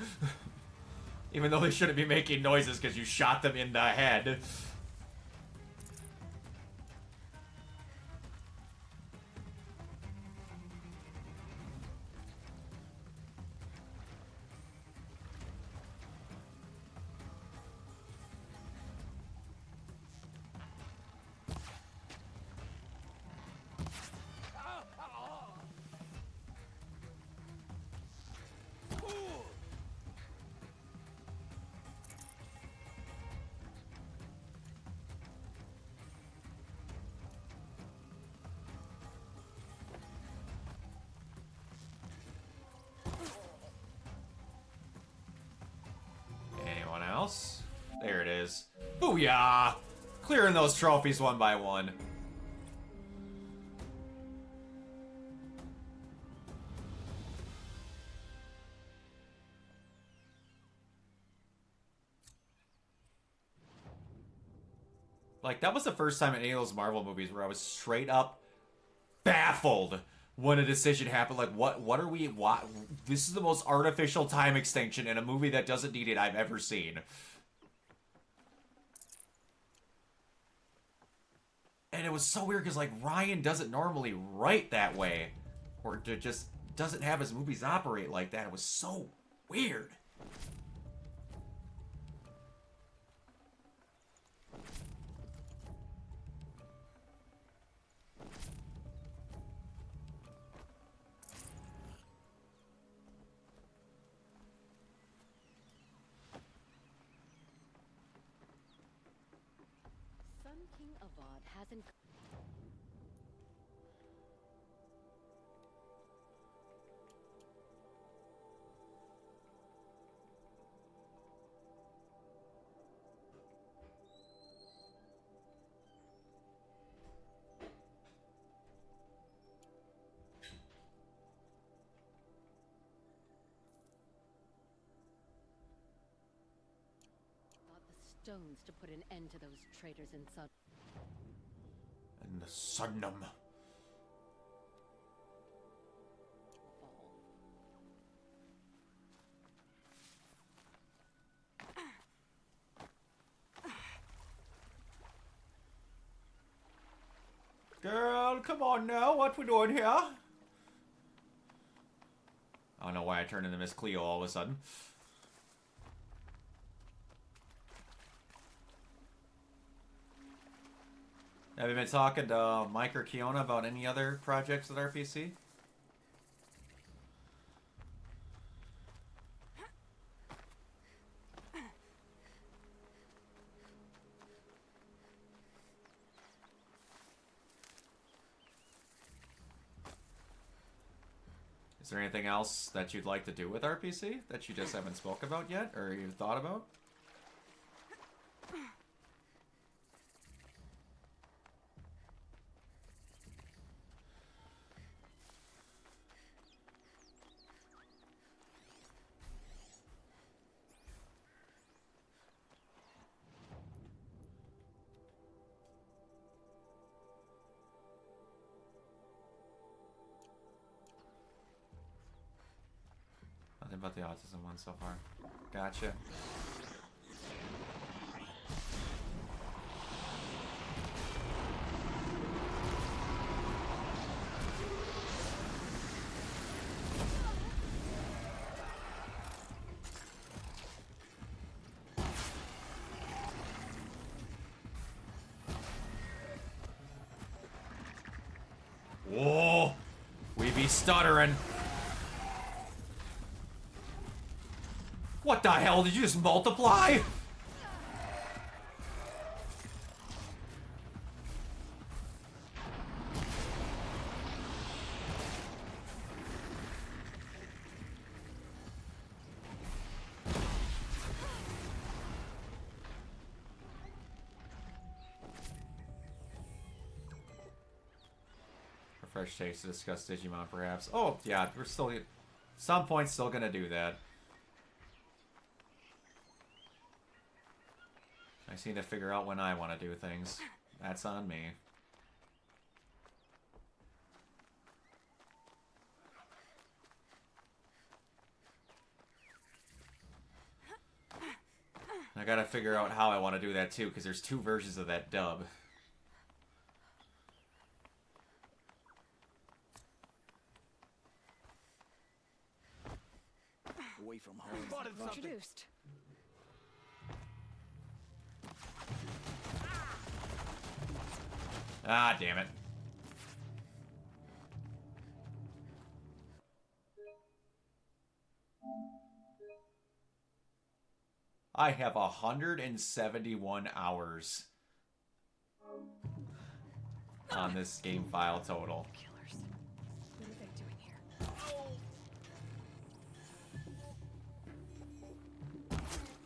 Even though they shouldn't be making noises because you shot them in the head. Anyone else? There it is. Booyah! Clearing those trophies one by one. Like, that was the first time in any of those Marvel movies where I was straight up baffled when a decision happened. Like, what are we... This is the most artificial time extension in a movie that doesn't need it I've ever seen. And it was so weird because, like, Ryan doesn't normally write that way. Or just doesn't have his movies operate like that. It was so weird. Sun King Avad hasn't. Stones to put an end to those traitors in Sun. And the Sunnum. come on now. What we doing here? I don't know why I turned into Miss Cleo all of a sudden. Have you been talking to Mike or Kiona about any other projects at RPC? Is there anything else that you'd like to do with RPC that you just haven't spoke about yet, or you've thought about? Nothing about the autism one so far. Gotcha. Whoa! We be stuttering. What the hell? Did you just multiply? Fresh takes to discuss Digimon, perhaps. Oh, yeah, we're still... some point still gonna do that. I just need to figure out when I want to do things. That's on me. I gotta figure out how I want to do that too, because there's two versions of that dub. Away from home. Introduced. Ah, damn it. I have 171 hours on this game file total. Killers. What are they doing here?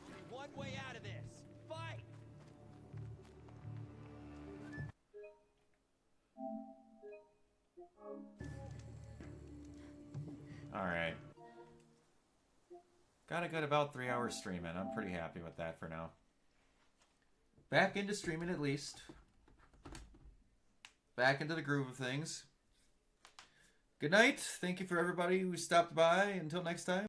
Only one way out of this. Fight! Alright. Got a good about 3 hours streaming. I'm pretty happy with that for now. Back into streaming at least. Back into the groove of things. Good night. Thank you for everybody who stopped by. Until next time.